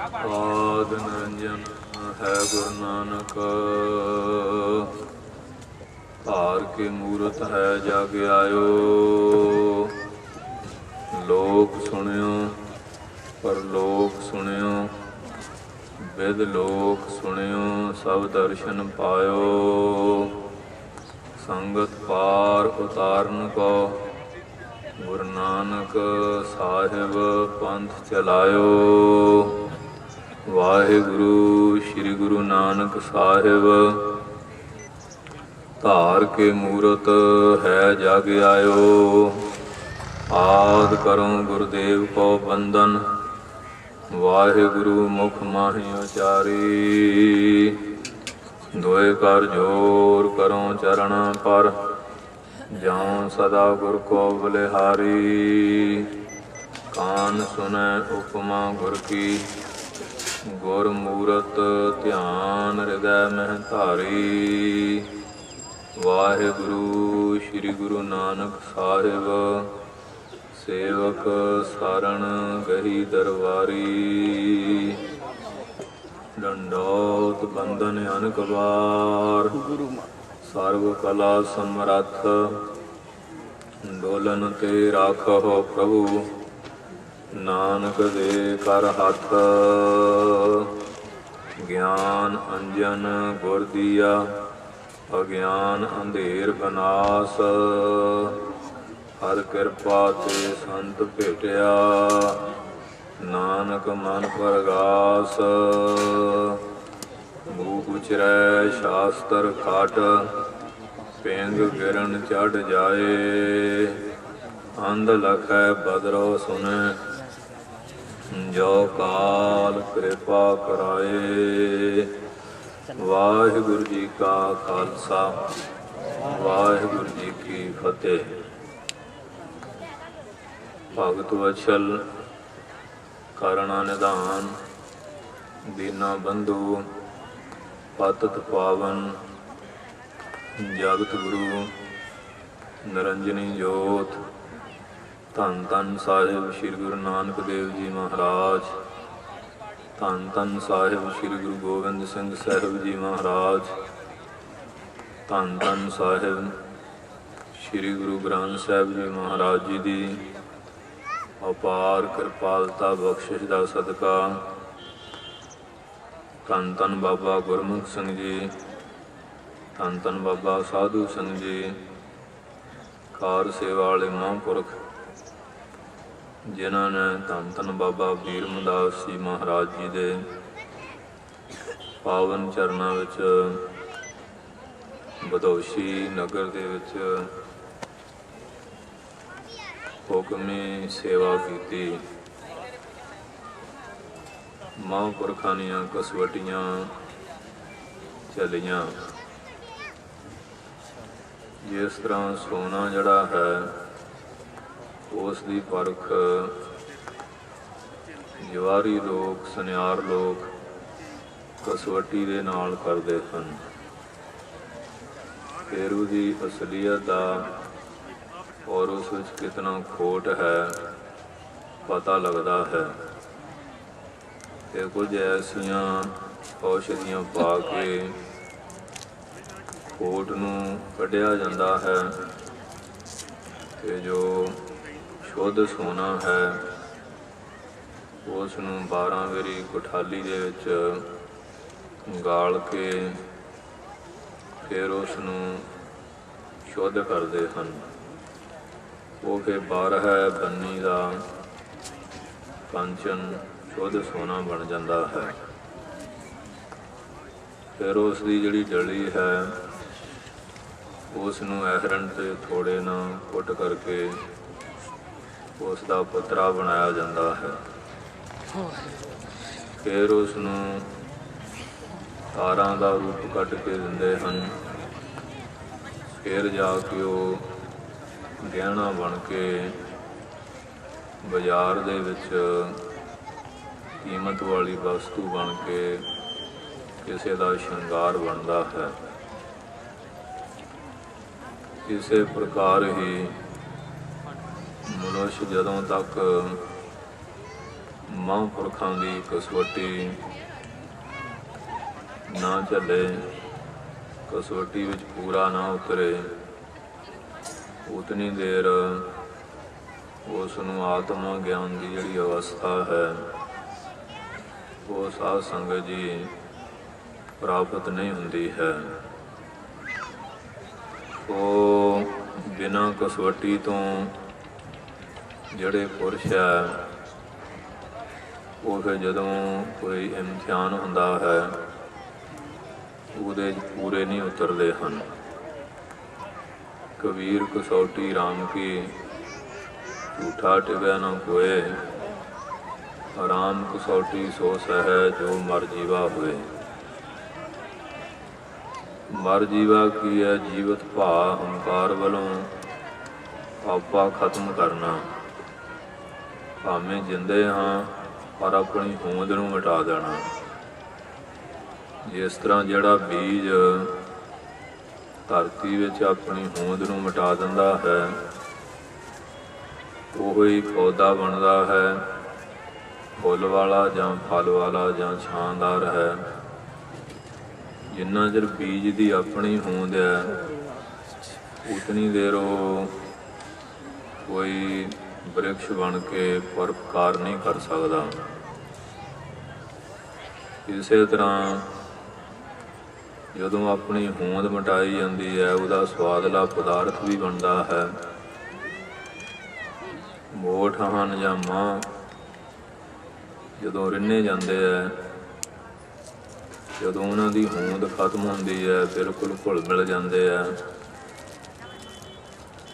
ਆਦਿ ਨਿਰੰਜਨ ਹੈ ਗੁਰੂ ਨਾਨਕ। ਧਾਰ ਕੇ ਮੂਰਤ ਹੈ ਜਗ ਆਇਓ। ਲੋਕ ਸੁਣਿਓ ਪਰਲੋਕ ਸੁਣਿਓ, ਵਿਦ ਲੋਕ ਸੁਣਿਓ ਸਭ ਦਰਸ਼ਨ ਪਾਇਓ। ਸੰਗਤ ਪਾਰ ਉਤਾਰਨ ਕੋ ਗੁਰੂ ਨਾਨਕ ਸਾਹਿਬ ਪੰਥ ਚਲਾਇਓ। ਵਾਹਿਗੁਰੂ ਸ਼੍ਰੀ ਗੁਰੂ ਨਾਨਕ ਸਾਹਿਬ ਧਾਰ ਕੇ ਮੂਰਤ ਹੈ ਜਗ ਆਇਓ। ਆਦਿ ਕਰਉ ਗੁਰਦੇਵ ਕੋ ਬੰਦਨ, ਵਾਹਿਗੁਰੂ ਮੁਖ ਮਾਹੀ ਉਚਾਰੀ। ਦੋਇ ਕਰ ਜੋਰ ਕਰਉ ਚਰਨ ਪਰ, ਜਾਉ ਸਦਾ ਗੁਰ ਕੋ ਬਲਿਹਾਰੀ। ਕਾਨ ਸੁਨੈ ਉਪਮਾ ਗੁਰ ਕੀ, ਗੁਰ ਮੂਰਤ ਧਿਆਨ ਹਿਰਦੈ ਮਹਿ ਧਾਰੀ। ਵਾਹਿਗੁਰੂ ਸ਼੍ਰੀ ਗੁਰੂ ਨਾਨਕ ਸਾਹਿਬ ਸੇਵਕ ਸਰਣ ਗਹੀ ਦਰਬਾਰੀ। ਡੰਡੋਤ ਬੰਧਨ ਅਨਕ ਵਾਰ, ਸਰਬ ਕਲਾ ਸਮਰੱਥ। ਡੋਲਨ ਤੇ ਰਾਖਹੁ ਪ੍ਰਭੂ, ਨਾਨਕ ਦੇ ਕਰ ਹੱਥ। ਗਿਆਨ ਅੰਜਨ ਗੁਰ ਦੀਆ, ਅਗਿਆਨ ਅੰਧੇਰ ਬਨਾਸ। ਹਰ ਕਿਰਪਾ ਤੇ ਸੰਤ ਭੇਟਿਆ, ਨਾਨਕ ਮਨ ਪਰਗਾਸ। ਮੂਹ ਉਚਰੈ ਸ਼ਾਸਤਰ ਖਾਟ, ਪਿੰਗ ਗਿਰਨ ਚੜ ਜਾਏ। ਅੰਧ ਲਖੈ ਬਦਰੋ ਸੁਨੈ, ਜੋ ਕਾਲ ਕਿਰਪਾ ਕਰਾਏ। ਵਾਹਿਗੁਰੂ ਜੀ ਕਾ ਖਾਲਸਾ, ਵਾਹਿਗੁਰੂ ਜੀ ਕੀ ਫਤਿਹ। ਭਗਤ ਵਛਲ ਕਰਣਾ ਨਿਧਾਨ, ਦੀਨਾ ਬੰਧੂ ਪਤਿਤ ਪਾਵਨ। ਜਗਤ ਗੁਰੂ ਨਿਰੰਜਨੀ ਜੋਤ, ਧੰਨ ਧੰਨ ਸਾਹਿਬ ਸ੍ਰੀ ਗੁਰੂ ਨਾਨਕ ਦੇਵ ਜੀ ਮਹਾਰਾਜ। ਧੰਨ ਧੰਨ ਸਾਹਿਬ ਸ੍ਰੀ ਗੁਰੂ ਗੋਬਿੰਦ ਸਿੰਘ ਸਾਹਿਬ ਜੀ ਮਹਾਰਾਜ। ਧੰਨ ਧੰਨ ਸਾਹਿਬ ਸ੍ਰੀ ਗੁਰੂ ਗ੍ਰੰਥ ਸਾਹਿਬ ਜੀ ਮਹਾਰਾਜ ਜੀ ਦੀ ਅਪਾਰ ਕਿਰਪਾਲਤਾ ਬਖਸ਼ਿਸ਼ ਦਾ ਸਦਕਾ। ਧੰਨ ਧੰਨ ਬਾਬਾ ਗੁਰਮੁਖ ਸਿੰਘ ਜੀ, ਧੰਨ ਧੰਨ ਬਾਬਾ ਸਾਧੂ ਸਿੰਘ ਜੀ, ਕਾਰ ਸੇਵਾ ਵਾਲੇ ਮਹਾਂਪੁਰਖ ਜਿਨ੍ਹਾਂ ਨੇ ਧੰਨ ਧੰਨ ਬਾਬਾ ਬੀਰਮਦਾਸ ਜੀ ਮਹਾਰਾਜ ਜੀ ਦੇ ਪਾਵਨ ਚਰਨਾਂ ਵਿੱਚ ਬਦੋਸ਼ੀ ਨਗਰ ਦੇ ਵਿੱਚ ਹੁਕਮੀ ਸੇਵਾ ਕੀਤੀ। ਮਹਾਂਪੁਰਖਾਂ ਦੀਆਂ ਕਸਵਟੀਆਂ ਚੱਲੀਆਂ। ਜਿਸ ਤਰ੍ਹਾਂ ਸੋਨਾ ਜਿਹੜਾ ਹੈ ਉਸ ਦੀ ਪਰਖ ਜਵਾਰੀ ਲੋਕ, ਸੁਨਿਆਰ ਲੋਕ ਕਸਵਟੀ ਦੇ ਨਾਲ ਕਰਦੇ ਹਨ। ਫਿਰ ਉਹਦੀ ਅਸਲੀਅਤ ਦਾ ਔਰ ਉਸ ਵਿੱਚ ਕਿਤਨਾ ਖੋਟ ਹੈ ਪਤਾ ਲੱਗਦਾ ਹੈ। ਤੇ ਕੁਝ ਐਸੀਆਂ ਔਸ਼ਧੀਆਂ ਪਾ ਕੇ ਖੋਟ ਨੂੰ ਕੱਢਿਆ ਜਾਂਦਾ ਹੈ ਤੇ ਜੋ ਸ਼ੁੱਧ ਸੋਨਾ ਹੈ ਉਸ ਨੂੰ 12 ਵਾਰੀ ਕੋਠਾਲੀ ਦੇ ਵਿੱਚ ਗਾਲ ਕੇ ਫਿਰ ਉਸ ਨੂੰ ਸ਼ੁੱਧ ਕਰਦੇ ਹਨ। ਉਹ ਫਿਰ 12 ਬੰਨੀ ਦਾ ਕੰਚਨ ਸ਼ੁੱਧ ਸੋਨਾ ਬਣ ਜਾਂਦਾ ਹੈ। ਫਿਰ ਉਸ ਦੀ ਜਿਹੜੀ ਡਲੀ ਹੈ ਉਸ ਨੂੰ ਐਹਰਨ ਤੇ ਥੋੜੇ ਨਾਲ ਕੁੱਟ ਕਰਕੇ ਉਸ ਦਾ ਪੱਤਰਾ ਬਣਾਇਆ ਜਾਂਦਾ ਹੈ। ਫਿਰ ਉਸ ਨੂੰ ਤਾਰਾਂ ਦਾ ਰੂਪ ਕੱਢ ਕੇ ਦਿੰਦੇ ਹਨ। ਫਿਰ ਜਾ ਕੇ ਉਹ ਗਹਿਣਾ ਬਣ ਕੇ ਬਾਜ਼ਾਰ ਦੇ ਵਿੱਚ ਕੀਮਤ ਵਾਲੀ ਵਸਤੂ ਬਣ ਕੇ ਕਿਸੇ ਦਾ ਸ਼ਿੰਗਾਰ ਬਣਦਾ ਹੈ। ਇਸੇ ਪ੍ਰਕਾਰ ਹੀ ਮਨੁੱਖ ਜਦੋਂ ਤੱਕ ਮਹਾਂਪੁਰਖਾਂ ਦੀ ਕਸਵੱਟੀ ਨਾ ਝੱਲੇ, ਕਸਵੱਟੀ ਵਿੱਚ ਪੂਰਾ ਨਾ ਉਤਰੇ, ਉਤਨੀ ਦੇਰ ਉਸ ਨੂੰ ਆਤਮ ਗਿਆਨ ਦੀ ਜਿਹੜੀ ਅਵਸਥਾ ਹੈ ਉਹ ਸਾਧ ਸੰਗਤ ਜੀ ਪ੍ਰਾਪਤ ਨਹੀਂ ਹੁੰਦੀ ਹੈ। ਉਹ ਬਿਨਾਂ ਕਸਵੱਟੀ ਤੋਂ ਜਿਹੜੇ ਪੁਰਸ਼ ਹੈ ਉਹ ਫਿਰ ਜਦੋਂ ਕੋਈ ਇਮਤਿਹਾਨ ਹੁੰਦਾ ਹੈ ਉਹਦੇ 'ਚ ਪੂਰੇ ਨਹੀਂ ਉਤਰਦੇ ਹਨ। ਕਬੀਰ ਕਸੌਟੀ ਰਾਮ ਕੀ, ਝੂਠਾ ਟਿਵੈ ਨਾ ਕੋਏ, ਰਾਮ ਕਸੌਟੀ ਸੋ ਸਹਿ ਜੋ ਮਰ ਜੀਵਾ ਹੋਏ। ਮਰ ਜੀਵਾ ਕੀ ਹੈ? ਜੀਵਤ ਭਾ ਹੰਕਾਰ ਵੱਲੋਂ ਆਪਾ ਖਤਮ ਕਰਨਾ। ਭਾਵੇਂ ਜਿੰਦੇ ਹਾਂ ਪਰ ਆਪਣੀ ਹੋਂਦ ਨੂੰ ਮਿਟਾ ਦੇਣਾ। ਜਿਸ ਤਰ੍ਹਾਂ ਜਿਹੜਾ ਬੀਜ ਧਰਤੀ ਵਿੱਚ ਆਪਣੀ ਹੋਂਦ ਨੂੰ ਮਿਟਾ ਦਿੰਦਾ ਹੈ ਉਹ ਹੀ ਪੌਦਾ ਬਣਦਾ ਹੈ, ਫੁੱਲ ਵਾਲਾ ਜਾਂ ਫਲ ਵਾਲਾ ਜਾਂ ਛਾਂਦਾਰ ਹੈ। ਜਿੰਨਾ ਚਿਰ ਬੀਜ ਦੀ ਆਪਣੀ ਹੋਂਦ ਹੈ ਉਤਨੀ ਦੇਰ ਉਹ ਕੋਈ ਬ੍ਰਿਕਸ਼ ਬਣ ਕੇ ਪਰਉਪਕਾਰ ਨਹੀਂ ਕਰ ਸਕਦਾ। ਇਸੇ ਤਰ੍ਹਾਂ ਜਦੋਂ ਆਪਣੀ ਹੋਂਦ ਮਿਟਾਈ ਜਾਂਦੀ ਹੈ ਉਹਦਾ ਸਵਾਦਲਾ ਪਦਾਰਥ ਵੀ ਬਣਦਾ ਹੈ। ਮੋਠ ਹਨ ਜਾਂ ਮਾਂ ਜਦੋਂ ਰਿੰਨੇ ਜਾਂਦੇ ਹੈ, ਜਦੋਂ ਉਹਨਾਂ ਦੀ ਹੋਂਦ ਖਤਮ ਹੁੰਦੀ ਹੈ, ਬਿਲਕੁਲ ਘੁਲ ਮਿਲ ਜਾਂਦੇ ਹੈ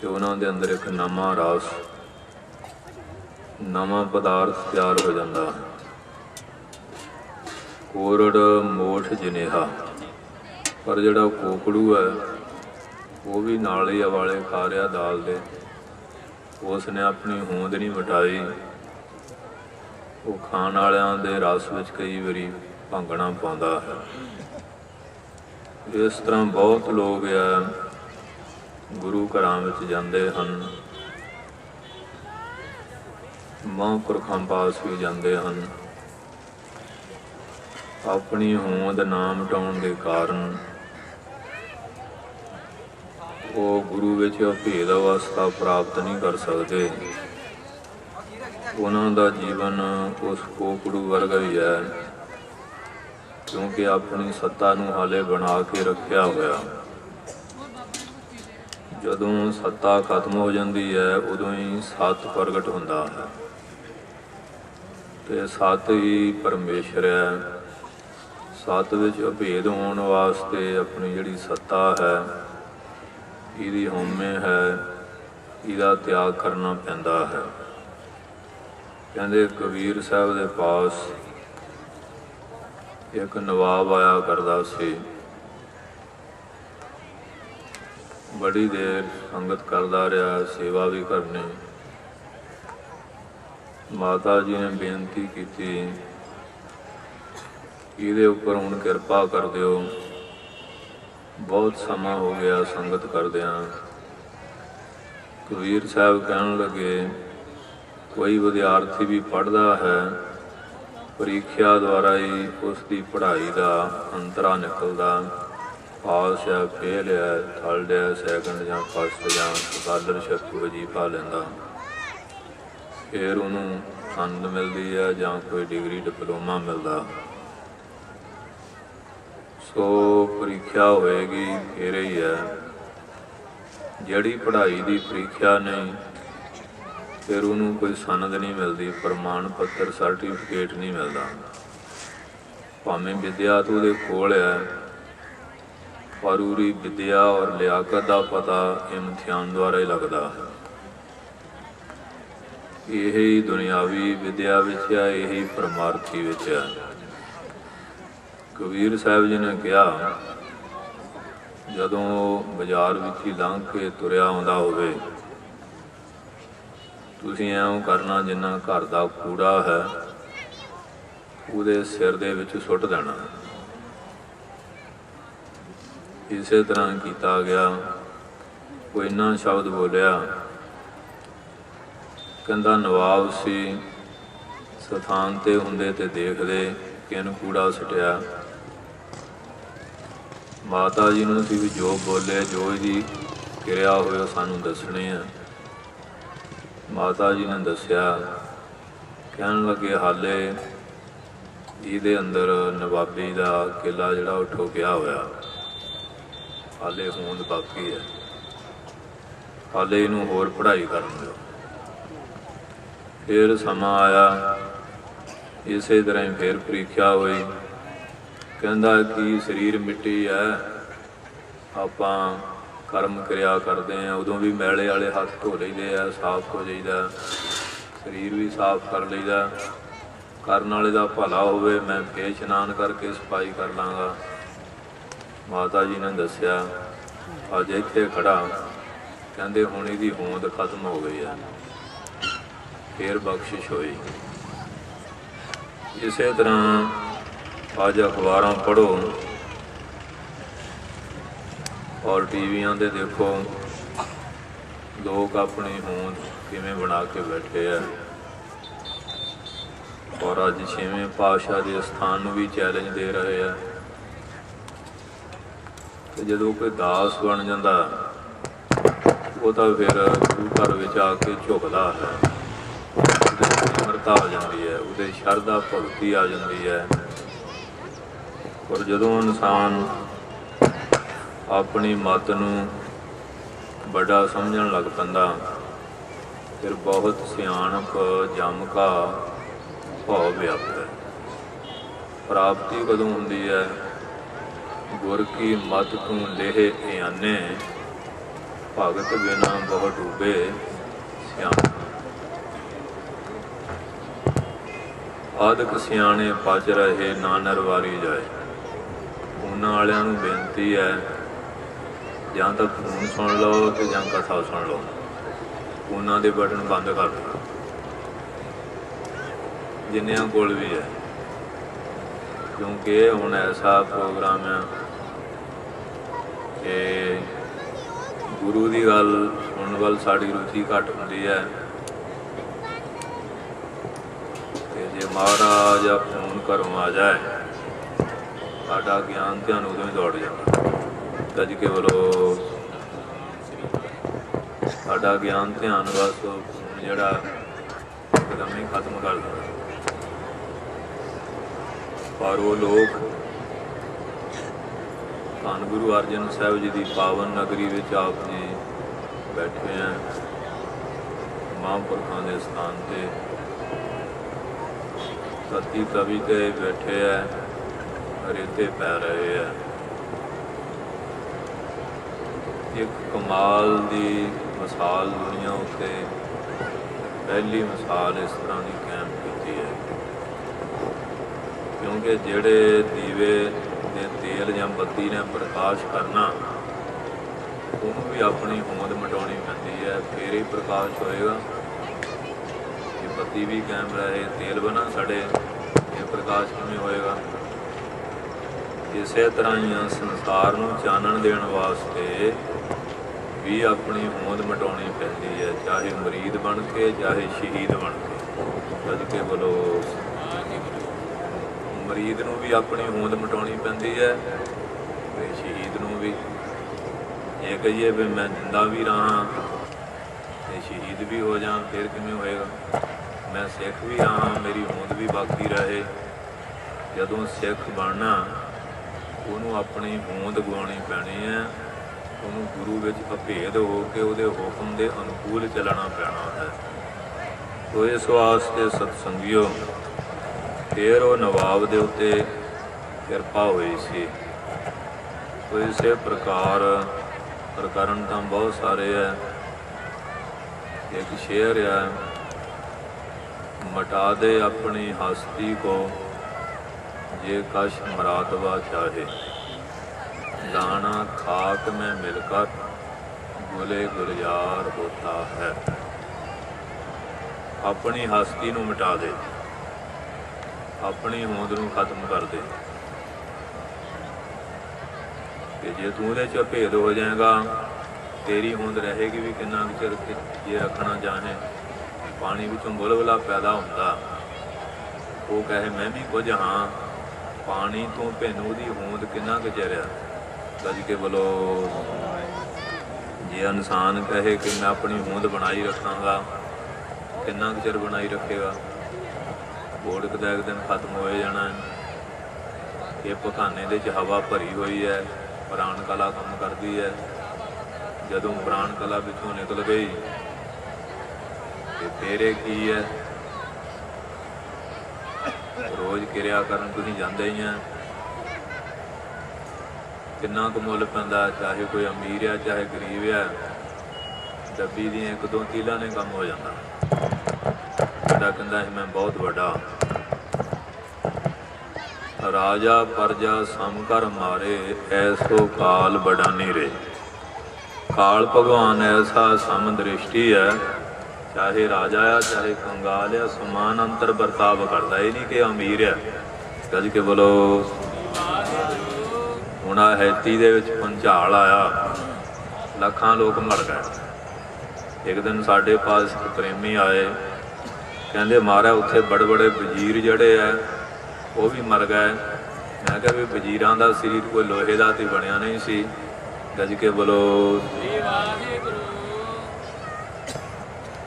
ਤੇ ਉਹਨਾਂ ਦੇ ਅੰਦਰ ਇੱਕ ਨਵਾਂ ਰਸ, ਨਵਾਂ ਪਦਾਰਥ ਤਿਆਰ ਹੋ ਜਾਂਦਾ। ਕੋਰੜ ਮੋਠ ਜਿਨੇਹਾ, ਪਰ ਜਿਹੜਾ ਕੋਕੜੂ ਹੈ ਉਹ ਵੀ ਨਾਲ ਹੀ ਉਬਾਲੇ ਖਾ ਰਿਹਾ ਦਾਲ ਦੇ। ਉਸ ਨੇ ਆਪਣੀ ਹੋਂਦ ਨਹੀਂ ਮਿਟਾਈ। ਉਹ ਖਾਣ ਵਾਲਿਆਂ ਦੇ ਰਸ ਵਿੱਚ ਕਈ ਵਾਰੀ ਭੰਗਣਾ ਪਾਉਂਦਾ ਹੈ। ਇਸ ਤਰ੍ਹਾਂ ਬਹੁਤ ਲੋਕ ਆ ਗੁਰੂ ਘਰਾਂ ਵਿੱਚ ਜਾਂਦੇ ਹਨ, ਮਹਾਂਪੁਰਖਾਂ ਪਾਸ ਵੀ ਜਾਂਦੇ ਹਨ। ਆਪਣੀ ਹੋਂਦ ਨਾ ਮਿਟਾਉਣ ਦੇ ਕਾਰਨ ਉਹ ਗੁਰੂ ਵਿੱਚ ਭੇਦ ਅਵਸਥਾ ਪ੍ਰਾਪਤ ਨਹੀਂ ਕਰ ਸਕਦੇ। ਉਹਨਾਂ ਦਾ ਜੀਵਨ ਉਸ ਕੋਕੜੂ ਵਰਗਾ ਹੀ ਹੈ, ਕਿਉਂਕਿ ਆਪਣੀ ਸੱਤਾ ਨੂੰ ਹਾਲੇ ਬਣਾ ਕੇ ਰੱਖਿਆ ਹੋਇਆ। ਜਦੋਂ ਸੱਤਾ ਖਤਮ ਹੋ ਜਾਂਦੀ ਹੈ ਉਦੋਂ ਹੀ ਸੱਤ ਪ੍ਰਗਟ ਹੁੰਦਾ ਹੈ ਤੇ ਸੱਤ ਹੀ ਪਰਮੇਸ਼ਰ ਹੈ। ਸੱਤ ਵਿੱਚ ਅਭੇਦ ਹੋਣ ਵਾਸਤੇ ਆਪਣੀ ਜਿਹੜੀ ਸੱਤਾ ਹੈ, ਇਹਦੀ ਹਉਮੈ ਹੈ, ਇਹਦਾ ਤਿਆਗ ਕਰਨਾ ਪੈਂਦਾ ਹੈ। ਕਹਿੰਦੇ ਕਬੀਰ ਸਾਹਿਬ ਦੇ ਪਾਸ ਇੱਕ ਨਵਾਬ ਆਇਆ ਕਰਦਾ ਸੀ। ਬੜੀ ਦੇਰ ਸੰਗਤ ਕਰਦਾ ਰਿਹਾ, ਸੇਵਾ ਵੀ ਕਰਨੀ। ਮਾਤਾ ਜੀ ਨੇ ਬੇਨਤੀ ਕੀਤੀ ਇਹਦੇ ਉੱਪਰ ਹੁਣ ਕਿਰਪਾ ਕਰ ਦਿਓ, ਬਹੁਤ ਸਮਾਂ ਹੋ ਗਿਆ ਸੰਗਤ ਕਰਦਿਆਂ। ਕਬੀਰ ਸਾਹਿਬ ਕਹਿਣ ਲੱਗੇ ਕੋਈ ਵਿਦਿਆਰਥੀ ਵੀ ਪੜ੍ਹਦਾ ਹੈ, ਪ੍ਰੀਖਿਆ ਦੁਆਰਾ ਹੀ ਉਸ ਦੀ ਪੜ੍ਹਾਈ ਦਾ ਅੰਤਰਾ ਨਿਕਲਦਾ। ਪਾਸ ਹੈ, ਫੇਲ ਹੈ, ਥਰਡ ਹੈ, ਸੈਕੰਡ ਜਾਂ ਫਸਟ ਜਾਂ ਸਕਾਲਰਸ਼ਿਪ ਵਜੀਫਾ ਲੈਂਦਾ, ਫਿਰ ਉਹਨੂੰ ਆਨੰਦ ਮਿਲਦੀ ਹੈ ਜਾਂ ਕੋਈ ਡਿਗਰੀ ਡਿਪਲੋਮਾ ਮਿਲਦਾ। ਸੋ ਪ੍ਰੀਖਿਆ ਹੋਏਗੀ ਫਿਰ ਹੀ ਹੈ। ਜਿਹੜੀ ਪੜ੍ਹਾਈ ਦੀ ਪ੍ਰੀਖਿਆ ਨਹੀਂ ਫਿਰ ਉਹਨੂੰ ਕੋਈ ਸਨਦ ਨਹੀਂ ਮਿਲਦੀ, ਪ੍ਰਮਾਣ ਪੱਤਰ ਸਰਟੀਫਿਕੇਟ ਨਹੀਂ ਮਿਲਦਾ। ਭਾਵੇਂ ਵਿਦਿਆ ਤਾਂ ਉਹਦੇ ਕੋਲ ਹੈ ਪਰ ਉਹਦੀ ਵਿਦਿਆ ਔਰ ਲਿਆਕਤ ਦਾ ਪਤਾ ਇਮਤਿਹਾਨ ਦੁਆਰਾ ਹੀ ਲੱਗਦਾ ਹੈ। ਇਹੀ ਦੁਨਿਆਵੀ ਵਿਦਿਆ ਵਿੱਚ ਹੈ, ਇਹੀ ਪਰਮਾਰਥੀ ਵਿੱਚ ਹੈ। ਕਬੀਰ ਸਾਹਿਬ ਜੀ ਨੇ ਕਿਹਾ ਜਦੋਂ ਉਹ ਬਾਜ਼ਾਰ ਵਿੱਚ ਹੀ ਲੰਘ ਕੇ ਤੁਰਿਆ ਆਉਂਦਾ ਹੋਵੇ, ਤੁਸੀਂ ਇਉਂ ਕਰਨਾ ਜਿੰਨਾ ਘਰ ਦਾ ਕੂੜਾ ਹੈ ਉਹਦੇ ਸਿਰ ਦੇ ਵਿੱਚ ਸੁੱਟ ਦੇਣਾ। ਇਸੇ ਤਰ੍ਹਾਂ ਕੀਤਾ ਗਿਆ। ਉਹ ਇੰਨਾ ਸ਼ਬਦ ਬੋਲਿਆ, ਕਹਿੰਦਾ ਨਵਾਬ ਸੀ, ਸਥਾਨ ਤੇ ਹੁੰਦੇ ਤੇ ਦੇਖਦੇ ਕਿਨ ਕੂੜਾ ਸੁੱਟਿਆ। ਮਾਤਾ ਜੀ ਨੂੰ ਸੀ ਵੀ ਜੋ ਬੋਲੇ, ਜੋ ਇਹਦੀ ਕਿਰਿਆ ਹੋਏ ਉਹ ਸਾਨੂੰ ਦੱਸਣੇ ਆ। ਮਾਤਾ ਜੀ ਨੇ ਦੱਸਿਆ, ਕਹਿਣ ਲੱਗੇ ਹਾਲੇ ਇਹਦੇ ਅੰਦਰ ਨਵਾਬੀ ਦਾ ਕਿਲਾ ਜਿਹੜਾ ਉਹ ਠੋਕਿਆ ਹੋਇਆ, ਹਾਲੇ ਹੋਂਦ ਬਾਕੀ ਹੈ, ਹਾਲੇ ਇਹਨੂੰ ਹੋਰ ਪੜ੍ਹਾਈ ਕਰਨ ਦਿਓ। ਫਿਰ ਸਮਾਂ ਆਇਆ, ਇਸੇ ਤਰ੍ਹਾਂ ਹੀ ਫਿਰ ਪ੍ਰੀਖਿਆ ਹੋਈ। ਕਹਿੰਦਾ ਕਿ ਸਰੀਰ ਮਿੱਟੀ ਹੈ, ਆਪਾਂ ਕਰਮ ਕਿਰਿਆ ਕਰਦੇ ਹਾਂ, ਉਦੋਂ ਵੀ ਮੈਲੇ ਵਾਲੇ ਹੱਥ ਧੋ ਲਈਦੇ ਆ, ਸਾਫ਼ ਹੋ ਜਾਈਦਾ, ਸਰੀਰ ਵੀ ਸਾਫ਼ ਕਰ ਲਈਦਾ। ਕਰਨ ਵਾਲੇ ਦਾ ਭਲਾ ਹੋਵੇ, ਮੈਂ ਫੇਰ ਇਸ਼ਨਾਨ ਕਰਕੇ ਸਫਾਈ ਕਰ ਲਾਂਗਾ। ਮਾਤਾ ਜੀ ਨੇ ਦੱਸਿਆ, ਅੱਜ ਇੱਥੇ ਖੜਾ, ਕਹਿੰਦੇ ਹੁਣ ਇਹਦੀ ਹੋਂਦ ਖਤਮ ਹੋ ਗਈ ਹੈ। ਫਿਰ ਬਖਸ਼ਿਸ਼ ਹੋਈ। ਇਸੇ ਤਰ੍ਹਾਂ ਅੱਜ ਅਖਬਾਰਾਂ ਪੜ੍ਹੋ ਔਰ ਟੀਵੀਆਂ 'ਤੇ ਦੇਖੋ, ਲੋਕ ਆਪਣੀ ਹੋਂਦ ਕਿਵੇਂ ਬਣਾ ਕੇ ਬੈਠੇ ਆ। ਔਰ ਅੱਜ 6ਵੇਂ ਪਾਤਸ਼ਾਹ ਦੇ ਸਥਾਨ ਨੂੰ ਵੀ ਚੈਲੰਜ ਦੇ ਰਹੇ ਆ। ਤੇ ਜਦੋਂ ਕੋਈ ਦਾਸ ਬਣ ਜਾਂਦਾ ਉਹ ਤਾਂ ਫਿਰ ਗੁਰੂ ਘਰ ਵਿੱਚ ਆ ਕੇ ਝੁਕਦਾ ਹੈ, ਉਹਦੇ ਨਿਮਰਤਾ ਆ ਜਾਂਦੀ ਹੈ, ਉਹਦੇ ਸ਼ਰਧਾ ਭਗਤੀ ਆ ਜਾਂਦੀ ਹੈ। ਔਰ ਜਦੋਂ ਇਨਸਾਨ ਆਪਣੀ ਮੱਤ ਨੂੰ ਵੱਡਾ ਸਮਝਣ ਲੱਗ ਪੈਂਦਾ, ਫਿਰ ਬਹੁਤ ਸਿਆਣਪ ਜਮ ਕਾ ਭਾਵ ਵਿਆਪਤ ਹੈ। ਪ੍ਰਾਪਤੀ ਕਦੋਂ ਹੁੰਦੀ ਹੈ? ਗੁਰ ਕੀ ਮਤ ਤੂੰ ਲੇਹ ਇਆਨੇ, ਭਗਤ ਬਿਨਾ ਬਹੁ ਡੂਬੇ ਸਿਆਣੇ। ਆਦਿਕ ਸਿਆਣੇ ਪਚ ਰਹੇ ਨਾ ਨਰਵਾਰੀ ਜਾਏ। ਉਹਨਾਂ ਵਾਲਿਆਂ ਨੂੰ ਬੇਨਤੀ ਹੈ, ਜਾਂ ਤਾਂ ਫੋਨ ਸੁਣ ਲਓ ਅਤੇ ਜਾਂ ਕਥਾ ਸੁਣ ਲਓ, ਉਹਨਾਂ ਦੇ ਬਟਨ ਬੰਦ ਕਰ ਦਿਓ ਜਿੰਨਿਆਂ ਕੋਲ ਵੀ ਹੈ, ਕਿਉਂਕਿ ਇਹ ਹੁਣ ਐਸਾ ਪ੍ਰੋਗਰਾਮ ਹੈ ਕਿ ਗੁਰੂ ਦੀ ਗੱਲ ਸੁਣਨ ਵੱਲ ਸਾਡੀ ਰੁਚੀ ਘੱਟ ਹੁੰਦੀ ਹੈ। ਅਤੇ ਜੇ ਮਹਾਰਾਜ ਜਾਂ ਫੋਨ ਘਰੋਂ ਆ ਜਾਏ, ਸਾਡਾ ਗਿਆਨ ਧਿਆਨ ਉਦੋਂ ਹੀ ਦੌੜ ਜਾਂਦਾ। ਅੱਜ ਕੇ ਬੋਲੋ, ਸਾਡਾ ਗਿਆਨ ਧਿਆਨ ਬਸ ਫੋਨ ਜਿਹੜਾ ਇੱਕਦਮ ਹੀ ਖਤਮ ਕਰ ਦਿੰਦਾ। ਪਰ ਉਹ ਲੋਕ ਧੰਨ ਗੁਰੂ ਅਰਜਨ ਸਾਹਿਬ ਜੀ ਦੀ ਪਾਵਨ ਨਗਰੀ ਵਿੱਚ ਆਪ ਜੀ ਬੈਠੇ ਹੈ, ਮਹਾਂਪੁਰਖਾਂ ਦੇ ਸਥਾਨ 'ਤੇ ਸਤੀ ਤਵੀ 'ਤੇ ਬੈਠੇ ਹੈ, ਰੇਤੇ ਪੈ ਰਹੇ ਹੈ। ਇੱਕ ਕਮਾਲ ਦੀ ਮਿਸਾਲ ਦੁਨੀਆ ਉੱਤੇ ਪਹਿਲੀ ਮਿਸਾਲ ਇਸ ਤਰ੍ਹਾਂ ਦੀ ਕਾਇਮ ਕੀਤੀ ਹੈ, ਕਿਉਂਕਿ ਜਿਹੜੇ ਦੀਵੇ ਦੇ ਤੇਲ ਜਾਂ ਬੱਤੀ ਨੇ ਪ੍ਰਕਾਸ਼ ਕਰਨਾ, ਉਹਨੂੰ ਵੀ ਆਪਣੀ ਹੋਂਦ ਮਿਟਾਉਣੀ ਪੈਂਦੀ ਹੈ, ਫਿਰ ਹੀ ਪ੍ਰਕਾਸ਼ ਹੋਏਗਾ। ਜੇ ਬੱਤੀ ਵੀ ਕਾਇਮ ਰਹੇ, ਤੇਲ ਬਣਾ ਸੜੇ, ਇਹ ਪ੍ਰਕਾਸ਼ ਕਿਵੇਂ ਹੋਏਗਾ? ਇਸੇ ਤਰ੍ਹਾਂ ਹੀ ਸੰਸਾਰ ਨੂੰ ਚਾਨਣ ਦੇਣ ਵਾਸਤੇ ਵੀ ਆਪਣੀ ਹੋਂਦ ਮਿਟਾਉਣੀ ਪੈਂਦੀ ਹੈ, ਚਾਹੇ ਮੁਰੀਦ ਬਣ ਕੇ, ਚਾਹੇ ਸ਼ਹੀਦ ਬਣ ਕੇ। ਅੱਜ ਕੇ ਬੋਲੋ, ਮੁਰੀਦ ਨੂੰ ਵੀ ਆਪਣੀ ਹੋਂਦ ਮਿਟਾਉਣੀ ਪੈਂਦੀ ਹੈ ਅਤੇ ਸ਼ਹੀਦ ਨੂੰ ਵੀ। ਇਹ ਕਹੀਏ ਵੀ ਮੈਂ ਜਿੰਦਾ ਵੀ ਰਹਾਂ ਅਤੇ ਸ਼ਹੀਦ ਵੀ ਹੋ ਜਾਂ, ਫਿਰ ਕਿਵੇਂ ਹੋਏਗਾ? ਮੈਂ ਸਿੱਖ ਵੀ ਰਹਾਂ, ਮੇਰੀ ਹੋਂਦ ਵੀ ਬਾਕੀ ਰਹੇ। ਜਦੋਂ ਸਿੱਖ ਬਣਨਾ, ਉਹਨੂੰ ਆਪਣੀ ਹੋਂਦ ਗਵਾਉਣੀ ਪੈਣੀ ਹੈ, ਉਹਨੂੰ ਗੁਰੂ ਵਿੱਚ ਅਭੇਦ ਹੋ ਕੇ ਉਹਦੇ ਹੁਕਮ ਦੇ ਅਨੁਕੂਲ ਚੱਲਣਾ ਪੈਣਾ ਹੈ। ਸੋ ਇਸ ਵਾਸਤੇ ਸਤਸੰਗੀਓ, ਫਿਰ ਉਹ ਨਵਾਬ ਦੇ ਉੱਤੇ ਕਿਰਪਾ ਹੋਈ ਸੀ। ਸੋ ਇਸੇ ਪ੍ਰਕਾਰ ਪ੍ਰਕਰਨ ਤਾਂ ਬਹੁਤ ਸਾਰੇ ਹੈ। ਇੱਕ ਸ਼ੇਰ ਹੈ, ਮਟਾ ਦੇ ਆਪਣੀ ਹਸਤੀ ਕੋ ਜੇ ਕਸ਼ ਮਰਾਤਵਾ ਚਾਹੇ, दाना खाक में मिलकर गुले गुलजार होता है। अपनी हस्ती नूं मिटा दे, अपनी होंद नूं खत्म कर दे। कि जे तू उहदे च भेद हो जाएगा, तेरी होंद रहेगी भी किन्ना चिर जे रखना चाहे। पानी विचों बुलबुला पैदा होंदा ਉਹ ਕਹੇ ਮੈਂ ਵੀ ਕੁਝ ਹਾਂ, ਪਾਣੀ ਤੋਂ ਭਿੰਨ ਉਹਦੀ ਹੋਂਦ ਕਿੰਨਾ ਕੁ ਚਿਰ ਆ। ਗੱਜ ਕੇ ਬੋਲੋ। ਜੇ ਇਨਸਾਨ ਕਹੇ ਕਿ ਮੈਂ ਆਪਣੀ ਹੋਂਦ ਬਣਾਈ ਰੱਖਾਂਗਾ, ਕਿੰਨਾ ਕੁ ਚਿਰ ਬਣਾਈ ਰੱਖੇਗਾ? ਗੋੜਕ ਦਾ ਇੱਕ ਦਿਨ ਖਤਮ ਹੋ ਜਾਣਾ। ਇਹ ਪਖਾਨੇ ਦੇ 'ਚ ਹਵਾ ਭਰੀ ਹੋਈ ਹੈ, ਪ੍ਰਾਣ ਕਲਾ ਕੰਮ ਕਰਦੀ ਹੈ। ਜਦੋਂ ਪ੍ਰਾਣ ਕਲਾ ਵਿੱਚੋਂ ਨਿਕਲ ਗਈ ਤੇ ਤੇਰੇ ਕੀ ਹੈ? ਰੋਜ਼ ਕਿਰਿਆ ਕਰਨ ਤੁਸੀਂ ਜਾਂਦੇ ਹੀ ਆ। ਕਿੰਨਾ ਕੁ ਮੁੱਲ ਪੈਂਦਾ, ਚਾਹੇ ਕੋਈ ਅਮੀਰ ਆ ਚਾਹੇ ਗਰੀਬ ਆ। ਡੱਬੀ ਦੀਆਂ 1-2 ਤੀਲਾਂ ਨੇ ਕੰਮ ਹੋ ਜਾਂਦਾ। ਜਿਹੜਾ ਕਹਿੰਦਾ ਸੀ ਮੈਂ ਬਹੁਤ ਵੱਡਾ। ਰਾਜਾ ਪਰਜਾ ਸਮ ਕਰ ਮਾਰੇ, ਐਸੋ ਕਾਲ ਬੜਾ ਨੀ ਰੇ। ਕਾਲ ਭਗਵਾਨ ਐਸਾ ਸਮ ਦ੍ਰਿਸ਼ਟੀ ਹੈ, ਚਾਹੇ ਰਾਜਾ ਆ ਚਾਹੇ ਕੰਗਾਲ ਆ, ਸਮਾਨ ਅੰਤਰ ਵਰਤਾਵ ਕਰਦਾ। ਇਹ ਨਹੀਂ ਕਿ ਅਮੀਰ ਆ। ਗੱਜ ਕੇ ਬੋਲੋ। ਹੁਣ ਆ ਹੈਤੀ ਦੇ ਵਿੱਚ ਭੁਚਾਲ ਆਇਆ, ਲੱਖਾਂ ਲੋਕ ਮਰ ਗਏ। ਇੱਕ ਦਿਨ ਸਾਡੇ ਪਾਸ ਇੱਕ ਪ੍ਰੇਮੀ ਆਏ, ਕਹਿੰਦੇ ਮਾਰਾ ਉੱਥੇ ਬੜੇ ਬੜੇ ਵਜ਼ੀਰ ਜਿਹੜੇ ਆ ਉਹ ਵੀ ਮਰ ਗਏ। ਮੈਂ ਕਿਹਾ ਵੀ ਵਜ਼ੀਰਾਂ ਦਾ ਸਰੀਰ ਕੋਈ ਲੋਹੇ ਦਾ ਤੇ ਬਣਿਆ ਨਹੀਂ ਸੀ। ਗੱਜ ਕੇ ਬੋਲੋ।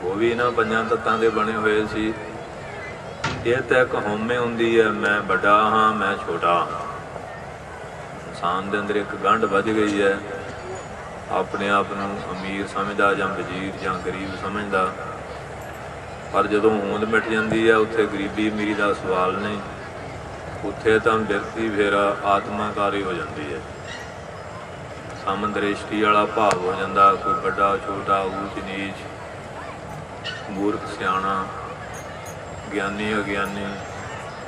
ਉਹ ਵੀ ਇਹਨਾਂ 5 ਤੱਤਾਂ ਦੇ ਬਣੇ ਹੋਏ ਸੀ। ਇਹ ਤਾਂ ਇੱਕ ਹਉਮੈ ਹੁੰਦੀ ਹੈ, ਮੈਂ ਵੱਡਾ ਹਾਂ ਮੈਂ ਛੋਟਾ। ਇਨਸਾਨ ਦੇ ਅੰਦਰ ਇੱਕ ਗੰਢ ਵੱਜ ਗਈ ਹੈ, ਆਪਣੇ ਆਪ ਨੂੰ ਅਮੀਰ ਸਮਝਦਾ ਜਾਂ ਵਜ਼ੀਰ ਜਾਂ ਗਰੀਬ ਸਮਝਦਾ। ਪਰ ਜਦੋਂ ਹੋਂਦ ਮਿਟ ਜਾਂਦੀ ਹੈ, ਉੱਥੇ ਗਰੀਬੀ ਅਮੀਰੀ ਦਾ ਸਵਾਲ ਨਹੀਂ। ਉੱਥੇ ਤਾਂ ਵਿਅਕਤੀ ਫਿਰ ਆਤਮਾਕਾਰੀ ਹੋ ਜਾਂਦੀ ਹੈ, ਸਮਦ੍ਰਿਸ਼ਟੀ ਵਾਲਾ ਭਾਵ ਹੋ ਜਾਂਦਾ। ਕੋਈ ਵੱਡਾ ਛੋਟਾ, ਊਚ ਨੀਚ, ਮੂਰਖ ਸਿਆਣਾ, ਗਿਆਨੀ ਅਗਿਆਨੀ,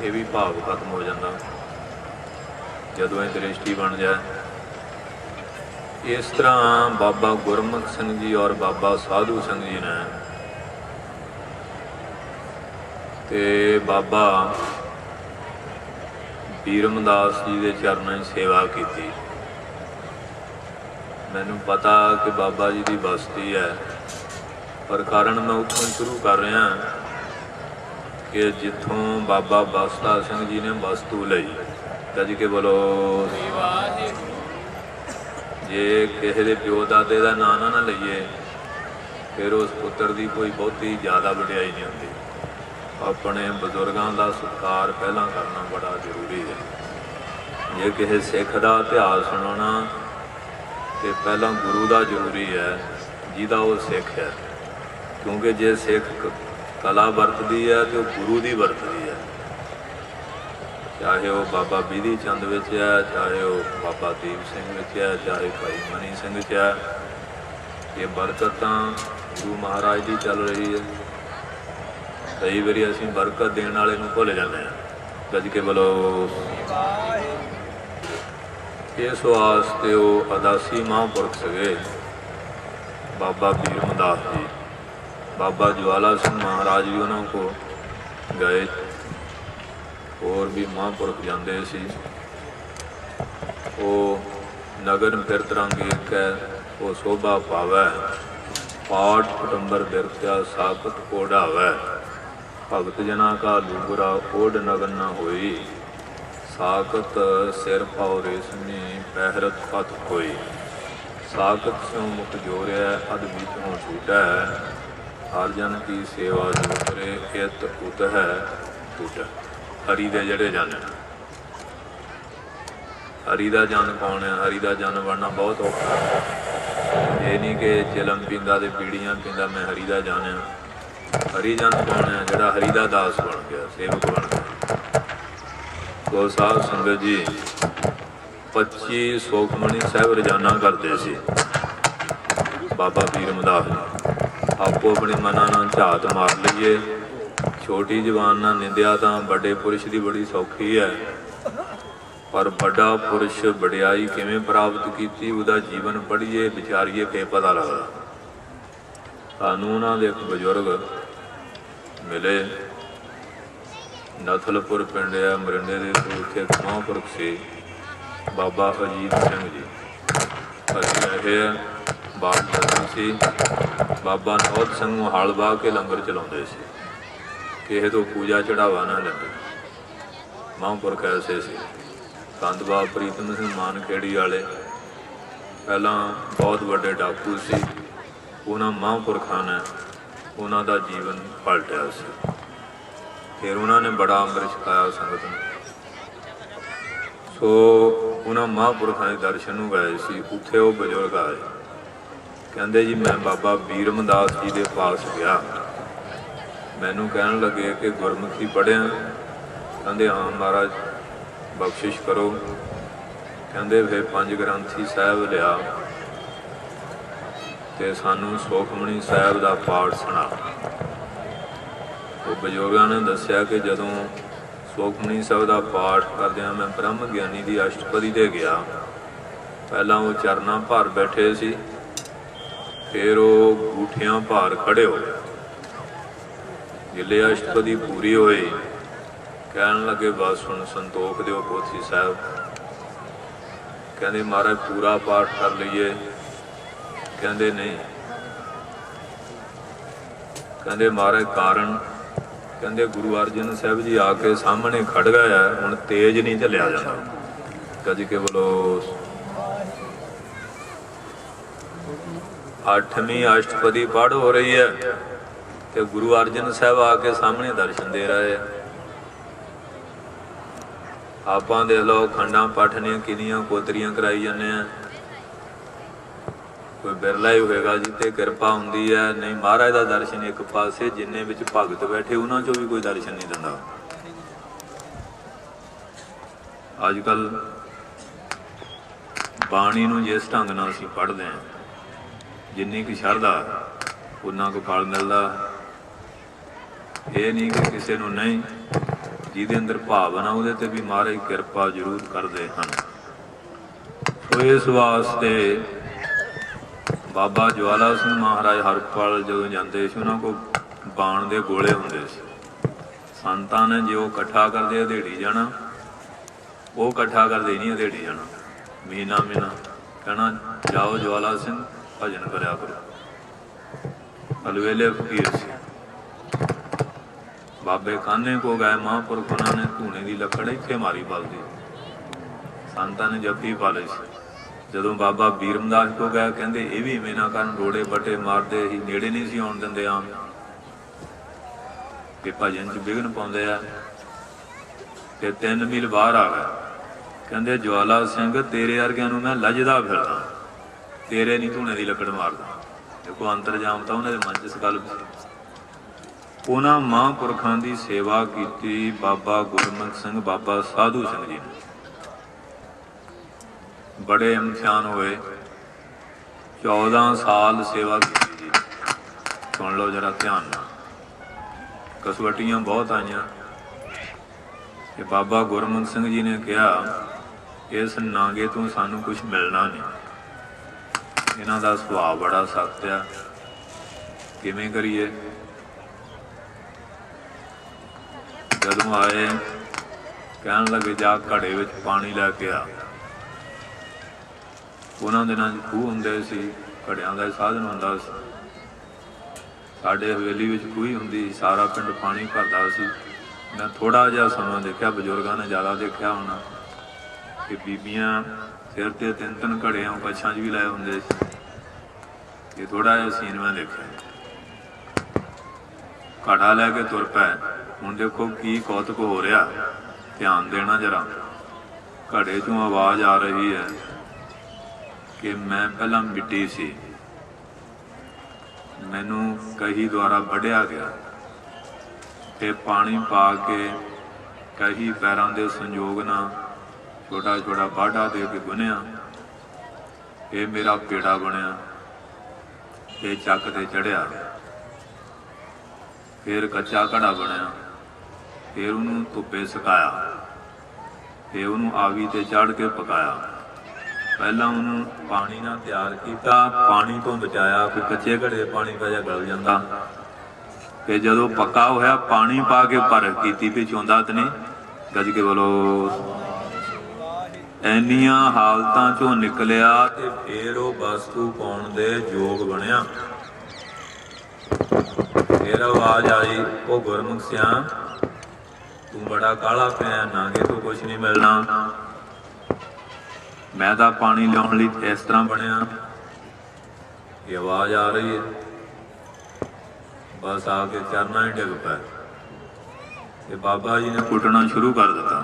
ਇਹ ਵੀ ਭਾਵ ਖਤਮ ਹੋ ਜਾਂਦਾ ਜਦੋਂ ਇਹ ਦ੍ਰਿਸ਼ਟੀ ਬਣ ਜਾਏ। ਇਸ ਤਰ੍ਹਾਂ ਬਾਬਾ ਗੁਰਮੁਖ ਸਿੰਘ ਜੀ ਔਰ ਬਾਬਾ ਸਾਧੂ ਸਿੰਘ ਜੀ ਨੇ ਤੇ ਬਾਬਾ ਬੀਰਮਦਾਸ ਜੀ ਦੇ ਚਰਨਾਂ 'ਚ ਸੇਵਾ ਕੀਤੀ। ਮੈਨੂੰ ਪਤਾ ਕਿ ਬਾਬਾ ਜੀ ਦੀ ਬਸਤੀ ਹੈ, ਪਰ ਕਾਰਨ ਮੈਂ ਉੱਥੋਂ ਸ਼ੁਰੂ ਕਰ ਰਿਹਾ ਕਿ ਜਿੱਥੋਂ ਬਾਬਾ ਬਸਤਾ ਸਿੰਘ ਜੀ ਨੇ ਵਸਤੂ ਲਈ। ਗੱਜ ਕੇ ਬੋਲੋ। ਜੇ ਕਿਸੇ ਦੇ ਪਿਓ ਦਾਦੇ ਦਾ ਨਾਂ ਨਾ ਲਈਏ, ਫਿਰ ਉਸ ਪੁੱਤਰ ਦੀ ਕੋਈ ਬਹੁਤੀ ਜ਼ਿਆਦਾ ਵਡਿਆਈ ਨਹੀਂ ਹੁੰਦੀ। ਆਪਣੇ ਬਜ਼ੁਰਗਾਂ ਦਾ ਸਤਿਕਾਰ ਪਹਿਲਾਂ ਕਰਨਾ ਬੜਾ ਜ਼ਰੂਰੀ ਹੈ। ਜੇ ਕਿਸੇ ਸਿੱਖ ਦਾ ਇਤਿਹਾਸ ਸੁਣਾਉਣਾ ਤੇ ਪਹਿਲਾਂ ਗੁਰੂ ਦਾ ਜ਼ਰੂਰੀ ਹੈ, ਜਿਹਦਾ ਉਹ ਸਿੱਖ ਹੈ। ਕਿਉਂਕਿ ਜੇ ਸਿੱਖ ਕਲਾ ਵਰਤਦੀ ਹੈ ਤੇ ਉਹ ਗੁਰੂ ਦੀ ਵਰਤਦੀ ਹੈ। ਚਾਹੇ ਉਹ ਬਾਬਾ ਬਿਧੀ ਚੰਦ ਵਿੱਚ ਹੈ, ਚਾਹੇ ਉਹ ਬਾਬਾ ਦੀਪ ਸਿੰਘ ਵਿੱਚ ਹੈ, ਚਾਹੇ ਭਾਈ ਮਨੀ ਸਿੰਘ 'ਚ ਹੈ। ਇਹ ਬਰਕਤ ਤਾਂ ਗੁਰੂ ਮਹਾਰਾਜ ਦੀ ਚੱਲ ਰਹੀ ਹੈ। ਕਈ ਵਾਰੀ ਅਸੀਂ ਬਰਕਤ ਦੇਣ ਵਾਲੇ ਨੂੰ ਭੁੱਲ ਜਾਂਦੇ ਹਾਂ। ਗੱਜ ਕੇ ਬੋਲੋ। ਇਸ ਵਾਸਤੇ ਉਹ ਅਦਾਸੀ ਮਹਾਂਪੁਰਖ ਸੀਗੇ ਬਾਬਾ ਬੀਰਮਦਾਸ ਜੀ। ਬਾਬਾ ਜਵਾਲਾ ਸਿੰਘ ਮਹਾਰਾਜ ਵੀ ਉਹਨਾਂ ਕੋਲ ਗਏ, ਹੋਰ ਵੀ ਮਹਾਂਪੁਰਖ ਜਾਂਦੇ ਸੀ। ਉਹ ਨਗਰ ਬਿਰਤ ਰੰਗ ਇੱਕ ਹੈ, ਉਹ ਸੋਭਾ ਪਾਵੈ, ਪਾਠ ਕੁਟੰਬਰ ਬਿਰਤਿਆ ਸਾਖਤ ਕੋਢਾਵੈ। ਭਗਤ ਜਨਾ ਕਾ ਲੂਬਰਾ ਓਢ ਨਗਨ ਨਾ ਹੋਈ, ਸਾਖਤ ਸਿਰ ਪਾਉ ਰੇਸ਼ਮੀ ਪਹਿਰਤ ਪਤ ਹੋਈ। ਸਾਖਤ ਸਿਉ ਮੁਖ ਜੋਰਿਆ ਅਦ ਵਿੱਚੋਂ ਛੂਟੈ, ਹਰ ਜਨ ਕੀ ਸੇਵਾ ਜੋ ਕਰੇ ਇਤ ਉਤ ਹੈ ਟੁੱਟ। ਹਰੀ ਦੇ ਜਿਹੜੇ ਜਨ, ਹਰੀ ਦਾ ਜਨ ਕੌਣ ਹੈ? ਹਰੀ ਦਾ ਜਨ ਬਣਨਾ ਬਹੁਤ ਔਖਾ ਹੈ। ਇਹ ਨਹੀਂ ਕਿ ਚਿਲਮ ਪੀਂਦਾ ਤੇ ਪੀੜੀਆਂ ਪੀਂਦਾ ਮੈਂ ਹਰੀ ਦਾ ਜਨ ਹਾਂ। ਹਰੀ ਜਨ ਕੌਣ ਹੈ? ਜਿਹੜਾ ਹਰੀ ਦਾ ਦਾਸ ਬਣ ਗਿਆ, ਸੇਵਕ ਬਣ ਗਿਆ। ਸੋ ਸਾਧ ਸੰਗਤ ਜੀ 25 ਸੋਖਮਣੀ ਸਾਹਿਬ ਰੋਜ਼ਾਨਾ ਕਰਦੇ ਸੀ ਬਾਬਾ ਬੀਰਮਦਾਸ ਜੀ। ਆਪੋ ਆਪਣੇ ਮਨਾਂ ਨਾਲ ਝਾਤ ਮਾਰ ਲਈਏ। ਛੋਟੀ ਜ਼ਬਾਨ ਨਾਲ ਨਿੰਦਿਆ ਤਾਂ ਵੱਡੇ ਪੁਰਸ਼ ਦੀ ਬੜੀ ਸੌਖੀ ਹੈ, ਪਰ ਵੱਡਾ ਪੁਰਸ਼ ਵਡਿਆਈ ਕਿਵੇਂ ਪ੍ਰਾਪਤ ਕੀਤੀ ਉਹਦਾ ਜੀਵਨ ਪੜ੍ਹੀਏ ਵਿਚਾਰੀਏ ਫੇਰ ਪਤਾ ਲੱਗਦਾ। ਸਾਨੂੰ ਉਹਨਾਂ ਦੇ ਇੱਕ ਬਜ਼ੁਰਗ ਮਿਲੇ, ਨਥਲਪੁਰ ਪਿੰਡ ਹੈ ਮਰਿੰਡੇ ਦੇ, ਉੱਥੇ ਇੱਕ ਮਹਾਂਪੁਰਖ ਸੀ ਬਾਬਾ ਅਜੀਤ ਸਿੰਘ ਜੀ। ਅਸੀਂ ਇਹ ਬਾਪ ਸੀ ਬਾਬਾ ਨੌਧ ਸਿੰਘ ਨੂੰ ਹਲ ਵਾਹ ਕੇ ਲੰਗਰ ਚਲਾਉਂਦੇ ਸੀ, ਕਿਸੇ ਤੋਂ ਪੂਜਾ ਚੜਾਵਾ ਨਾ ਲੈਂਦੇ। महापुरख ऐसे से संत बाबा प्रीतम सिंह मानखेड़ी वाले पहला बहुत बड़े डाकू सी। उन्होंने महापुरखों ने उन्हों का जीवन पलटिया सी। फिर उन्होंने बड़ा अमृत छकाया संगत में। सो उन्होंने महापुरखों के दर्शन गए सी। उत्थे वो बजुर्ग आए, कहते जी मैं बाबा बीरमदास जी के पास गया, मैनू कहन लगे कि गुरमुखी पढ़िया? कहते हाँ महाराज बख्शिश करो। कहते फिर 5 ग्रंथी साहब लिया ते सानू सुखमणी साहब का पाठ सुना। वो बजुर्गों ने दसिया कि जदों सुखमणी साहब का पाठ करदियां मैं ब्रह्म ज्ञानी की अष्टपदी ते गया। पहला वो चरना भार बैठे सी, फिर वो गूठियां भार खड़े हो। जिले अष्टपदी पूरी होई कहन लगे बस हुण संतोख दिओ पोथी साहब। कहते महाराज पूरा पाठ कर लीए? कहते नहीं। कहते महाराज कारण? कहते गुरु अर्जन साहब जी आके सामने खड़ गया, हुण तेज नहीं चलिया जाता। कभी के बोलो 8वीं अष्टपदी पढ़ हो रही है तो गुरु अर्जन साहब आके सामने दर्शन दे रहे हैं। आप देख लो खंडा पाठनियां किनियां कोतरियां कराई जाने हैं। कोई बिरला ही होएगा जिते कृपा होंगी है। नहीं महाराज का दर्शन एक पासे, जिन्ने विच भगत बैठे उन्होंने चो भी कोई दर्शन नहीं दिंदा। अजकल बाणी नूं जिस ढंग नाल असीं पढ़दे हैं, जिन्नी की शरधा उन्ना को फल मिलता। ये नहीं कि किसी नूं नहीं, जिहदे अंदर भावना उहदे ते भी महाराज कृपा जरूर करते हैं। तो इस वास्ते बाबा ज्वाला सिंह महाराज हरपाल जो जाते उन्होंने को बाण के गोले होंगे। संतां ने जो कट्ठा करते अधेड़ी जाना, वो कट्ठा करते नहीं अधेड़ी जाना। महीना महीना कहना जाओ ज्वाला सिंह भजन करया करो। अलवेले फकीर से बाबे काने को गए महापुरख, उन्होंने धूने की लकड़ इत्थे मारी बलदी। संतां ने जप्पी पा ली। जदों बाबा बीरमदास को गया कहते ये भी इवें ना करन, रोड़े बटे मारते ही नेड़े नहीं सी आउण दिंदे। आम कि भजन च विघन पाउंदे आ। ते 3 मील बाहर आ गए, कहते ज्वाला सिंह तेरे वर्गिਆਂ ਨੂੰ मैं लजदा फिरदा, तेरे नहीं धूने की लकड़ मारदा। देखो अंतरजाम तो उन्होंने मन च इस गल। उन्हां महापुरखां की सेवा की बाबा गुरमुख सिंह बाबा साधू सिंह जी ने। बड़े इम्तिहान हुए, 14 साल सेवा की जी। सुन लो जरा ध्यान नाल, कसवटियां बहुत आईयां। कि बाबा गुरमुख सिंह जी ने कहा इस नांगे तो सानू कुछ मिलना नहीं। इन्हां दा सुभाव बड़ा सख्त आ, किवें करिए? जदों आए कहन लगे जा घड़े विच पानी लैके आ। उन्होंने दिनों खूह होंदे सी, घड़ियां का साधन होंदा सी। साडे हवेली विच खूही हुंदी, सारा पिंड पानी भरदा सी। मैं थोड़ा जिहा समा देखा, बजुर्गों ने ज़्यादा देखा होना कि बीबियां सिर ते 3-3 घड़ियां कच्छां च भी लाए होंदे सी। ये थोड़ा जिहा सीन मैं देखा। घड़ा लैके तुर पै। हुण देखो की कौतुक हो रहा, ध्यान देना जरा। घड़े चों आवाज़ आ रही है कि मैं पहला मिट्टी सी, मैनू कही द्वारा वढ़िया गया, फिर पानी पा के कही पैरों के संयोग ना छोटा छोटा बाढ़ा दे के बुनिया, ये मेरा पेड़ा बनया। ये चक ते चढ़िया, फिर कच्चा घड़ा बनया, फिर उन्होंने धुप्पे सुकाया, फिर उन्होंने आवी ते चढ़ के पकाया। पहला उन्होंने पानी ना तैयार किया, पानी तो बचाया, फिर कच्चे घड़े पानी पा गल जाता। फिर जदों पक्का होया पानी पा के परख की भी चौंदा तो नहीं, गज के बोलो। इन्नियां हालतां चों निकलिया ते फिर वो वस्तु पाउण दे योग बनया। फिर आवाज आई, वो गुरमुख सियां तू बड़ा काला पिया, नागे तो कुछ नहीं मिलना। मैं तो पानी लियाउण लई इस तरह बनिया। ये आवाज़ आ रही है, बस आके चरना ही डिग पाया। ते बाबा जी ने कुटना शुरू कर दिता।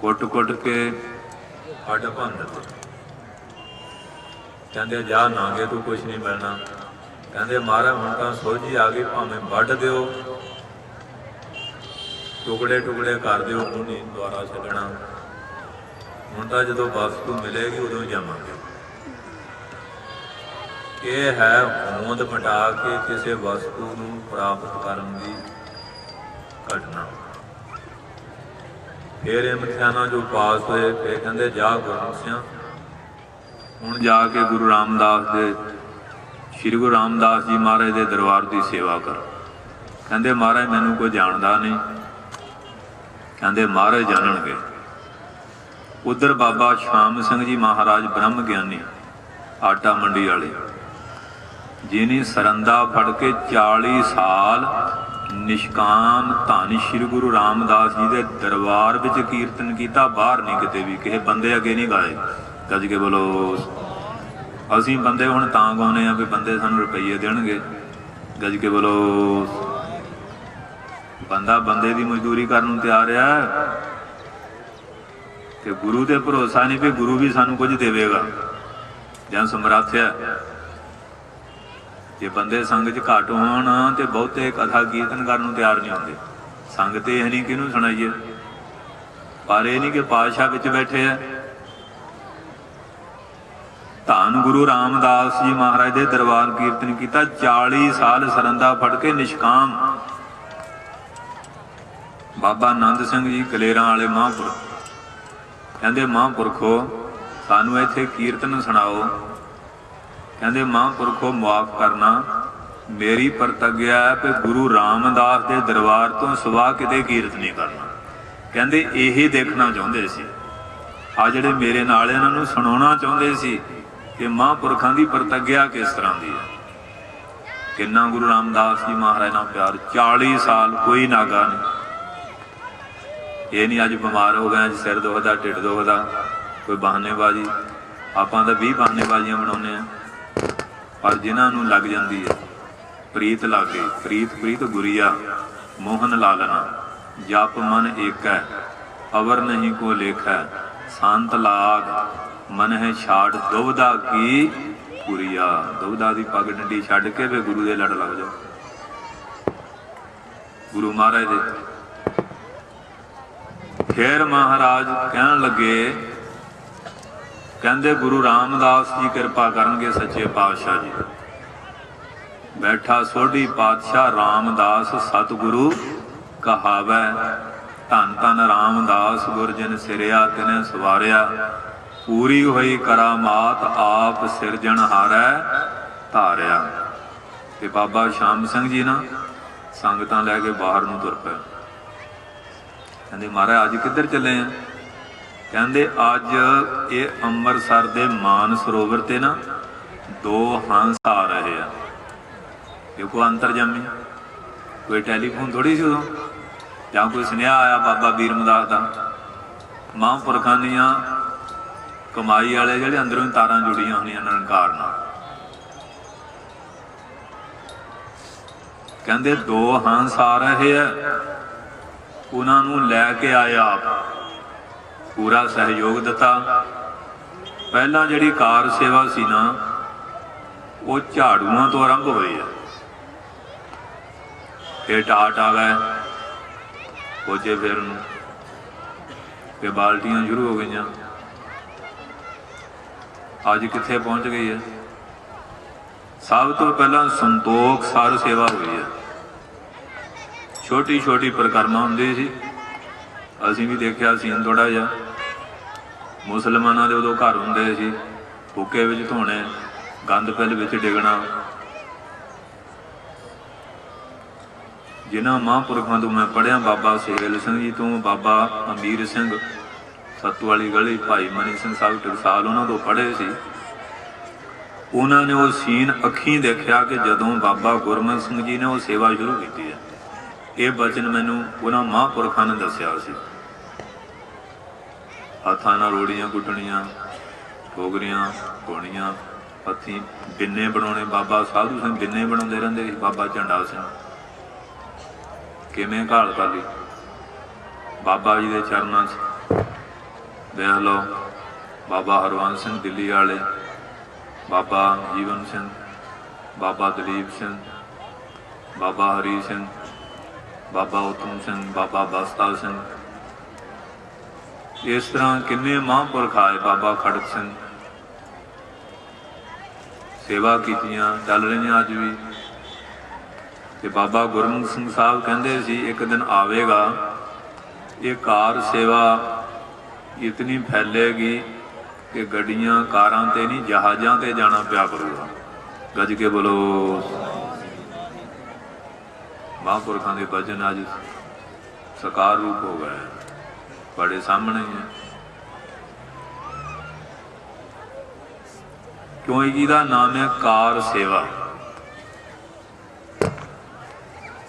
कुट कुट के हड्ड भन दिते। कहते जा नागे तू कुछ नहीं मिलना। कहते महाराज हुण तां सोझी आ गई, भावें वढ दिओ, टुकड़े टुकड़े कर दिओ, नहीं दुबारा छड्डना। हुण तां जदों वस्तु मिलेगी उदों ही जावांगे। ये है होंद मटा के किसी वस्तु नूं प्राप्त करन दी घटना। फिर इम्तिहानां जो पास होए, फिर कहते जा गुरमुखियां हुण जाके गुरु रामदास दे श्री गुरु रामदास जी महाराज के दरबार की सेवा कर। कहते महाराज मैनू कोई जानता नहीं। कहते महाराज जानणगे। उधर बाबा श्याम सिंह जी महाराज ब्रह्म ज्ञानी आटा मंडी वाले, जिन्हें सरंदा फड़ के 40 साल निष्काम धन श्री गुरु रामदास जी के दरबार विच कीर्तन किया। बाहर नहीं किते भी, किसी बंदे अगे नहीं गाए। गज के बोलो। असीं बंदे हुण तां गाउने आ भी बंदे सानूं रुपये देणगे। गज के बोलो। बंदा बंदे की मजदूरी करन नूं तैयार है, ते गुरु ते भरोसा नहीं भी गुरु भी सानूं कुछ देवेगा जां समर्थ है। जे बंदे संग च घट होण ते बहुते कथा कीर्तन करन नूं तैयार नहीं होंदे। संग ते है नहीं, किहनूं सुणाईए। पर यह नहीं कि पातशाह विच बैठे है। धन गुरु रामदास जी महाराज के दरबार कीर्तन किया। 40 साल सरंदा फड़ के निष्काम। बाबा नंद सिंह जी कलेरा वाले महापुरख कहते महापुरखो सानू इत्थे कीर्तन सुनाओ। कहते महापुरखो माफ करना, मेरी प्रतिज्ञा है कि गुरु रामदास के दरबार तो सिवा किते कीर्तन नहीं करना। कहते यही देखना चाहते सी। आ जिहड़े मेरे नाल इन्हां नूं सुणाउणा चाहते सी कि महापुरखों की प्रतिज्ञा किस तरह की है। किन्ना गुरु रामदास जी महाराज नाल प्यार। 40 साल कोई नागा नहीं। ये नहीं अज बीमार हो गए, सिर दुखदा, ढिड दुखदा, कोई बहानेबाजी। आपां तां 20 बहानेबाजियां बनाउने आ, पर जिन्होंने लग जाती है प्रीत लग गई। प्रीत प्रीत गुरिया मोहन लालना, जप मन एक है अवर नहीं को लेख है, शांत लाग मन है छाड़ दुविधा की पुरिया। दुविधा की पग डंडी छड्ड के वे गुरु दे लड़ लग जाओ। गुरु महाराज दे फिर महाराज कहन लगे, कहते गुरु रामदास जी कृपा करनगे सच्चे पातशाह जी। बैठा सोढ़ी पातशाह रामदास सतगुरु कहावै, धन धन रामदास गुरजन सिरिया तिने सवारिया, पूरी हुई करामात आप सिरजनहारै धारिया। ते बाबा श्याम सिंह जी ना संगतां लैके बाहर नूं तुर पे। कहते महाराज अज किधर चले हैं। कहते अज ये अंमृतसर के मान सरोवर ते ना 2 हंस आ रहे हैं। देखो अंतरजामी, कोई टैलीफोन थोड़ी सी उदों, या कोई सुनेहा आया बाबा बीरमदास का। महापुरखों दियां कमाई वाले जिहड़े अंदरों तारां जुड़ियां होंदियां निरंकार नाल। कहते 2 हंस आ रहे हैं, उन्होंने लैके आए आप पूरा सहयोग दिता। पहला जिहड़ी कार सेवा सी ना वो झाड़ूआं तो आरंभ हुई है। फिर टाट आ गए, पोचे फिरन, फिर बाल्टियां शुरू हो गई। अज कित्थे पहुँच गई है। सब तो पहला संतोख सार सेवा हुई है। छोटी छोटी परिक्रमा होंदी सी, असीं भी देखिया सीन थोड़ा जिहा। मुसलमानां दे उदों घर हुंदे सी, हुक्के विच धोणे, गंद पिल विच डिगना। जिन्हां महापुरखों तो मैं पढ़िया, बाबा सुहेल सिंह जी तो, बाबा अमीर सिंह सत्तू वाली गली, भाई मनी सिंह साहब टकसाल, उन्हां तो पढ़े सी। उन्होंने वो सीन अखीं देखा कि जदों बाबा गुरमत सिंह जी ने वो सेवा शुरू की है। ਇਹ ਬਚਨ ਮੈਨੂੰ ਉਹਨਾਂ ਮਹਾਂਪੁਰਖਾਂ ਨੇ ਦੱਸਿਆ ਸੀ। ਹੱਥਾਂ ਨਾਲ ਰੋੜੀਆਂ ਕੁੱਟਣੀਆਂ, ਠੋਕਰੀਆਂ ਪਾਉਣੀਆਂ, ਹੱਥੀਂ ਬਿੰਨੇ ਬਣਾਉਣੇ। ਬਾਬਾ ਸਾਧੂ ਸਿੰਘ ਬਿੰਨੇ ਬਣਾਉਂਦੇ ਰਹਿੰਦੇ ਸੀ। ਬਾਬਾ ਝੰਡਾ ਸਿੰਘ ਕਿਵੇਂ ਘਾਲ ਕਰ ਲਈ ਬਾਬਾ ਜੀ ਦੇ ਚਰਨਾਂ 'ਚ। ਦੇਖ ਲਓ ਬਾਬਾ ਹਰਵੰਸ ਸਿੰਘ ਦਿੱਲੀ ਵਾਲੇ, ਬਾਬਾ ਜੀਵਨ ਸਿੰਘ, ਬਾਬਾ ਦਲੀਪ ਸਿੰਘ, ਬਾਬਾ ਹਰੀ ਸਿੰਘ, ਬਾਬਾ ਉਤਮ ਸਿੰਘ, ਬਾਬਾ ਬਸਤਾ ਸਿੰਘ, ਇਸ ਤਰ੍ਹਾਂ ਕਿੰਨੇ ਮਹਾਂਪੁਰਖ ਆਏ। ਬਾਬਾ ਖੜਕ ਸਿੰਘ, ਸੇਵਾ ਕੀਤੀਆਂ, ਚੱਲ ਰਹੀਆਂ ਅੱਜ ਵੀ। ਤੇ ਬਾਬਾ ਗੁਰਮੁਖ ਸਿੰਘ ਸਾਹਿਬ ਕਹਿੰਦੇ ਸੀ ਇੱਕ ਦਿਨ ਆਵੇਗਾ, ਇਹ ਕਾਰ ਸੇਵਾ ਇਤਨੀ ਫੈਲੇਗੀ ਕਿ ਗੱਡੀਆਂ ਕਾਰਾਂ ਤੇ ਨਹੀਂ ਜਹਾਜ਼ਾਂ ਤੇ ਜਾਣਾ ਪਿਆ ਕਰੂਗਾ। ਗੱਜ ਕੇ ਬੋਲੋ। ਮਹਾਂਪੁਰਖਾਂ ਦੇ ਭਜਨ ਅੱਜ ਸਾਕਾਰ ਰੂਪ ਹੋ ਗਏ, ਬੜੇ ਸਾਹਮਣੇ ਹੈ। ਕਿਉਂ ਇਹਦਾ ਨਾਮ ਹੈ ਕਾਰ ਸੇਵਾ।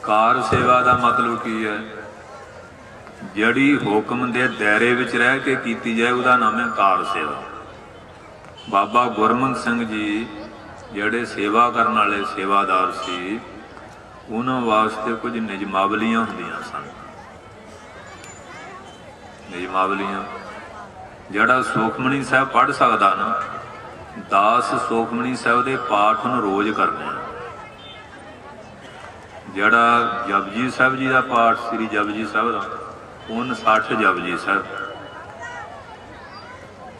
ਕਾਰ ਸੇਵਾ ਦਾ ਮਤਲਬ ਕੀ ਹੈ? ਜਿਹੜੀ ਹੁਕਮ ਦੇ ਦਾਇਰੇ ਵਿੱਚ ਰਹਿ ਕੇ ਕੀਤੀ ਜਾਏ ਉਹਦਾ ਨਾਮ ਹੈ ਕਾਰ ਸੇਵਾ। ਬਾਬਾ ਗੁਰਮੁਖ ਸਿੰਘ ਜੀ ਜਿਹੜੇ ਸੇਵਾ ਕਰਨ ਵਾਲੇ ਸੇਵਾਦਾਰ ਸੀ, ਉਹਨਾਂ ਵਾਸਤੇ ਕੁਝ ਨਿਯਮਾਵਲੀਆਂ ਹੁੰਦੀਆਂ ਸਨ। ਨਿਯਮਾਵਲੀਆਂ ਜਿਹੜਾ ਸੁਖਮਨੀ ਸਾਹਿਬ ਪੜ੍ਹ ਸਕਦਾ ਨਾ, 10 ਸੁਖਮਨੀ ਸਾਹਿਬ ਦੇ ਪਾਠ ਨੂੰ ਰੋਜ਼ ਕਰਨੇ। ਜਿਹੜਾ ਜਪਜੀ ਸਾਹਿਬ ਜੀ ਦਾ ਪਾਠ, ਸ੍ਰੀ ਜਪਜੀ ਸਾਹਿਬ ਦਾ, ਉਹਨ 60 ਜਪਜੀ ਸਾਹਿਬ।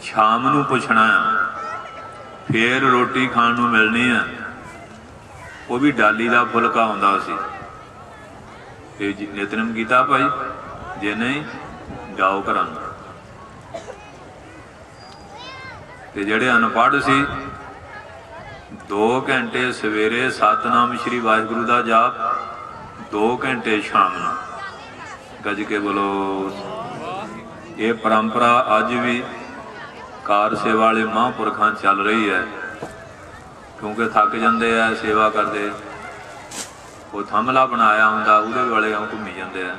ਸ਼ਾਮ ਨੂੰ ਪੁੱਛਣਾ ਆ, ਫੇਰ ਰੋਟੀ ਖਾਣ ਨੂੰ ਮਿਲਣੀ ਆ। ਉਹ ਵੀ ਡਾਲੀ ਦਾ ਫੁਲਕਾ ਆਉਂਦਾ ਸੀ। ਤੇ ਨਿਤਨੇਮ ਕੀਤਾ ਭਾਈ, ਜੇ ਨਹੀਂ ਜਾਓ ਘਰਾਂ ਨੂੰ। ਤੇ ਜਿਹੜੇ ਅਨਪੜ੍ਹ ਸੀ, 2 ਘੰਟੇ ਸਵੇਰੇ ਸਤਿਨਾਮ ਸ਼੍ਰੀ ਵਾਹਿਗੁਰੂ ਦਾ ਜਾਪ, 2 ਘੰਟੇ ਸ਼ਾਮ ਨੂੰ। ਗੱਜ ਕੇ ਬੋਲੋ। ਇਹ ਪਰੰਪਰਾ ਅੱਜ ਵੀ ਕਾਰ ਸੇਵਾ ਵਾਲੇ ਮਹਾਂਪੁਰਖਾਂ ਚੱਲ ਰਹੀ ਹੈ। ਕਿਉਂਕਿ ਥੱਕ ਜਾਂਦੇ ਆ ਸੇਵਾ ਕਰਦੇ, ਉਹ ਥੰਮਲਾ ਬਣਾਇਆ ਹੁੰਦਾ, ਉਹਦੇ ਵਾਲੇ ਘੁੰਮੀ ਜਾਂਦੇ ਆ,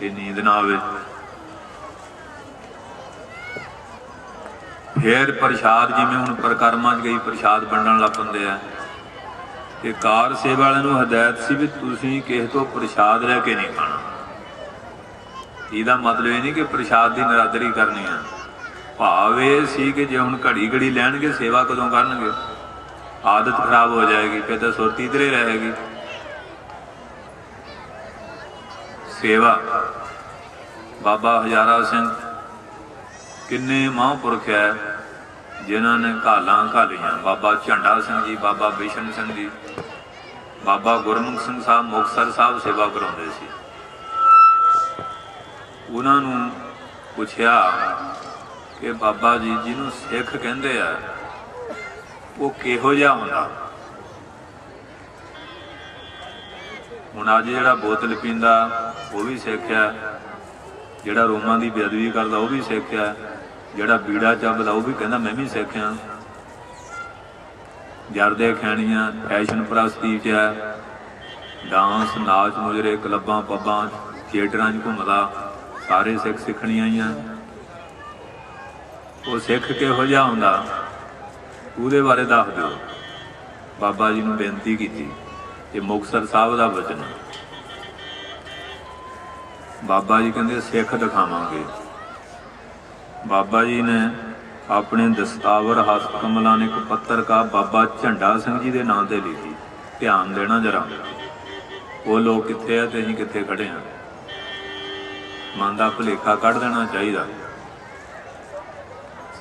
ਇਹ ਨੀਂਦ ਨਾ ਆਵੇ। ਫੇਰ ਪ੍ਰਸ਼ਾਦ, ਜਿਵੇਂ ਹੁਣ ਪ੍ਰਕਰਮਾਂ 'ਚ ਗਈ ਪ੍ਰਸ਼ਾਦ ਵੰਡਣ ਲੱਗ ਪੈਂਦੇ ਆ। ਤੇ ਕਾਰ ਸੇਵਾ ਵਾਲਿਆਂ ਨੂੰ ਹਦਾਇਤ ਸੀ ਵੀ ਤੁਸੀਂ ਕਿਸੇ ਤੋਂ ਪ੍ਰਸ਼ਾਦ ਲੈ ਕੇ ਨਹੀਂ ਖਾਣਾ। ਇਹਦਾ ਮਤਲਬ ਇਹ ਨਹੀਂ ਕਿ ਪ੍ਰਸ਼ਾਦ ਦੀ ਨਿਰਾਦਰੀ ਕਰਨੀ ਆ। ਭਾਵ ਇਹ ਸੀ ਕਿ ਜੇ ਹੁਣ ਘੜੀ ਘੜੀ ਲੈਣਗੇ, ਸੇਵਾ ਕਦੋਂ ਕਰਨਗੇ? ਆਦਤ ਖਰਾਬ ਹੋ ਜਾਏਗੀ, ਫਿਰ ਤਾਂ ਸੁਰਤੀ ਇਧਰੇ ਰਹੇਗੀ। ਸੇਵਾ ਬਾਬਾ ਹਜ਼ਾਰਾ ਸਿੰਘ, ਕਿੰਨੇ ਮਹਾਂਪੁਰਖ ਹੈ ਜਿਨ੍ਹਾਂ ਨੇ ਘਾਲਾਂ ਘਾਲੀਆਂ। ਬਾਬਾ ਝੰਡਾ ਸਿੰਘ ਜੀ, ਬਾਬਾ ਬਿਸ਼ਨ ਸਿੰਘ ਜੀ, ਬਾਬਾ ਗੁਰਮੁਖ ਸਿੰਘ ਸਾਹਿਬ ਮੁਕਤਸਰ ਸਾਹਿਬ ਸੇਵਾ ਕਰਾਉਂਦੇ ਸੀ। ਉਹਨਾਂ ਨੂੰ ਪੁੱਛਿਆ ਕਿ ਬਾਬਾ ਜੀ ਜਿਹਨੂੰ ਸਿੱਖ ਕਹਿੰਦੇ ਆ, ਉਹ ਕਿਹੋ ਜਿਹਾ ਹੁੰਦਾ? ਹੁਣ ਅੱਜ ਜਿਹੜਾ ਬੋਤਲ ਪੀਂਦਾ ਉਹ ਵੀ ਸਿੱਖ ਆ, ਜਿਹੜਾ ਰੋਮਾਂ ਦੀ ਬੇਅਦਬੀ ਕਰਦਾ ਉਹ ਵੀ ਸਿੱਖ ਆ, ਜਿਹੜਾ ਬੀੜਾ ਚੱਬਦਾ ਉਹ ਵੀ ਕਹਿੰਦਾ ਮੈਂ ਵੀ ਸਿੱਖ ਆ। ਜਰਦੇ ਖੈਣੀਆਂ ਫੈਸ਼ਨ ਪ੍ਰਸਤੀ 'ਚ ਹੈ, ਡਾਂਸ ਨਾਚ ਮੁਜਰੇ ਕਲੱਬਾਂ ਪੱਬਾਂ ਥੀਏਟਰਾਂ 'ਚ ਘੁੰਮਦਾ, ਸਾਰੇ ਸਿੱਖ ਸਿੱਖਣੀਆਂ ਹੀ ਆ। ਉਹ ਸਿੱਖ ਕਿਹੋ ਜਿਹਾ ਹੁੰਦਾ ਉਹਦੇ ਬਾਰੇ ਦੱਸ ਦਿਓ। ਬਾਬਾ ਜੀ ਨੂੰ ਬੇਨਤੀ ਕੀਤੀ। ਇਹ ਮੁਕਤਸਰ ਸਾਹਿਬ ਦਾ ਵਚਨ। ਬਾਬਾ ਜੀ ਕਹਿੰਦੇ ਸਿੱਖ ਦਿਖਾਵਾਂਗੇ। ਬਾਬਾ ਜੀ ਨੇ ਆਪਣੇ ਦਸਤਾਵਰ ਹਸਤ ਕਮਲਾਂ ਨੇ ਇੱਕ ਪੱਤਰਕਾਰ ਬਾਬਾ ਝੰਡਾ ਸਿੰਘ ਜੀ ਦੇ ਨਾਂ ਤੇ ਲਿਖੀ। ਧਿਆਨ ਦੇਣਾ ਜਰਾ, ਉਹ ਲੋਕ ਕਿੱਥੇ ਆ ਤੇ ਅਸੀਂ ਕਿੱਥੇ ਖੜੇ ਆ। ਮਨ ਦਾ ਭੁਲੇਖਾ ਕੱਢ ਦੇਣਾ ਚਾਹੀਦਾ।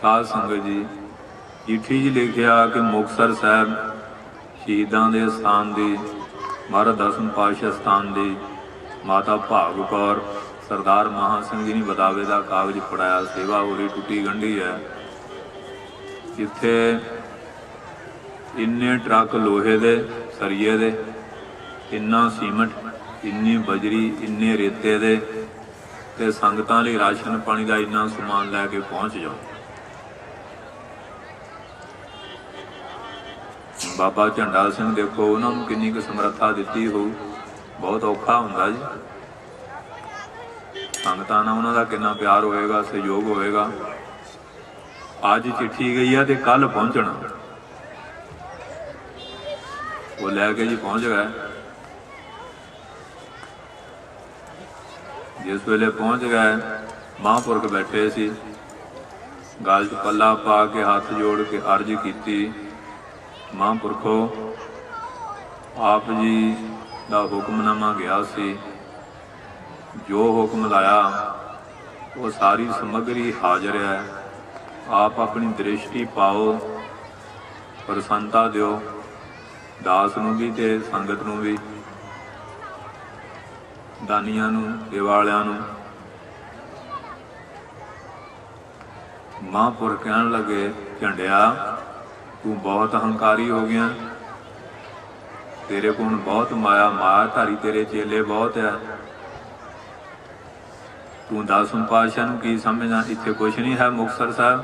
ਸਾਧ ਸੰਗਤ ਜੀ, ਚਿੱਠੀ 'ਚ ਲਿਖਿਆ ਕਿ ਮੁਕਤਸਰ ਸਾਹਿਬ ਸ਼ਹੀਦਾਂ ਦੇ ਸਥਾਨ ਦੀ, ਮਹਾਰਾਜ ਦਸਮ ਪਾਤਸ਼ਾਹ ਸਥਾਨ ਦੀ, ਮਾਤਾ ਭਾਗ ਕੌਰ, ਸਰਦਾਰ ਮਹਾਂ ਸਿੰਘ ਜੀ ਨੇ ਬਦਾਵੇ ਦਾ ਕਾਗਜ਼ ਫੜਾਇਆ। ਸੇਵਾ ਹੋ ਰਹੀ, ਟੁੱਟੀ ਗੰਢੀ ਹੈ। ਜਿੱਥੇ ਇੰਨੇ ਟਰੱਕ ਲੋਹੇ ਦੇ ਸਰੀਏ ਦੇ, ਇੰਨਾ ਸੀਮਟ, ਇੰਨੀ ਬਜਰੀ, ਇੰਨੇ ਰੇਤੇ ਦੇ, ਤੇ ਸੰਗਤਾਂ ਲਈ ਰਾਸ਼ਨ ਪਾਣੀ ਦਾ ਇੰਨਾ ਸਮਾਨ ਲੈ ਕੇ ਪਹੁੰਚ ਜਾਓ। ਬਾਬਾ ਝੰਡਾ ਸਿੰਘ ਦੇਖੋ ਉਹਨਾਂ ਨੂੰ ਕਿੰਨੀ ਕੁ ਸਮਰੱਥਾ ਦਿੱਤੀ ਹੋਊ। बहुत औखा हुंदा जी। संगतां नाल उन्हां दा किन्ना प्यार होएगा, सहयोग होएगा। अज चिट्ठी गई है तो कल पहुंचना, वो लैके जी पहुंच गए। जिस वेले पहुंच गए महापुरख बैठे सी, गल च पल्ला पा के हाथ जोड़ के अर्ज की, महापुरखो आप जी का हुक्मनामा गया सी, जो हुक्म लाया वो सारी समग्री हाजिर है। आप अपनी दृष्टि पाओ, प्रसन्नता दिओ, दास नूं भी ते संगत नूं भी, दानियां नूं, देवालियां नूं। महापुरख कहण लगे, झंडिया तू बहुत हंकारी हो गया, तेरे कोल बहुत माया, मायाधारी तेरे चेले बहुत है। तू दसवें पातशाह नूं की समझना, इत्थे कुछ नहीं है मुक्तसर साहब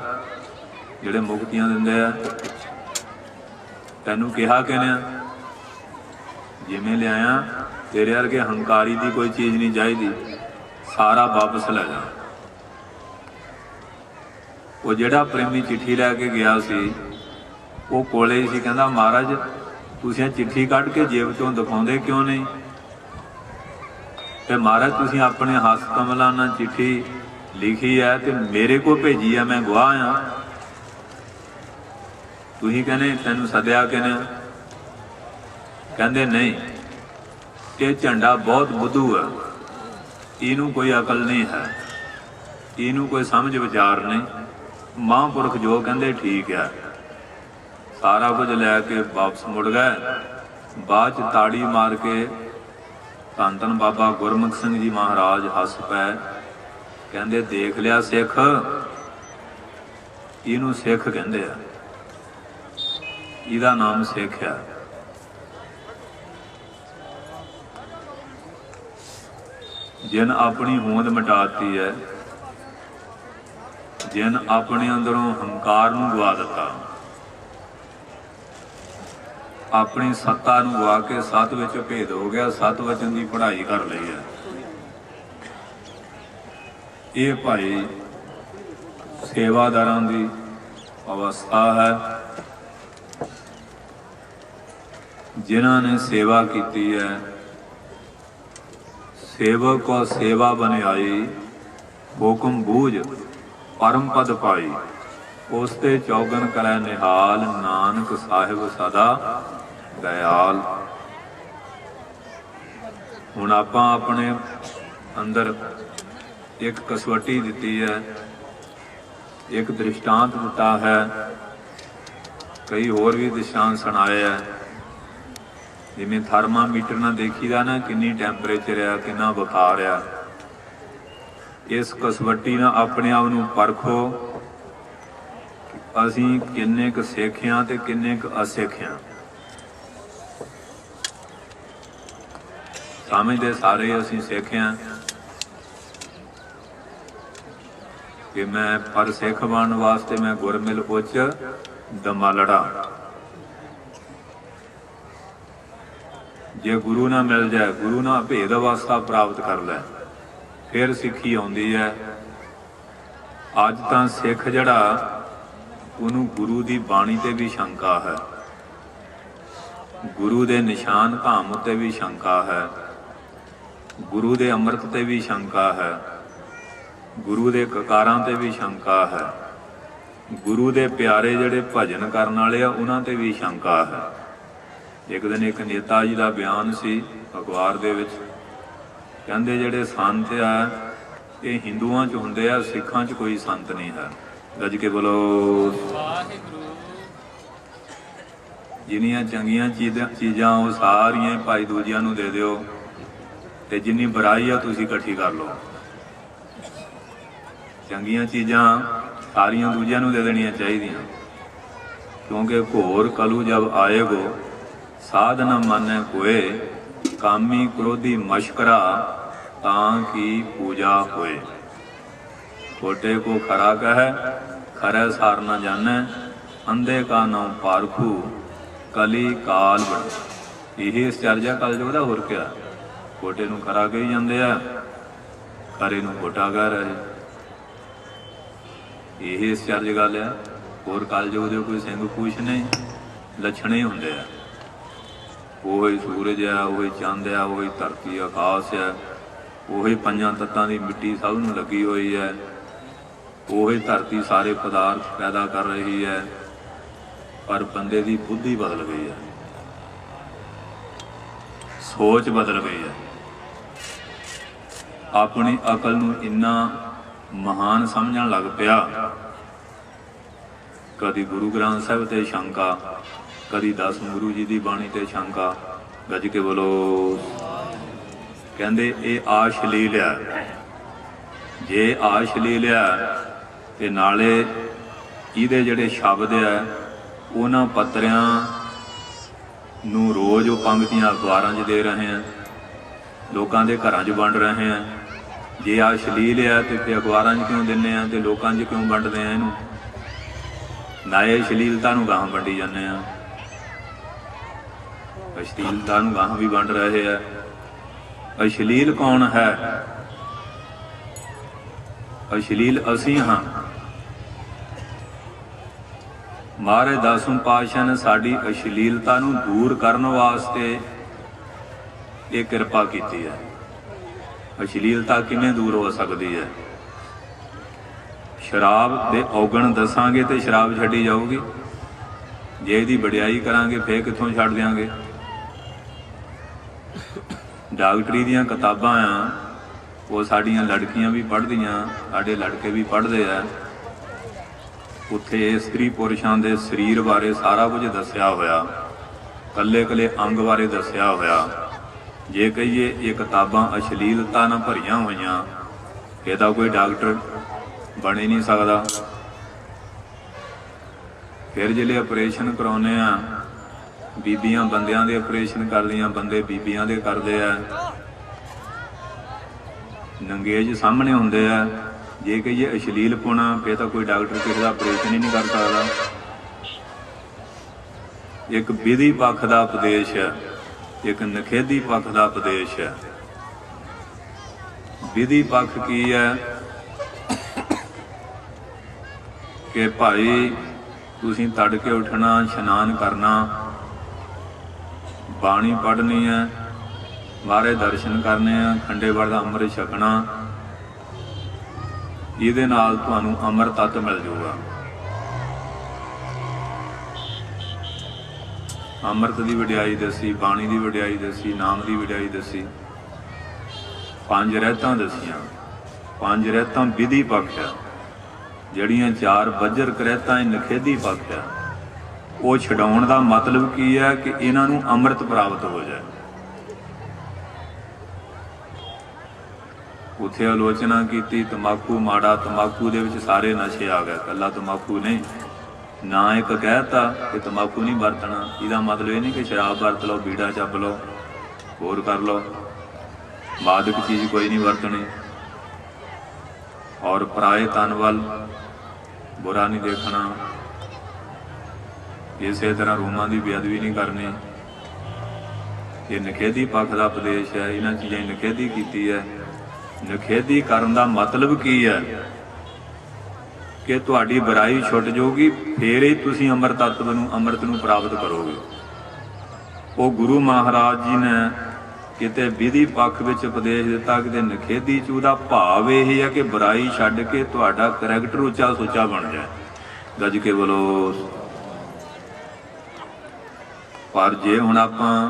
जिहड़े मुक्तियां दिंदे आ। तैनूं कहा किने जिवें लिआया, तेरे वर्गे हंकारी की कोई चीज़ नहीं चाहिए, सारा वापस लै जा। वो जिहड़ा प्रेमी चिट्ठी लैके गया सी, वो कोले ही सी, कहंदा महाराज तुसीं चिट्ठी कढ के जेब चों दिखाउंदे क्यों नहीं? ते महाराज तुसीं अपने हथ कमलां नाल चिट्ठी लिखी है ते मेरे को भेजी है, मैं गवाह हाँ। तुसीं कहने तैनूं सद्या किने? कहंदे नहीं, ये झंडा बहुत बुद्धू है, इनू कोई अकल नहीं है, इनू कोई समझ विचार नहीं। महापुरख जो कहंदे ठीक है, सारा कुछ लैके वापस मुड़ गए। बाद च ताड़ी मार के धन धन बाबा गुरमुख सिंह जी महाराज हस पै, कहंदे देख लिया सिख, इनू सिख कहंदे आ, इहदा नाम सिख है। जिन अपनी होंद मिटाती है, जिन अपने अंदरों हंकार नूं गवा दिता, अपनी सत्ता नूं गवा के सत विच भेद हो गया, सत वचन की पढ़ाई कर ली है। ये भाई सेवादारां दी अवस्था है, जिन्हां ने सेवा की है। सेवक को सेवा बनियाई, हुक्म बूझ परम पद पाई, उसते चौगन करे निहाल, नानक साहिब सदा दयाल। हुण आपां अपने अंदर एक कसवटी दिती है, एक दृष्टांत दिता है, कई होर भी दृष्टांत सुनाए है। जिमें थर्मामीटर ना देखीदा ना, किन्नी टैंपरेचर है, किन्ना बुखार है, इस कसवटी ना अपने आप नूं परखो कि असीं किन्ने क सिख हां ते किन्ने क असिख हां। समझदे सारे असीं सिख हां कि मैं पर सिख बनने वास्ते मैं गुरमिल उच्च दमा लड़ा। जे गुरु ना मिल जाए, गुरु ना भेद अवस्था प्राप्त कर लै, फिर सिक्खी आउंदी है। अज तां सिख जड़ा उन्होंने गुरु की बाणी ते भी शंका है, गुरु के निशान धाम उत्ते भी शंका है, गुरु के अमृत ते भी शंका है, गुरु के ककारां ते भी शंका है, गुरु के प्यारे जड़े भजन करने वाले आ उन्हां ते भी शंका है। एक दिन एक नेता जी का बयान सी अखबार दे विच, कहंदे जिहड़े संत आ ये हिंदुआं च हुंदे आ, सिखां च कोई संत नहीं है। गज के बोलो जिन्नियां चंगियां चीज़ां वो सारियां भाई दूजियां नूं दे दिओ, ते जिन्नी बुराई आ तुसीं इकट्ठी कर लो। चंगियां चीज़ां सारियां दूजियां नूं दे देणियां चाहीदियां, क्योंकि घोर कलू जब आएगो साध न माने कोय, कामी क्रोधी मशकरा तां की पूजा होए। छोटे को खरा कह, खरे सार न जाने, अंधे का नाम पारखू, कली काल बन। यही इस चर्चा कल जो होर क्या ਖੋਟੇ ਨੂੰ ਖਰਾ ਕਹੀ ਜਾਂਦੇ ਆ, ਖਰੇ ਨੂੰ ਖੋਟਾ ਕਹਿ ਰਹੇ। ਇਹ ਅਚਰਜ ਗੱਲ ਆ। ਹੋਰ ਕਲਯੁਗ ਦੇ ਕੋਈ ਸਿੰਘ ਪੂਛ ਨਹੀਂ, ਲੱਛਣ ਹੀ ਹੁੰਦੇ ਆ। ਉਹੀ ਸੂਰਜ ਆ, ਉਹੀ ਚੰਦ ਆ, ਉਹੀ ਧਰਤੀ ਆਕਾਸ਼ ਆ, ਉਹੀ ਪੰਜਾਂ ਤੱਤਾਂ ਦੀ ਮਿੱਟੀ ਸਭ ਨੂੰ ਲੱਗੀ ਹੋਈ ਹੈ। ਉਹੀ ਧਰਤੀ ਸਾਰੇ ਪਦਾਰਥ ਪੈਦਾ ਕਰ ਰਹੀ ਹੈ, ਪਰ ਬੰਦੇ ਦੀ ਬੁੱਧੀ ਬਦਲ ਗਈ ਹੈ, ਸੋਚ ਬਦਲ ਗਈ ਹੈ। ਆਪਣੀ ਅਕਲ ਨੂੰ ਇੰਨਾ ਮਹਾਨ ਸਮਝਣ ਲੱਗ ਪਿਆ। ਕਦੀ ਗੁਰੂ ਗ੍ਰੰਥ ਸਾਹਿਬ ਤੇ ਸ਼ੰਕਾ, ਕਦੀ 10 ਗੁਰੂ ਜੀ ਦੀ ਬਾਣੀ ਤੇ ਸ਼ੰਕਾ। ਗੱਜ ਕੇ ਬੋਲੋ। ਕਹਿੰਦੇ ਇਹ ਆਸ਼ਲੀਲ ਆ। ਜੇ ਆਸ਼ਲੀਲ ਆ ਤੇ ਨਾਲੇ ਇਹਦੇ ਜਿਹੜੇ ਸ਼ਬਦ ਆ ਉਹਨਾਂ ਪੱਤਰਿਆਂ ਨੂੰ ਰੋਜ਼ ਉਹ ਪੰਗਤੀਆਂ ਅਖਬਾਰਾਂ 'ਚ ਦੇ ਰਹੇ ਆ, ਲੋਕਾਂ ਦੇ ਘਰਾਂ 'ਚ ਵੰਡ ਰਹੇ ਆ। ਜੇ ਆਸ਼ਲੀਲ ਆ ਤੇ ਫਿਰ ਅਖਬਾਰਾਂ 'ਚ ਕਿਉਂ ਦਿੰਦੇ ਆ ਤੇ ਲੋਕਾਂ 'ਚ ਕਿਉਂ ਵੰਡਦੇ ਆ ਇਹਨੂੰ? ਨਾ ਇਹ ਅਸ਼ਲੀਲਤਾ ਨੂੰ ਗਾਹਾਂ ਵੰਡੀ ਜਾਂਦੇ ਆ, ਅਸ਼ਲੀਲਤਾ ਨੂੰ ਗਾਹਾਂ ਵੀ ਵੰਡ ਰਹੇ ਆ। ਅਸ਼ਲੀਲ ਕੌਣ ਹੈ? ਅਸ਼ਲੀਲ ਅਸੀਂ ਹਾਂ। ਮਹਾਰਾਜ ਦਸਮ ਪਾਤਸ਼ਾਹ ਨੇ ਸਾਡੀ ਅਸ਼ਲੀਲਤਾ ਨੂੰ ਦੂਰ ਕਰਨ ਵਾਸਤੇ ਇਹ ਕਿਰਪਾ ਕੀਤੀ ਹੈ। ਅਸ਼ਲੀਲਤਾ ਕਿਵੇਂ ਦੂਰ ਹੋ ਸਕਦੀ ਹੈ? ਸ਼ਰਾਬ ਦੇ ਔਗਣ ਦੱਸਾਂਗੇ ਤੇ ਸ਼ਰਾਬ ਛੱਡੀ ਜਾਊਗੀ। ਜੇ ਇਹਦੀ ਵਡਿਆਈ ਕਰਾਂਗੇ ਫੇਰ ਕਿੱਥੋਂ ਛੱਡ ਦਿਆਂਗੇ? ਡਾਕਟਰੀ ਦੀਆਂ ਕਿਤਾਬਾਂ ਆ, ਉਹ ਸਾਡੀਆਂ ਲੜਕੀਆਂ ਵੀ ਪੜ੍ਹਦੀਆਂ, ਸਾਡੇ ਲੜਕੇ ਵੀ ਪੜ੍ਹਦੇ ਆ। ਉੱਥੇ ਇਸਤਰੀ ਪੁਰਸ਼ਾਂ ਦੇ ਸਰੀਰ ਬਾਰੇ ਸਾਰਾ ਕੁਝ ਦੱਸਿਆ ਹੋਇਆ, ਕੱਲੇ ਕੱਲੇ ਅੰਗ ਬਾਰੇ ਦੱਸਿਆ ਹੋਇਆ। ਜੇ ਕਹੀਏ ਇਹ ਕਿਤਾਬਾਂ ਅਸ਼ਲੀਲਤਾ ਨਾਲ ਭਰੀਆਂ ਹੋਈਆਂ, ਇਹਦਾ ਕੋਈ ਡਾਕਟਰ ਬਣ ਹੀ ਨਹੀਂ ਸਕਦਾ। ਫਿਰ ਜਿਹੜੇ ਆਪਰੇਸ਼ਨ ਕਰਾਉਂਦੇ ਆ, ਬੀਬੀਆਂ ਬੰਦਿਆਂ ਦੇ ਆਪਰੇਸ਼ਨ ਕਰਦੀਆਂ, ਬੰਦੇ ਬੀਬੀਆਂ ਦੇ ਕਰਦੇ ਆ, ਨੰਗੇਜ ਸਾਹਮਣੇ ਹੁੰਦੇ ਆ। ਜੇ ਕਹੀਏ ਅਸ਼ਲੀਲ ਪੁਣਾ, ਫਿਰ ਤਾਂ ਕੋਈ ਡਾਕਟਰ ਕਿਸੇ ਦਾ ਆਪਰੇਸ਼ਨ ਹੀ ਨਹੀਂ ਕਰ ਸਕਦਾ। ਇੱਕ ਵਿਧੀ ਪੱਖ ਦਾ ਉਪਦੇਸ਼ ਹੈ, ਇੱਕ ਨਖੇਧੀ ਪੱਖ ਦਾ ਉਪਦੇਸ਼ ਹੈ। ਵਿਧੀ ਪੱਖ ਕੀ ਹੈ ਕਿ ਭਾਈ ਤੁਸੀਂ ਤੜਕੇ ਉੱਠਣਾ, ਇਸ਼ਨਾਨ ਕਰਨਾ, ਬਾਣੀ ਪੜ੍ਹਨੀ ਹੈ, ਮਹਾਰਾਜ ਦਰਸ਼ਨ ਕਰਨੇ ਆ, ਖੰਡੇ ਵਾਰ ਦਾ ਅੰਮ੍ਰਿਤ ਛਕਣਾ। ਇਹਦੇ ਨਾਲ ਤੁਹਾਨੂੰ ਅਮਰ ਤੱਤ ਮਿਲ ਜਾਊਗਾ। ਅੰਮ੍ਰਿਤ ਦੀ ਵਡਿਆਈ ਦੱਸੀ, ਬਾਣੀ ਦੀ ਵਡਿਆਈ ਦੱਸੀ, ਨਾਮ ਦੀ ਵਡਿਆਈ ਦੱਸੀ, 5 ਰਹਿਤਾਂ ਦੱਸੀਆਂ। 5 ਰਹਿਤਾਂ ਵਿਧੀ ਪੱਖ ਆ, ਜਿਹੜੀਆਂ 4 ਬੱਜਰ ਕਰਹਿਤਾਂ ਨਖੇਧੀ ਪੱਖ ਆ। ਉਹ ਛਡਾਉਣ ਦਾ ਮਤਲਬ ਕੀ ਹੈ ਕਿ ਇਹਨਾਂ ਨੂੰ ਅੰਮ੍ਰਿਤ ਪ੍ਰਾਪਤ ਹੋ ਜਾਏ। ਉੱਥੇ ਆਲੋਚਨਾ ਕੀਤੀ ਤੰਬਾਕੂ ਮਾੜਾ, ਤੰਬਾਕੂ ਦੇ ਵਿੱਚ ਸਾਰੇ ਨਸ਼ੇ ਆ ਗਏ, ਇਕੱਲਾ ਤੰਬਾਕੂ ਨਹੀਂ। ਨਾ ਇੱਕ ਕਹਿਤਾ ਕਿ ਤੰਬਾਕੂ ਨਹੀਂ ਵਰਤਣਾ, ਇਹਦਾ ਮਤਲਬ ਇਹ ਨਹੀਂ ਕਿ ਸ਼ਰਾਬ ਵਰਤ ਲਓ, ਬੀੜਾ ਚੱਬ ਲਓ, ਹੋਰ ਕਰ ਲਓ, ਮਾਦਕ ਚੀਜ਼ ਕੋਈ ਨਹੀਂ ਵਰਤਣੀ। ਔਰ ਪਰਾਏ ਤਨ ਵੱਲ ਬੁਰਾ ਨਹੀਂ ਦੇਖਣਾ। ਇਸੇ ਤਰ੍ਹਾਂ ਰੂਮਾਂ ਦੀ ਬੇਅਦਬੀ ਨਹੀਂ ਕਰਨੀ। ਇਹ ਨਖੇਧੀ ਪੱਖ ਦਾ ਉਪਦੇਸ਼ ਹੈ। ਇਹਨਾਂ ਚੀਜ਼ਾਂ ਦੀ ਨਖੇਧੀ ਕੀਤੀ ਹੈ। ਨਖੇਧੀ ਕਰਨ ਦਾ ਮਤਲਬ ਕੀ ਹੈ ਕਿ ਤੁਹਾਡੀ ਬੁਰਾਈ ਛੁੱਟ ਜਾਊਗੀ, ਫੇਰ ਹੀ ਤੁਸੀਂ ਅੰਮ੍ਰਿਤ ਨੂੰ ਪ੍ਰਾਪਤ ਕਰੋਗੇ। ਉਹ ਗੁਰੂ ਮਹਾਰਾਜ ਜੀ ਨੇ ਕਿਤੇ ਵਿਧੀ ਪੱਖ ਵਿੱਚ ਉਪਦੇਸ਼ ਦਿੱਤਾ, ਕਿਤੇ ਨਖੇਧੀ ਚ। ਉਹਦਾ ਭਾਵ ਇਹ ਹੈ ਕਿ ਬੁਰਾਈ ਛੱਡ ਕੇ ਤੁਹਾਡਾ ਕਰੈਕਟਰ ਉੱਚਾ ਸੁੱਚਾ ਬਣ ਜਾਏ। ਗੱਜ ਕੇ ਬੋਲੋ। ਪਰ ਜੇ ਹੁਣ ਆਪਾਂ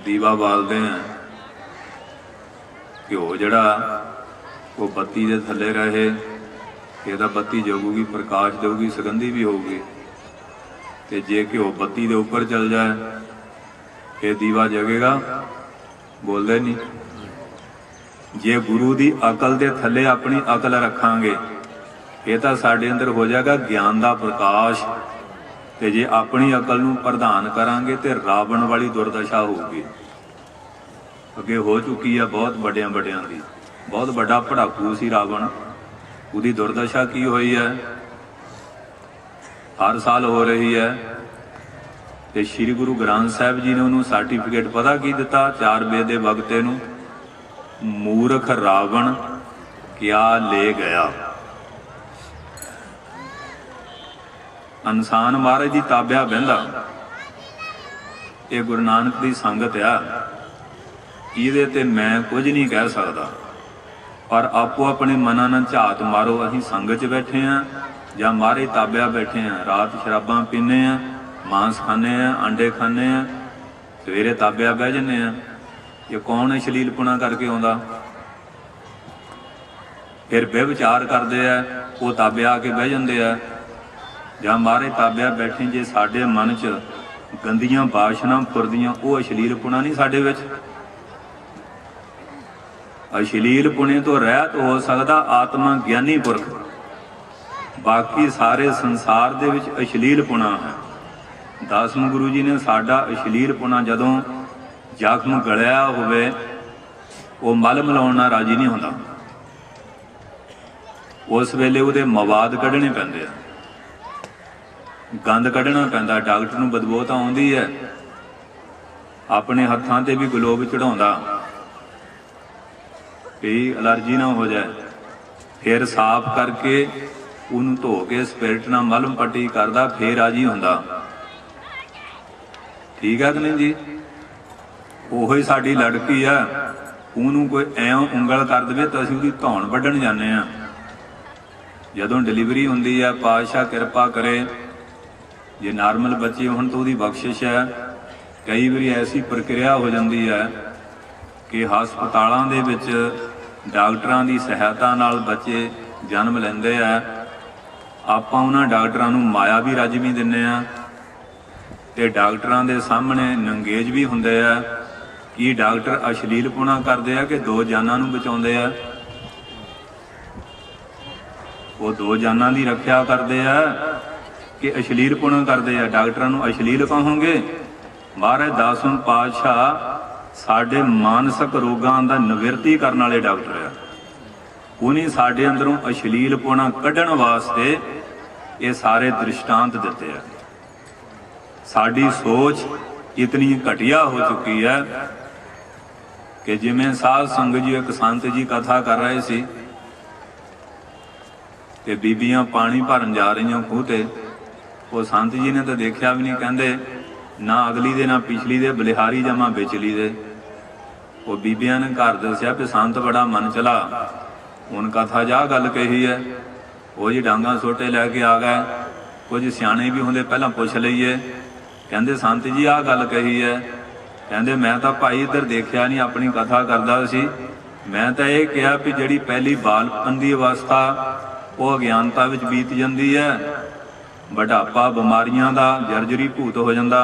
ਦੀਵਾ ਬਾਲਦੇ ਹਾਂ, ਘਿਓ ਜਿਹੜਾ ਉਹ ਬੱਤੀ ਦੇ ਥੱਲੇ ਰਹੇ, ਇਹਦਾ ਬੱਤੀ ਜਗੂਗੀ, ਪ੍ਰਕਾਸ਼ ਦੇਊਗੀ, ਸੁਗੰਧੀ ਵੀ ਹੋਊਗੀ। ਤੇ ਜੇ ਘਿਓ ਬੱਤੀ ਦੇ ਉੱਪਰ ਚੱਲ ਜਾਏ, ਇਹ ਦੀਵਾ ਜਗੇਗਾ? ਬੋਲਦੇ ਨਹੀਂ। ਜੇ ਗੁਰੂ ਦੀ ਅਕਲ ਦੇ ਥੱਲੇ ਆਪਣੀ ਅਕਲ ਰੱਖਾਂਗੇ, ਇਹ ਤਾਂ ਸਾਡੇ ਅੰਦਰ ਹੋ ਜਾਏਗਾ ਗਿਆਨ ਦਾ ਪ੍ਰਕਾਸ਼। ਤੇ ਜੇ ਆਪਣੀ ਅਕਲ ਨੂੰ ਪ੍ਰਧਾਨ ਕਰਾਂਗੇ ਤੇ ਰਾਵਣ ਵਾਲੀ ਦੁਰਦਸ਼ਾ ਹੋਊਗੀ। ਅੱਗੇ ਹੋ ਚੁੱਕੀ ਆ ਬਹੁਤ ਵੱਡਿਆਂ ਦੀ। ਬਹੁਤ ਵੱਡਾ ਪੜਾਕੂ ਸੀ ਰਾਵਣ। ਉਹਦੀ ਦੁਰਦਸ਼ਾ ਕੀ ਹੋਈ ਹੈ? ਹਰ ਸਾਲ ਹੋ ਰਹੀ ਹੈ। ਤੇ श्री गुरु ग्रंथ साहिब जी ने उन्होंने सर्टिफिकेट पता की दिता, 4 वेद के वक्ते नूं, मूर्ख रावण क्या ले गया। इंसान महाराज जी ताबिया बहिंदा, ये गुरु नानक की संगत आ, ये ते मैं कुछ नहीं कह सकता, पर आपो अपने मना न झात मारो। असीं संगत च बैठे हैं जां महाराज ताबिया बैठे हैं, रात शराबां पीने हैं, मांस खाने हैं, अंडे खाने हैं, सवेरे ताबिया बह जाने हैं। ये कौन अश्लीलपुणा करके आउंदा? फिर बेविचार करते हैं, वो ताबिया आके बह जाते हैं। जां महाराज ताबिया बैठे जे साडे मन च गंदियां बाशना फुरदियां, वो अश्लीलपुणा नहीं साडे विच। अश्लीलपुणे तो रहत हो सकदा आत्मा ज्ञानी पुरख, बाकी सारे संसार दे विच अश्लीलपुणा है। दसवें गुरु जी ने साडा अश्लीलपुणा जदों जख्म गलिया होवे, वो मल मिलाउण नाल राजी नहीं हुंदा, उस वेले उहदे मवाद कढणे पैंदे आ, गंद कढना पैंदा। डॉक्टर नूं बदबू तां आउंदी है, अपने हत्थां ते भी गलोब चढ़ाउंदा कि एलर्जी ना हो जाए, फिर साफ करके उन्होंने धो के स्पिरिट नाल मलम पट्टी करदा, फिर राजी हुंदा। ठीक है कि नहीं जी? ਉਹੀ ਸਾਡੀ लड़की है, ਉਹਨੂੰ कोई ਐਂ ਉਂਗਲ कर दे तो ਅਸੀਂ ਉਹਦੀ ਧੌਣ ਵੱਢਣ ਜਾਂਦੇ ਹਾਂ। ਜਦੋਂ डिलीवरी ਹੁੰਦੀ है, पातशाह किरपा करे, जे नॉर्मल बच्चे होण तो ਉਹਦੀ बख्शिश है। कई बारी ऐसी प्रक्रिया हो जाती है कि हस्पतालों ਦੇ ਵਿੱਚ ਡਾਕਟਰਾਂ ਦੀ ਸਹਾਇਤਾ ਨਾਲ ਬੱਚੇ जन्म ਲੈਂਦੇ ਆ। ਆਪਾਂ ਉਹਨਾਂ ਡਾਕਟਰਾਂ ਨੂੰ ਮਾਇਆ ਵੀ ਰਜਮੀ ਦਿੰਦੇ ਆ ਤੇ ਡਾਕਟਰਾਂ ਦੇ ਸਾਹਮਣੇ ਨੰਗੇਜ ਵੀ ਹੁੰਦੇ ਆ ਕਿ ਡਾਕਟਰ ਅਸ਼ਲੀਲਪੁਣਾ ਕਰਦੇ ਆ ਕਿ 2 ਜਾਨਾਂ ਨੂੰ ਬਚਾਉਂਦੇ ਆ। ਉਹ 2 ਜਾਨਾਂ ਦੀ ਰੱਖਿਆ ਕਰਦੇ ਆ ਕਿ ਅਸ਼ਲੀਲਪੁਣਾ ਕਰਦੇ ਆ। ਡਾਕਟਰਾਂ ਨੂੰ ਅਸ਼ਲੀਲ ਕਹੋਗੇ? ਮਹਾਰਾਜ ਦਸਵੇਂ ਪਾਤਸ਼ਾਹ ਸਾਡੇ ਮਾਨਸਿਕ ਰੋਗਾਂ ਦਾ ਨਿਵਰਤੀ ਕਰਨ ਵਾਲੇ ਡਾਕਟਰ ਆ। ਉਹਨੇ ਸਾਡੇ ਅੰਦਰੋਂ ਅਸ਼ਲੀਲਪੁਣਾ ਕੱਢਣ ਵਾਸਤੇ ਇਹ ਸਾਰੇ ਦ੍ਰਿਸ਼ਟਾਂਤ ਦਿੱਤੇ ਆ। ਸਾਡੀ ਸੋਚ इतनी घटिया हो चुकी है कि जिमें साध संगत जी एक संत जी कथा कर रहे सी कि बीबियां पानी भरन जा रही खूह ते, वो संत जी ने तो देखा भी नहीं, कहते ना अगली दे ना पिछली दे, बलिहारी जमा विचली दे। वो बीबियां ने घर दसिया भी संत बड़ा मन चला, हुण कथा जा गल कही है। वो जी डांगा सोटे लैके आ गए, कुछ सियाणे भी होंदे पहला पुछ लईए। कहते संत जी आ गल कही है, कहते मैं तो भाई इधर देखा नहीं, अपनी कथा करता सी, मैं तो ये कहा भी जिहड़ी पहली बालपन की अवस्था वो अज्ञानता विच बीत जाती है, बुढ़ापा बीमारियां का जर्जरी भूत हो जाता।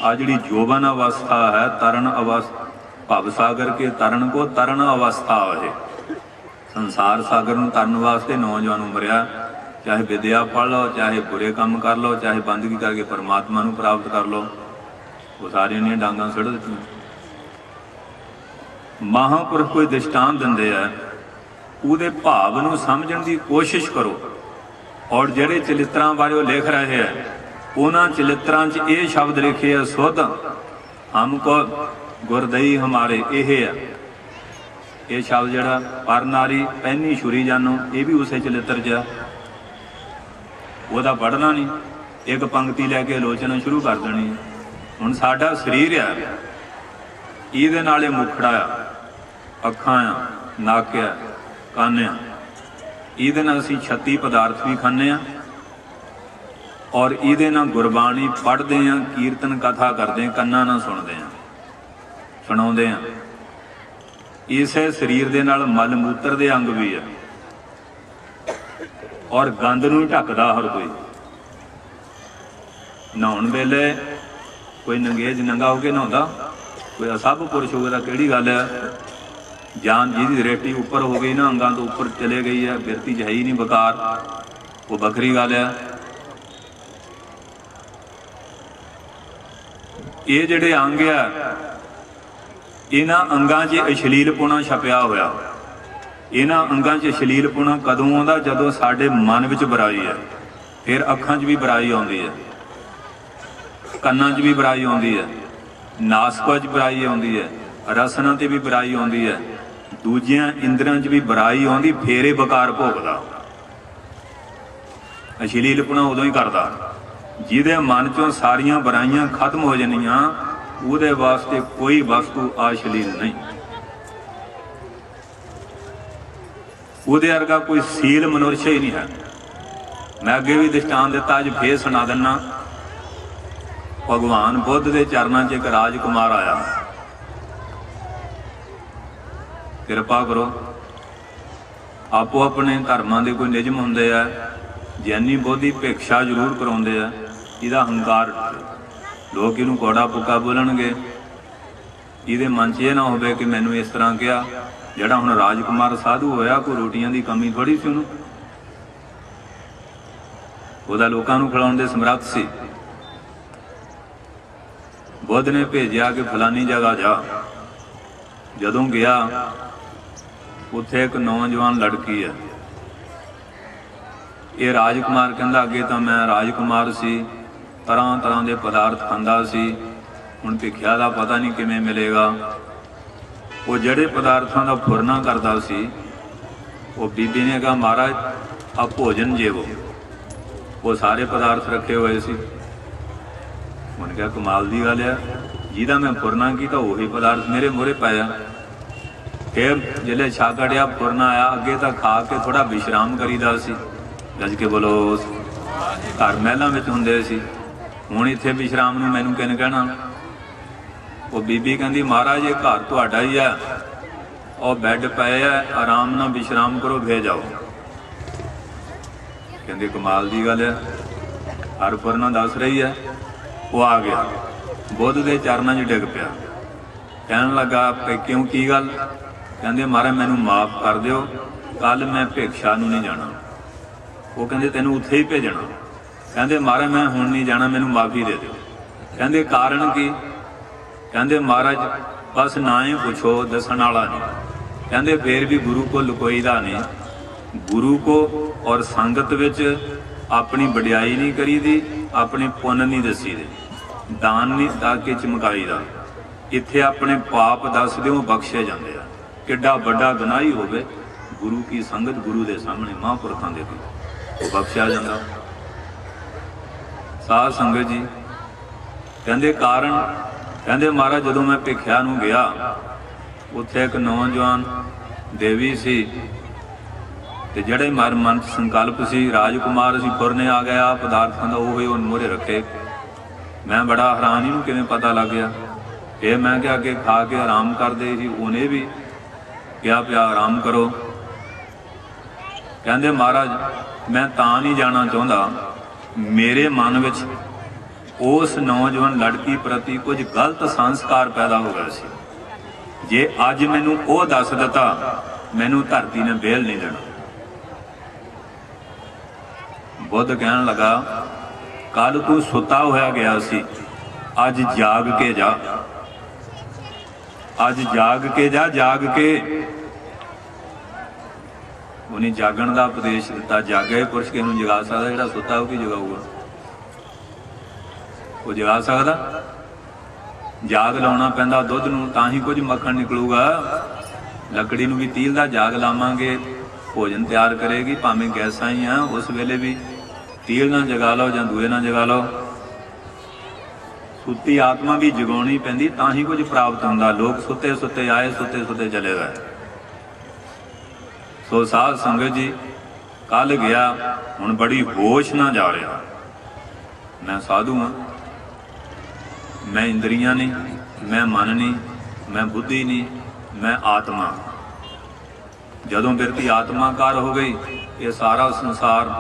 आ जिहड़ी जोबन अवस्था है, तरन अवस्था, भव सागर के तरन को तरन अवस्था है। संसार सागर नूं तरन वास्ते नौजवान उमरिया, चाहे विद्या पढ़ लो, चाहे बुरे काम कर लो, चाहे बंदगी करके परमात्मा नूं प्राप्त कर लो, वो सारियां ने डांगां सड़ दित्तियां। महापुरख कोई दृष्टांत दिंदे आ, उहदे भाव नूं समझण दी कोशिश करो। और जिहड़े चलित्रां बारे वो लिख रहे हैं, उन्हां चलित्रां च ये शब्द लिखे है, सुध हमको गुरदई हमारे, यह है ये शब्द जिहड़ा पर नारी पैनी छुरी जानो, ये भी उसे चलित्र च है। ਉਹਦਾ ਪੜ੍ਹਨਾ नहीं, एक पंक्ति लैके आलोचना शुरू कर देनी। ਹੁਣ ਸਾਡਾ ਸਰੀਰ ਆ, ਇਹਦੇ ਨਾਲੇ ਮੁਖੜਾ ਆ, ਅੱਖਾਂ ਆ, ਨੱਕ ਆ, ਕੰਨ ਆ, ਇਹਦੇ ਨਾਲ ਅਸੀਂ 36 ਪਦਾਰਥ ਵੀ ਖਾਂਦੇ ਆ ਔਰ ਇਹਦੇ ਨਾਲ ਗੁਰਬਾਣੀ ਪੜ੍ਹਦੇ ਆ, ਕੀਰਤਨ ਕਥਾ ਕਰਦੇ ਆ, ਕੰਨਾਂ ਨਾਲ ਸੁਣਦੇ ਆ, ਸੁਣਾਉਂਦੇ ਆ। ਇਸੇ ਸਰੀਰ ਦੇ ਨਾਲ ਮਲ ਮੂਤਰ ਦੇ ਅੰਗ ਵੀ ਆ और गंद नूं ढकदा हर कोई। नहाउण वेले कोई नंगेज नंगा हो के नहाउंदा, कोई सब पुरुष होवे तां किहड़ी गल है। जान जिहदी रेटी उपर हो गई ना, अंगां तो उपर चले गई है, बिरती च है ही नहीं बकार, वो बखरी गल है। ये जिहड़े अंग आ, इन्हां अंगां 'च अश्लीलपुणा छपिया होया। इन्हां अंगां 'ਚ अश्लीलपुणा कदों आउंदा? जदों साडे मन विच बुराई है, फिर अखां 'ਚ भी बुराई आउंदी है। ਕੰਨਾਂ 'ਚ ਵੀ ਬੁਰਾਈ ਆਉਂਦੀ ਹੈ, ਨਾਸਕਾਂ 'ਚ ਬੁਰਾਈ ਆਉਂਦੀ ਹੈ, ਰਸਨਾਂ 'ਤੇ ਵੀ ਬੁਰਾਈ ਆਉਂਦੀ ਹੈ, ਦੂਜਿਆਂ ਇੰਦਰਾਂ 'ਚ ਵੀ ਬੁਰਾਈ ਆਉਂਦੀ, ਫੇਰ ਇਹ ਬਕਾਰ ਭੋਗਦਾ। ਅਸ਼ਲੀਲਪਣਾ ਉਦੋਂ ਹੀ ਕਰਦਾ ਜਿਹਦੇ ਮਨ 'ਚੋਂ ਸਾਰੀਆਂ ਬੁਰਾਈਆਂ ਖਤਮ ਹੋ ਜਾਣੀਆਂ। ਉਹਦੇ ਵਾਸਤੇ ਕੋਈ ਵਸਤੂ ਅਸ਼ਲੀਲ ਨਹੀਂ। ਉਹਦੇ ਵਰਗਾ ਕੋਈ ਸੀਲ ਮਨੁੱਖ ਹੀ ਨਹੀਂ ਹੈ। ਮੈਂ ਅੱਗੇ ਵੀ ਦ੍ਰਿਸ਼ਟਾਂਤ ਦਿੱਤਾ, ਅੱਜ ਫੇਰ ਸੁਣਾ ਦਿੰਦਾ। ਭਗਵਾਨ ਬੁੱਧ ਦੇ ਚਰਨਾਂ 'ਚ ਇੱਕ ਰਾਜਕੁਮਾਰ ਆਇਆ। ਕਿਰਪਾ ਕਰੋ, ਆਪੋ ਆਪਣੇ ਧਰਮਾਂ ਦੇ ਕੋਈ ਨਿਯਮ ਹੁੰਦੇ ਆ। ਜੈਨੀ ਬੋਧੀ ਭਿਕਸ਼ਾ ਜ਼ਰੂਰ ਕਰਾਉਂਦੇ ਆ। ਇਹਦਾ ਹੰਕਾਰ, ਲੋਕ ਇਹਨੂੰ ਕੌੜਾ ਪੁੱਕਾ ਬੋਲਣਗੇ। ਇਹਦੇ ਮਨ 'ਚ ਇਹ ਨਾ ਹੋਵੇ ਕਿ ਮੈਨੂੰ ਇਸ ਤਰ੍ਹਾਂ ਕਿਹਾ। ਜਿਹੜਾ ਹੁਣ ਰਾਜਕੁਮਾਰ ਸਾਧੂ ਹੋਇਆ, ਕੋਈ ਰੋਟੀਆਂ ਦੀ ਕਮੀ ਥੋੜ੍ਹੀ ਸੀ ਉਹਨੂੰ। ਉਹਦਾ ਲੋਕਾਂ ਨੂੰ ਖਿਲਾਉਣ ਦੇ ਸਮਰੱਥ ਸੀ। ਬੁੱਧ ਨੇ ਭੇਜਿਆ ਕਿ ਫਲਾਨੀ ਜਗ੍ਹਾ ਜਾ। ਜਦੋਂ ਗਿਆ, ਉੱਥੇ ਇੱਕ ਨੌਜਵਾਨ ਲੜਕੀ ਹੈ। ਇਹ ਰਾਜਕੁਮਾਰ ਕਹਿੰਦਾ, ਅੱਗੇ ਤਾਂ ਮੈਂ ਰਾਜਕੁਮਾਰ ਸੀ, ਤਰ੍ਹਾਂ ਤਰ੍ਹਾਂ ਦੇ ਪਦਾਰਥ ਖਾਂਦਾ ਸੀ, ਹੁਣ ਭਿੱਖਿਆ ਦਾ ਪਤਾ ਨਹੀਂ ਕਿਵੇਂ ਮਿਲੇਗਾ। ਉਹ ਜਿਹੜੇ ਪਦਾਰਥਾਂ ਦਾ ਫੁਰਨਾ ਕਰਦਾ ਸੀ, ਉਹ ਬੀਬੀ ਨੇ ਕਿਹਾ, ਮਹਾਰਾਜ ਆ ਭੋਜਨ ਜੇਵੋ। ਉਹ ਸਾਰੇ ਪਦਾਰਥ ਰੱਖੇ ਹੋਏ ਸੀ। ਉਹਨੇ ਕਿਹਾ, ਕਮਾਲ ਦੀ ਗੱਲ ਆ, ਜਿਹਦਾ ਮੈਂ ਫੁਰਨਾ ਕੀਤਾ ਉਹੀ ਪਦਾਰਥ ਮੇਰੇ ਮੂਹਰੇ ਪਾਇਆ। ਫਿਰ ਜਿਹੜੇ ਛਾਗੜਿਆ ਫੁਰਨਾ ਆਇਆ, ਅੱਗੇ ਤਾਂ ਖਾ ਕੇ ਥੋੜਾ ਵਿਸ਼ਰਾਮ ਕਰੀਦਾ ਸੀ, ਗੱਜ ਕੇ ਬੋਲੋ। ਘਰ ਮਹਿਲਾਂ ਵਿੱਚ ਹੁੰਦੇ ਸੀ, ਹੁਣ ਇੱਥੇ ਵਿਸ਼ਰਾਮ ਨੂੰ ਮੈਨੂੰ ਕਿਹਨੇ ਕਹਿਣਾ। ਉਹ ਬੀਬੀ ਕਹਿੰਦੀ, ਮਹਾਰਾਜ ਇਹ ਘਰ ਤੁਹਾਡਾ ਹੀ ਆ, ਉਹ ਬੈੱਡ ਪਏ ਆ, ਆਰਾਮ ਨਾਲ ਵਿਸ਼ਰਾਮ ਕਰੋ, ਫੇਰ ਜਾਓ। ਕਹਿੰਦੇ ਕਮਾਲ ਦੀ ਗੱਲ ਹੈ, ਹਰ ਫੁਰਨਾ ਦੱਸ ਰਹੀ ਹੈ। ਉਹ ਆ ਗਿਆ, ਬੁੱਧ ਦੇ ਚਰਨਾਂ 'ਚ ਡਿੱਗ ਪਿਆ, ਕਹਿਣ ਲੱਗਾ, ਕਿਉਂ, ਕੀ ਗੱਲ? ਕਹਿੰਦੇ, ਮਹਾਰਾਜ ਮੈਨੂੰ ਮਾਫ਼ ਕਰ ਦਿਓ, ਕੱਲ ਮੈਂ ਭਿਕਸ਼ਾ ਨੂੰ ਨਹੀਂ ਜਾਣਾ। ਉਹ ਕਹਿੰਦੇ, ਤੈਨੂੰ ਉੱਥੇ ਹੀ ਭੇਜਣਾ। ਕਹਿੰਦੇ, ਮਹਾਰਾਜ ਮੈਂ ਹੁਣ ਨਹੀਂ ਜਾਣਾ, ਮੈਨੂੰ ਮਾਫ਼ੀ ਦੇ ਦਿਓ। ਕਹਿੰਦੇ, ਕਾਰਨ ਕੀ? ਕਹਿੰਦੇ, ਮਹਾਰਾਜ ਬਸ ਨਾ ਹੀ ਪੁੱਛੋ, ਦੱਸਣ ਵਾਲਾ ਨਹੀਂ। ਕਹਿੰਦੇ, ਫੇਰ ਵੀ ਗੁਰੂ ਕੋ ਲੁਕੋਈਦਾ ਨਹੀਂ। ਗੁਰੂ ਕੋ ਔਰ ਸੰਗਤ ਵਿੱਚ ਆਪਣੀ ਵਡਿਆਈ ਨਹੀਂ ਕਰੀਦੀ, ਆਪਣੇ ਪੁੰਨ ਨਹੀਂ ਦੱਸੀਦੇ, ਦਾਨ ਨਹੀਂ ਦਾ ਕੇ ਚਮਕਾਈਦਾ। ਇੱਥੇ ਆਪਣੇ ਪਾਪ ਦੱਸ ਦਿਓ, ਬਖਸ਼ੇ ਜਾਂਦੇ ਆ। ਕਿੱਡਾ ਵੱਡਾ ਗੁਨਾਹੀ ਹੋਵੇ, ਗੁਰੂ ਕੀ ਸੰਗਤ, ਗੁਰੂ ਦੇ ਸਾਹਮਣੇ, ਮਹਾਂਪੁਰਖਾਂ ਦੇ ਕੋਲ, ਉਹ ਬਖਸ਼ਿਆ ਜਾਂਦਾ। ਸਾਧ ਸੰਗਤ ਜੀ, ਕਹਿੰਦੇ ਕਾਰਨ, ਕਹਿੰਦੇ ਮਹਾਰਾਜ ਜਦੋਂ ਮੈਂ ਭਿੱਖਿਆ ਨੂੰ ਗਿਆ, ਉੱਥੇ ਇੱਕ ਨੌਜਵਾਨ ਦੇਵੀ ਸੀ, ਤੇ ਜਿਹੜੇ ਮਨ ਮਨ 'ਚ ਸੰਕਲਪ ਸੀ, ਰਾਜਕੁਮਾਰ ਸੀ, ਫੁਰਨੇ ਆ ਗਿਆ ਪਦਾਰਥਾਂ ਦਾ, ਉਹ ਹੀ ਉਹ ਮੂਹਰੇ ਰੱਖੇ। ਮੈਂ ਬੜਾ ਹੈਰਾਨ, ਇਹਨੂੰ ਕਿਵੇਂ ਪਤਾ ਲੱਗ ਗਿਆ। ਇਹ ਮੈਂ ਕਿਹਾ ਕਿ ਖਾ ਕੇ ਆਰਾਮ ਕਰਦੇ ਸੀ, ਉਹਨੇ ਵੀ ਕਿਹਾ ਪਿਆ ਆਰਾਮ ਕਰੋ। ਕਹਿੰਦੇ ਮਹਾਰਾਜ ਮੈਂ ਤਾਂ ਨਹੀਂ ਜਾਣਾ ਚਾਹੁੰਦਾ, ਮੇਰੇ ਮਨ ਵਿੱਚ ਉਸ ਨੌਜਵਾਨ ਲੜਕੀ ਪ੍ਰਤੀ ਕੁਝ ਗਲਤ ਸੰਸਕਾਰ ਪੈਦਾ ਹੋ ਗਿਆ ਸੀ। ਜੇ ਅੱਜ ਮੈਨੂੰ ਉਹ ਦੱਸ ਦਿੱਤਾ, ਮੈਨੂੰ ਧਰਤੀ ਨੇ ਬੇਲ ਨਹੀਂ ਦੇਣਾ। ਬੁੱਧ ਕਹਿਣ ਲੱਗਾ, ਕੱਲ ਤੂੰ ਸੁੱਤਾ ਹੋਇਆ ਗਿਆ ਸੀ, ਅੱਜ ਜਾਗ ਕੇ ਜਾ, ਅੱਜ ਜਾਗ ਕੇ ਜਾ, ਜਾਗ ਕੇ। ਉਹਨੇ ਜਾਗਣ ਦਾ ਉਪਦੇਸ਼ ਦਿੱਤਾ। ਜਾਗੇ ਪੁਰਸ਼ ਕਿਹਨੂੰ ਜਗਾ ਸਕਦਾ? ਜਿਹੜਾ ਸੁੱਤਾ ਉਹ ਕੀ ਜਗਾਊਗਾ? ਉਹ ਜਗਾ ਸਕਦਾ? ਜਾਗ ਲਾਉਣਾ ਪੈਂਦਾ ਦੁੱਧ ਨੂੰ, ਤਾਂ ਹੀ ਕੁਝ ਮੱਖਣ ਨਿਕਲੂਗਾ। ਲੱਕੜੀ ਨੂੰ ਵੀ ਤੀਲ ਦਾ ਜਾਗ ਲਾਵਾਂਗੇ, ਭੋਜਨ ਤਿਆਰ ਕਰੇਗੀ, ਭਾਵੇਂ ਗੈਸਾਂ ਹੀ ਆ, ਉਸ ਵੇਲੇ ਵੀ ਤੀਲ ਨਾਲ ਜਗਾ ਲਓ ਜਾਂ ਦੂਏ ਨਾਲ ਜਗਾ ਲਓ। ਸੁੱਤੀ ਆਤਮਾ ਵੀ ਜਗਾਉਣੀ ਪੈਂਦੀ, ਤਾਂ ਹੀ ਕੁਝ ਪ੍ਰਾਪਤ ਹੁੰਦਾ। ਲੋਕ ਸੁੱਤੇ ਸੁੱਤੇ ਆਏ, ਸੁੱਤੇ ਸੁੱਤੇ ਚਲੇ ਗਏ। ਸੋ ਸਾਧ ਸੰਗਤ ਜੀ, ਕੱਲ ਗਿਆ, ਹੁਣ ਬੜੀ ਹੋਸ਼ ਨਾਲ ਜਾ ਰਿਹਾ। ਮੈਂ ਸਾਧੂ ਹਾਂ, ਮੈਂ ਇੰਦਰੀਆਂ ਨਹੀਂ, ਮੈਂ ਮਨ ਨਹੀਂ, ਮੈਂ ਬੁੱਧੀ ਨਹੀਂ, ਮੈਂ ਆਤਮਾ। ਜਦੋਂ ਬਿਰਤੀ ਆਤਮਾਕਾਰ ਹੋ ਗਈ, ਇਹ ਸਾਰਾ ਸੰਸਾਰ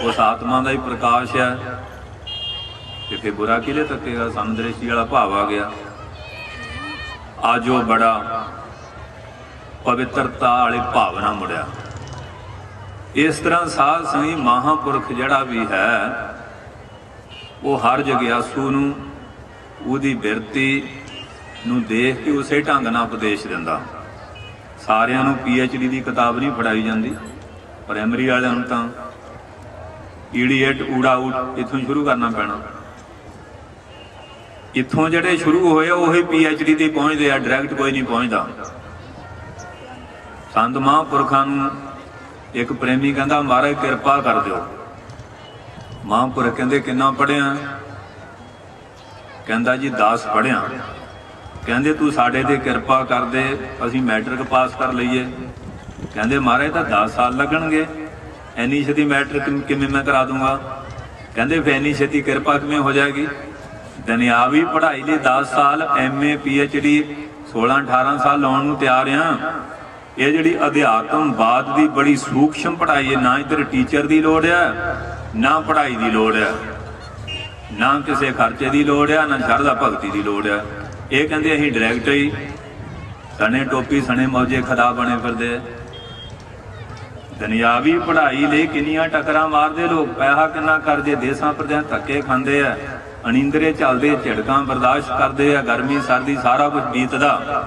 ਉਸ ਆਤਮਾ ਦਾ ਹੀ ਪ੍ਰਕਾਸ਼ ਹੈ। ਤੇ ਫਿਰ ਬੁਰਾ ਕਿਲੇ ਤੱਕੇਗਾ? ਸਮਦ੍ਰਿਸ਼ਟੀ ਵਾਲਾ ਭਾਵ ਆ ਗਿਆ। ਅੱਜ ਉਹ ਬੜਾ ਪਵਿੱਤਰਤਾ ਵਾਲੀ ਭਾਵਨਾ ਮੁੜਿਆ। ਇਸ ਤਰ੍ਹਾਂ ਸਾਧ ਸੰਗੀ ਮਹਾਂਪੁਰਖ ਜਿਹੜਾ ਵੀ ਹੈ, ਉਹ ਹਰ ਜਗਿਆਸੂ ਨੂੰ ਉਹਦੀ ਬਿਰਤੀ ਨੂੰ ਦੇਖ ਕੇ ਉਸੇ ਢੰਗ ਨਾਲ ਉਪਦੇਸ਼ ਦਿੰਦਾ। ਸਾਰਿਆਂ ਨੂੰ PhD ਦੀ ਕਿਤਾਬ ਨਹੀਂ ਫੜਾਈ ਜਾਂਦੀ। ਪ੍ਰਾਇਮਰੀ ਵਾਲਿਆਂ ਨੂੰ ਤਾਂ ਈਡੀਏਟ ਊੜਾ ਊਟ ਇੱਥੋਂ ਸ਼ੁਰੂ ਕਰਨਾ ਪੈਣਾ। इत्थों ਜਿਹੜੇ शुरू होए ਉਹੀ PhD ਤੇ ਪਹੁੰਚਦੇ ਆ, ਡਾਇਰੈਕਟ ਕੋਈ ਨਹੀਂ ਪਹੁੰਚਦਾ। ਸੰਤ ਮਹਾਂਪੁਰਖਾਂ ਨੂੰ ਇੱਕ ਪ੍ਰੇਮੀ ਕਹਿੰਦਾ ਮਹਾਰਾਜ ਕਿਰਪਾ ਕਰ ਦਿਓ। ਮਹਾਂਪੁਰਖ ਕਹਿੰਦੇ ਕਿੰਨਾ ਪੜ੍ਹਿਆ? ਕਹਿੰਦਾ ਜੀ 10 ਪੜ੍ਹਿਆ। ਕਹਿੰਦੇ ਤੂੰ ਸਾਡੇ ਤੇ ਕਿਰਪਾ ਕਰ ਦੇ, ਅਸੀਂ ਮੈਟ੍ਰਿਕ ਪਾਸ ਕਰ ਲਈਏ। ਕਹਿੰਦੇ ਮਹਾਰਾਜ ਤਾਂ 10 ਸਾਲ ਲੱਗਣਗੇ, ਇੰਨੀ ਛੇਤੀ ਮੈਟ੍ਰਿਕ ਕਿਵੇਂ ਮੈਂ ਕਰਾ ਦੂੰਗਾ? ਕਹਿੰਦੇ ਫਿਰ ਇੰਨੀ ਛੇਤੀ ਕਿਰਪਾ ਕਿਵੇਂ ਹੋ ਜਾਏਗੀ? ਦੁਨਿਆਵੀ ਪੜ੍ਹਾਈ ਲਈ 10 ਸਾਲ, MA PhD 16-18 ਸਾਲ ਲਾਉਣ ਨੂੰ ਤਿਆਰ ਆ। ਇਹ ਜਿਹੜੀ ਅਧਿਆਤਮਵਾਦ ਦੀ ਬੜੀ ਸੂਖਸ਼ਮ ਪੜ੍ਹਾਈ ਹੈ, ਨਾ ਇੱਧਰ ਟੀਚਰ ਦੀ ਲੋੜ ਹੈ, ਨਾ ਪੜ੍ਹਾਈ ਦੀ ਲੋੜ ਹੈ, ਨਾ ਕਿਸੇ ਖਰਚੇ ਦੀ ਲੋੜ ਹੈ, ਨਾ ਸ਼ਰਧਾ ਭਗਤੀ ਦੀ ਲੋੜ ਹੈ। ਇਹ ਕਹਿੰਦੇ ਅਸੀਂ ਡਾਇਰੈਕਟ ਹੀ ਸਣੇ ਟੋਪੀ ਸਣੇ ਮੌਜੇ ਖਦਾ ਬਣੇ ਫਿਰਦੇ। ਦੁਨਿਆਵੀ ਪੜ੍ਹਾਈ ਲਈ ਕਿੰਨੀਆਂ ਟੱਕਰਾਂ ਮਾਰਦੇ ਲੋਕ, ਪੈਸਾ ਕਿੰਨਾ ਕਰਜੇ, ਦੇਸਾਂ ਪ੍ਰਦੇਸਾਂ ਧੱਕੇ ਖਾਂਦੇ ਆ, ਅਣਿੰਦਰੇ ਚੱਲਦੇ, ਝਿੜਕਾਂ ਬਰਦਾਸ਼ਤ ਕਰਦੇ ਆ, ਗਰਮੀ ਸਰਦੀ ਸਾਰਾ ਕੁਝ ਬੀਤਦਾ।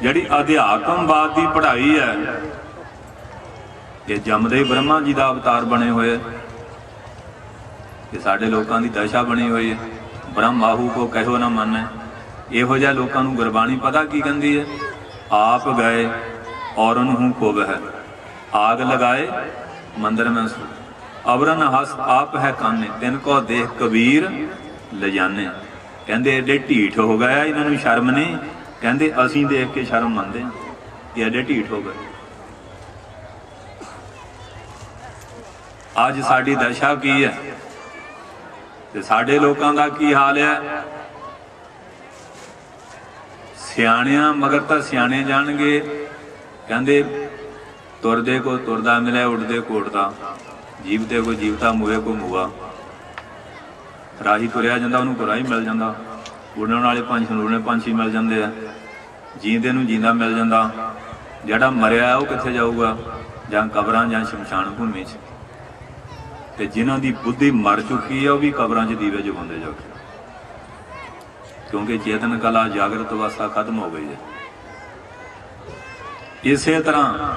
ਜਿਹੜੀ ਅਧਿਆਤਮਵਾਦ ਦੀ ਪੜ੍ਹਾਈ ਹੈ, ਇਹ ਜੰਮਦੇ ਬ੍ਰਹਮਾ ਜੀ ਦਾ ਅਵਤਾਰ ਬਣੇ ਹੋਏ, ਇਹ ਸਾਡੇ ਲੋਕਾਂ ਦੀ ਦਸ਼ਾ ਬਣੀ ਹੋਈ ਹੈ। ਬ੍ਰਹਮ ਆਹੂ ਕੋ ਕਹਿਓ ਨਾ ਮੰਨੇ। ਇਹੋ ਜਿਹਾ ਲੋਕਾਂ ਨੂੰ ਗੁਰਬਾਣੀ ਪਤਾ ਕੀ ਕਹਿੰਦੀ ਹੈ? ਆਪ ਗਏ ਔਰਨ ਹੂੰ ਖੋਬ ਹੈ, ਆਗ ਲਗਾਏ ਮੰਦਰ ਮੈਂ ਸੋ, ਅਵਰਨ ਹਸ ਆਪ ਹੈ ਕਾਨੇ, ਤਿਨ ਕੋ ਦੇਖ ਕਬੀਰ ਲਿਜਾਨੇ। ਕਹਿੰਦੇ ਐਡੇ ਢੀਠ ਹੋ ਗਏ, ਇਹਨਾਂ ਨੂੰ ਸ਼ਰਮ ਨਹੀਂ। ਕਹਿੰਦੇ ਅਸੀਂ ਦੇਖ ਕੇ ਸ਼ਰਮ ਮੰਨਦੇ ਹਾਂ, ਇਹ ਐਡੇ ਢੀਠ ਹੋ ਗਏ। ਅੱਜ ਸਾਡੀ ਦਸ਼ਾ ਕੀ ਹੈ ਤੇ ਸਾਡੇ ਲੋਕਾਂ ਦਾ ਕੀ ਹਾਲ ਹੈ? ਸਿਆਣਿਆਂ ਮਗਰ ਤਾਂ ਸਿਆਣੇ ਜਾਣਗੇ। ਕਹਿੰਦੇ ਤੁਰਦੇ ਕੋ ਤੁਰਦਾ ਮਿਲਿਆ, ਉੱਡਦੇ ਕੋ ਉੱਡਦਾ, ਜੀਵਤੇ ਕੋ ਜੀਵਤਾ, ਮੂਹੇ ਕੋ ਮੂਆ। ਰਾਹੀ ਤੁਰਿਆ ਜਾਂਦਾ ਉਹਨੂੰ ਕੋਈ ਰਾਹੀ ਮਿਲ ਜਾਂਦਾ, ਉੱਡਣ ਵਾਲੇ ਪੰਛੀ ਨੂੰ ਉੱਡਣੇ ਪੰਛੀ ਮਿਲ ਜਾਂਦੇ ਆ, ਜੀਂਦੇ ਨੂੰ ਜੀਂਦਾ ਮਿਲ ਜਾਂਦਾ। ਜਿਹੜਾ ਮਰਿਆ ਉਹ ਕਿੱਥੇ ਜਾਊਗਾ? ਜਾਂ ਕਬਰਾਂ ਜਾਂ ਸ਼ਮਸ਼ਾਨ ਭੂਮੀ 'ਚ। ਤੇ ਜਿਨ੍ਹਾਂ ਦੀ ਬੁੱਧੀ ਮਰ ਚੁੱਕੀ ਹੈ ਉਹ ਵੀ ਕਬਰਾਂ 'ਚ ਦੀਵੇ ਜਗਾਉਂਦੇ ਜਾ ਕੇ, ਕਿਉਂਕਿ ਚੇਤਨ ਕਲਾ ਜਾਗਰਤ ਅਵਸਥਾ ਖਤਮ ਹੋ ਗਈ ਹੈ। ਇਸੇ ਤਰ੍ਹਾਂ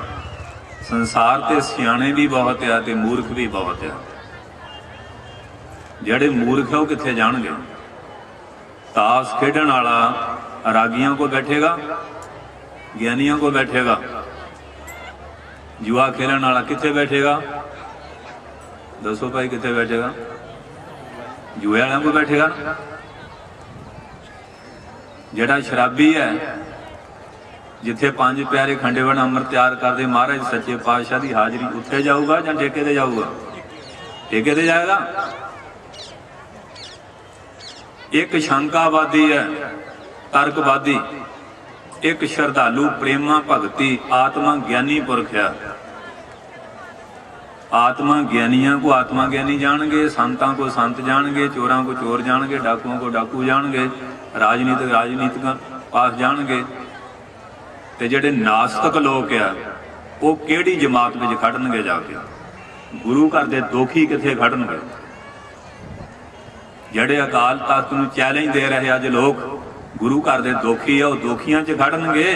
ਸੰਸਾਰ ਤੇ ਸਿਆਣੇ ਵੀ ਬਹੁਤ ਆ ਤੇ ਮੂਰਖ ਵੀ ਬਹੁਤ ਆ। ਜਿਹੜੇ ਮੂਰਖ ਹੈ ਉਹ ਕਿੱਥੇ ਜਾਣਗੇ? ਤਾਸ਼ ਖੇਡਣ ਵਾਲਾ ਰਾਗੀਆਂ ਕੋਲ ਬੈਠੇਗਾ, ਗਿਆਨੀਆਂ ਕੋਲ ਬੈਠੇਗਾ। ਜੂਆ ਖੇਲਣ ਵਾਲਾ ਕਿੱਥੇ ਬੈਠੇਗਾ? ਦੱਸੋ ਭਾਈ ਕਿੱਥੇ ਬੈਠੇਗਾ? ਜੂਏ ਵਾਲਿਆਂ ਕੋਲ ਬੈਠੇਗਾ। ਜਿਹੜਾ ਸ਼ਰਾਬੀ ਹੈ, ਜਿੱਥੇ 5 ਪਿਆਰੇ ਖੰਡੇਵਣ ਅੰਮ੍ਰਿਤ ਤਿਆਰ ਕਰਦੇ ਮਹਾਰਾਜ ਸੱਚੇ ਪਾਤਸ਼ਾਹ ਦੀ ਹਾਜ਼ਰੀ, ਉੱਥੇ ਜਾਊਗਾ ਜਾਂ ਠੇਕੇ ਤੇ ਜਾਊਗਾ? ਠੇਕੇ ਤੇ ਜਾਏਗਾ। ਇੱਕ ਸ਼ੰਕਾਵਾਦੀ ਹੈ, ਤਰਕਵਾਦੀ, ਇੱਕ ਸ਼ਰਧਾਲੂ ਪ੍ਰੇਮਾ ਭਗਤੀ ਆਤਮਾ ਗਿਆਨੀ ਪੁਰਖ ਹੈ। आत्मा ज्ञानियों को आत्मा ज्ञानी जानेंगे, संतां को संत जानेंगे, चोरां को चोर जानेंगे, डाकुओं को डाकू जानेंगे, राजनीतिक राजनीतिक पास जानेंगे। ते जिहड़े नास्तिक लोग आ वो किहड़ी जमात विच खड़नगे? जाके गुरु घर दे दोखी किथे खड़नगे? जिहड़े अकाल तख्त नूं चैलेंज दे रहे अज लोग, गुरु घर दे दोखी आ, वो दोखियां च खड़नगे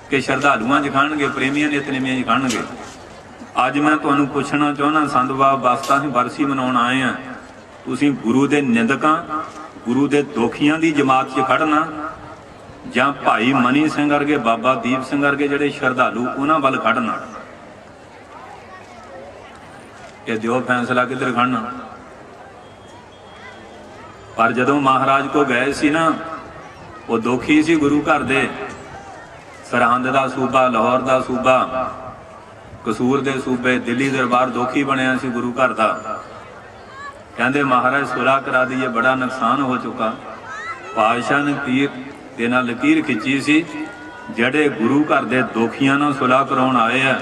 कि श्रद्धालुआं च खड़नगे, प्रेमियां नितनेमियां च खड़नगे? ਅੱਜ मैं ਤੁਹਾਨੂੰ ਪੁੱਛਣਾ ਚਾਹੁੰਦਾ, ਸੰਤ ਬਾਬਾ ਬਸਤਾ ਅਸੀਂ ਬਰਸੀ ਮਨਾਉਣ ਆਏ ਆ, ਤੁਸੀਂ ਗੁਰੂ ਦੇ ਨਿੰਦਕਾਂ, ਗੁਰੂ ਦੇ ਦੋਖੀਆਂ ਦੀ ਜਮਾਤ 'ਚ ਖੜਨਾ ਜਾਂ ਭਾਈ ਮਨੀ ਸਿੰਘ ਵਰਗੇ, ਬਾਬਾ ਦੀਪ ਸਿੰਘ ਵਰਗੇ ਜਿਹੜੇ ਸ਼ਰਧਾਲੂ ਉਹਨਾਂ ਵੱਲ ਖੜਨਾ? ਇਹ ਦਿਓ ਫੈਸਲਾ ਕਿੱਧਰ ਖੜਨਾ। ਪਰ ਜਦੋਂ ਮਹਾਰਾਜ ਕੋ ਗਏ ਸੀ ਨਾ, ਉਹ ਦੋਖੀ ਸੀ ਗੁਰੂ ਘਰ ਦੇ, ਸਰਹੰਦ ਦਾ ਸੂਬਾ, ਲਾਹੌਰ ਦਾ ਸੂਬਾ, ਕਸੂਰ ਦੇ ਸੂਬੇ, ਦਿੱਲੀ ਦਰਬਾਰ ਦੋਖੀ ਬਣਿਆ ਸੀ ਗੁਰੂ ਘਰ ਦਾ। ਕਹਿੰਦੇ ਮਹਾਰਾਜ ਸੁਲ੍ਹਾ ਕਰਾ ਦਈਏ, ਬੜਾ ਨੁਕਸਾਨ ਹੋ ਚੁੱਕਾ। ਪਾਤਸ਼ਾਹ ਨੇ ਤੀਰ ਦੇ ਨਾਲ ਲਕੀਰ ਖਿੱਚੀ ਸੀ, ਜਿਹੜੇ ਗੁਰੂ ਘਰ ਦੇ ਦੋਖੀਆਂ ਨਾਲ ਸੁਲ੍ਹਾ ਕਰਾਉਣ ਆਏ ਆ,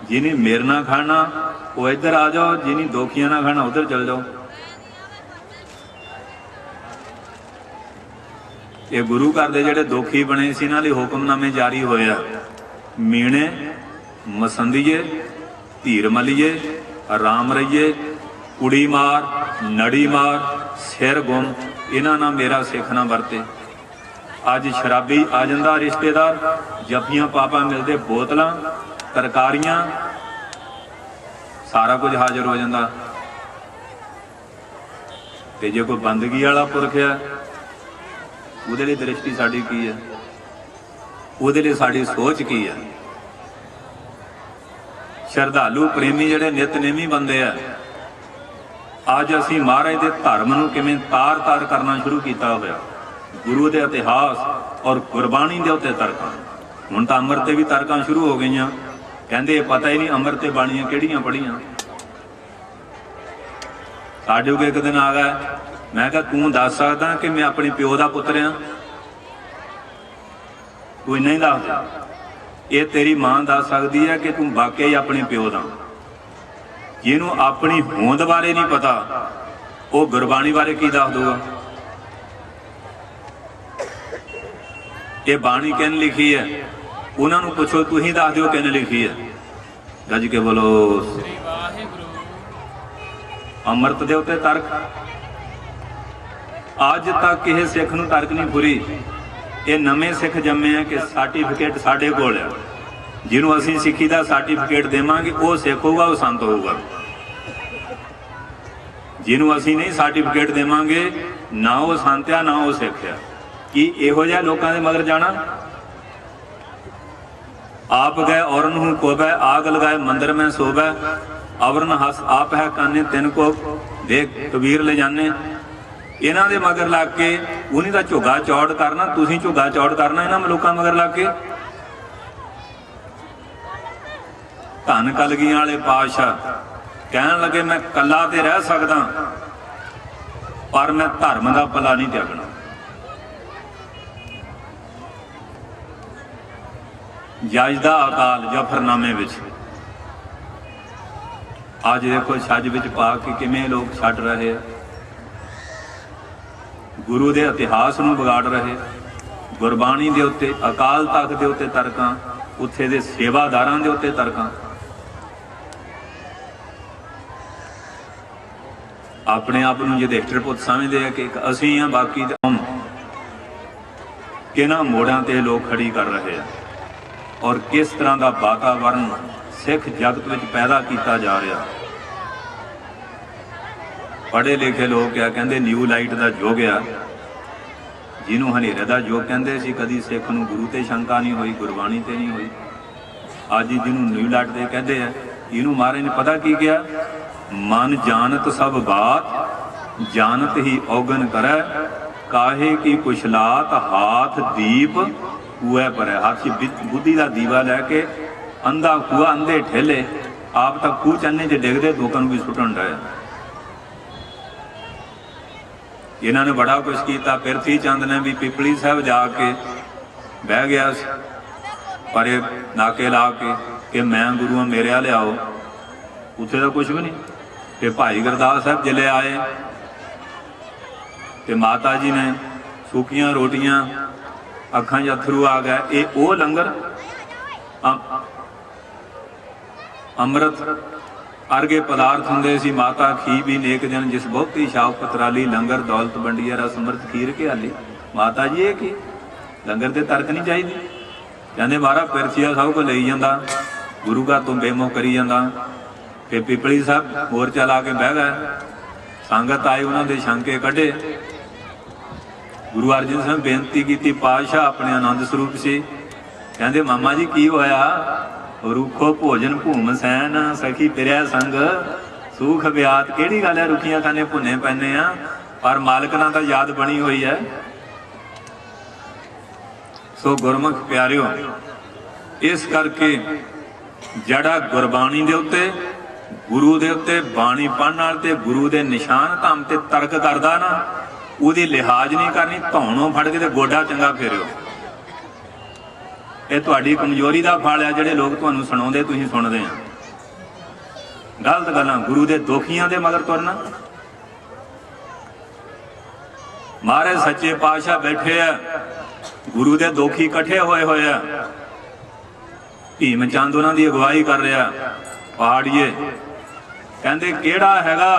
ਜਿਹਨੇ ਮੇਰੇ ਨਾਲ ਖਾਣਾ ਉਹ ਇੱਧਰ ਆ ਜਾਓ, ਜਿਹਨੇ ਦੋਖੀਆਂ ਨਾਲ ਖਾਣਾ ਉੱਧਰ ਚਲ ਜਾਓ। ਇਹ ਗੁਰੂ ਘਰ ਦੇ ਜਿਹੜੇ ਦੋਖੀ ਬਣੇ ਸੀ ਇਹਨਾਂ ਲਈ ਹੁਕਮਨਾਮੇ ਜਾਰੀ ਹੋਏ ਆ, ਮੀਣੇ ਮਸੰਦੀਏ, ਧੀਰ ਮਲੀਏ, ਰਾਮ ਰਈਏ, ਕੁੜੀ ਮਾਰ, ਨੜੀ ਮਾਰ, ਸਿਰ ਗੁੰਮ, ਇਹਨਾਂ ਨਾਲ ਮੇਰਾ ਸਿੱਖ ਨਾ ਵਰਤੇ। ਅੱਜ ਸ਼ਰਾਬੀ ਆ ਜਾਂਦਾ ਰਿਸ਼ਤੇਦਾਰ, ਜੱਫੀਆਂ ਪਾਪਾ ਮਿਲਦੇ, ਬੋਤਲਾਂ, ਤਰਕਾਰੀਆਂ, ਸਾਰਾ ਕੁਝ ਹਾਜ਼ਰ ਹੋ ਜਾਂਦਾ। ਤੇ ਜੇ ਕੋਈ ਬੰਦਗੀ ਵਾਲਾ ਪੁਰਖ ਆ, ਉਹਦੇ ਲਈ ਦ੍ਰਿਸ਼ਟੀ ਸਾਡੀ ਕੀ ਹੈ, ਉਹਦੇ ਲਈ ਸਾਡੀ ਸੋਚ ਕੀ ਹੈ। ਸ਼ਰਧਾਲੂ ਪ੍ਰੇਮੀ ਜਿਹੜੇ ਨਿਤਨੇਮੀ ਬੰਦੇ ਆ, ਅੱਜ ਅਸੀਂ ਮਹਾਰਾਜ ਦੇ ਧਰਮ ਨੂੰ ਕਿਵੇਂ ਤਾਰ-ਤਾਰ ਕਰਨਾ ਸ਼ੁਰੂ ਕੀਤਾ ਹੋਇਆ, ਗੁਰੂ ਦੇ ਇਤਿਹਾਸ ਔਰ ਗੁਰਬਾਣੀ ਦੇ ਉੱਤੇ ਤਰਕਾਂ। ਹੁਣ ਤਾਂ ਅੰਮ੍ਰਿਤ ਤੇ ਵੀ ਤਰਕਾਂ ਸ਼ੁਰੂ ਹੋ ਗਈਆਂ, ਕਹਿੰਦੇ ਪਤਾ ਹੀ ਨਹੀਂ ਅੰਮ੍ਰਿਤ ਤੇ ਬਾਣੀਆਂ ਕਿਹੜੀਆਂ ਪੜ੍ਹੀਆਂ। ਸਾਡੇ ਕੋਲ ਇੱਕ ਦਿਨ ਆ ਗਿਆ, ਮੈਂ ਕਿਹਾ ਤੂੰ ਦੱਸ ਸਕਦਾ ਕਿ ਮੈਂ ਆਪਣੇ ਪਿਓ ਦਾ ਪੁੱਤਰ ਹਾਂ? ਕੋਈ ਨਹੀਂ ਦੱਸਦਾ। ਇਹ ਤੇਰੀ ਮਾਂ ਦੱਸ ਸਕਦੀ ਹੈ ਕਿ ਤੂੰ ਵਾਕਿਆ ਹੀ ਆਪਣੇ ਪਿਓ ਦਾ। ਜਿਹਨੂੰ ਆਪਣੀ ਹੋਂਦ ਬਾਰੇ ਨਹੀਂ ਪਤਾ, ਉਹ ਗੁਰਬਾਣੀ ਬਾਰੇ ਕੀ ਦੱਸ ਦੂਗਾ? ਇਹ ਬਾਣੀ ਕਿਹਨੇ ਲਿਖੀ ਹੈ? ਉਹਨਾਂ ਨੂੰ ਪੁੱਛੋ, ਤੁਸੀਂ ਦੱਸ ਦਿਓ ਕਿਹਨੇ ਲਿਖੀ ਹੈ। ਗੱਜ ਕੇ ਬੋਲੋ ਸ੍ਰੀ ਵਾਹਿਗੁਰੂ। ਅੰਮ੍ਰਿਤ ਦੇ ਉੱਤੇ ਤਰਕ ਅੱਜ ਤੱਕ ਕਿਸੇ ਸਿੱਖ ਨੂੰ ਤਰਕ ਨਹੀਂ ਪੂਰੀ। ਇਹ ਨਵੇਂ ਸਿੱਖ ਜੰਮੇ ਆ ਕਿ ਸਰਟੀਫਿਕੇਟ ਸਾਡੇ ਕੋਲ ਆ, ਜਿਹਨੂੰ ਅਸੀਂ ਸਿੱਖੀ ਦਾ ਸਰਟੀਫਿਕੇਟ ਦੇਵਾਂਗੇ ਉਹ ਸਿੱਖ ਹੋਊਗਾ, ਉਹ ਸੰਤ ਹੋਊਗਾ। ਜਿਹਨੂੰ ਅਸੀਂ ਨਹੀਂ ਸਰਟੀਫਿਕੇਟ ਦੇਵਾਂਗੇ, ਨਾ ਉਹ ਸੰਤ ਆ ਨਾ ਉਹ ਸਿੱਖ ਆ। ਕੀ ਇਹੋ ਜਿਹੇ ਲੋਕਾਂ ਦੇ ਮਗਰ ਜਾਣਾ? आप गए औरन हूँ कोबै, आग लगाए मंदिर में सोबै, अवरन हस आप है काने तिन को देख कबीर ले जाने। इन्हां दे मगर लग के उन्हीं दा झुगा चौड़ करना, तुसीं झुगा चौड़ करना इन्हां लोकां मगर लग के। धन कलगियां वाले पातशाह कहन लगे मैं कला ते रह सकदा, पर मैं धर्म दा भला नहीं त्यागना। जज दा अकाल जफरनामे विच अज देखो छज विच पा के किवें लोग छड्ड रहे, गुरु दे इतिहास नूं बिगाड़ रहे। गुरबाणी दे उत्ते, अकाल तख्त दे उत्ते तरकां, उत्थे दे सेवादारां दे उत्ते तरकां। अपने आप नूं जे देखटर पुत समझदे आ कि असीं आ बाकी किन्हां मोड़ां ते लोग खड़ी कर रहे हैं और किस तरह का वातावरण सिख जगत में पैदा किया जा रहा। पढ़े लिखे लोग क्या कहते न्यू लाइट का युग आ, जिन्हों हनेरे का युग कहते सी। कदी सिख नूं गुरु ते शंका नहीं हुई, गुरबाणी ते नहीं हुई। अज जिन्हों न्यू लाइट दे कहते हैं, इनू महाराज ने पता की किया, मन जानत सब बात, जानत ही औगन करे, काहे की कुशलात हाथ दीप कूए पर है। हाथ की बुद्धि का दीवा लैके अंधा खूआ अंधे ठेले, आप तक खूह चन्ने च डिगदे, लोगों भी सुटन रहे। इन्होंने बड़ा कुछ किया। पिरथी चंद ने भी पिपली साहब जाके बह गया, पर नाके ला के कि मैं गुरु मेरे वाले आओ, उत्थे तो कुछ भी नहीं। फिर भाई गुरदास साहब जिले आए तो माता जी ने सूखियां रोटियां, अखां अथरू आ गए। ये वो लंगर अमृत अर्गे पदार्थ होंगे सी। माता खी भी नेक जन जिस बहुती छाप पतराली, लंगर दौलत बंडिया रस अमृत खीर के हाली। माता जी ये की लंगर के तर्क नहीं चाहिए। कहते महाराज पिरथिया सब को ले जाता, गुरु का तुम बेमोह करी जाता। फिर पिपली साहब मोर्चा ला के बह गए, संगत आई उन्होंने शंके कढ़े। गुरु अर्जन साहब बेनती की, पातशाह अपने आनंद स्वरूप से कहते मामा जी की होया, रुखो भोजन भूम सैन, सखी पिरिया संग सूख ब्यात। केड़ी गल है रुखियां खाने भुने पैने आ, पर मालकना तो याद बनी हुई है। सो गुरमुख प्यारिओ, इस करके जड़ा गुरबाणी दे उत्ते, गुरु दे उत्ते बाणी पढ़न नाल ते गुरु दे निशान धाम ते तर्क करदा ना, ਉਹਦੀ लिहाज नहीं करनी। धौणों फड़ के गोडा चंगा फेरियो। ये तुहाडी कमजोरी का फल है, जिहड़े लोग तुहानूं सुणाउंदे तुसीं सुणदे आ। गलत गल्लां, गुरु दे दोखियां दे मगर तुरना। महाराज सच्चे पातशाह बैठे आ, गुरु दे दोखी इकट्ठे होए होए आ। भीम चंद उन्हां दी अगवाई कर रहा। पहाड़िए कहंदे किहड़ा हैगा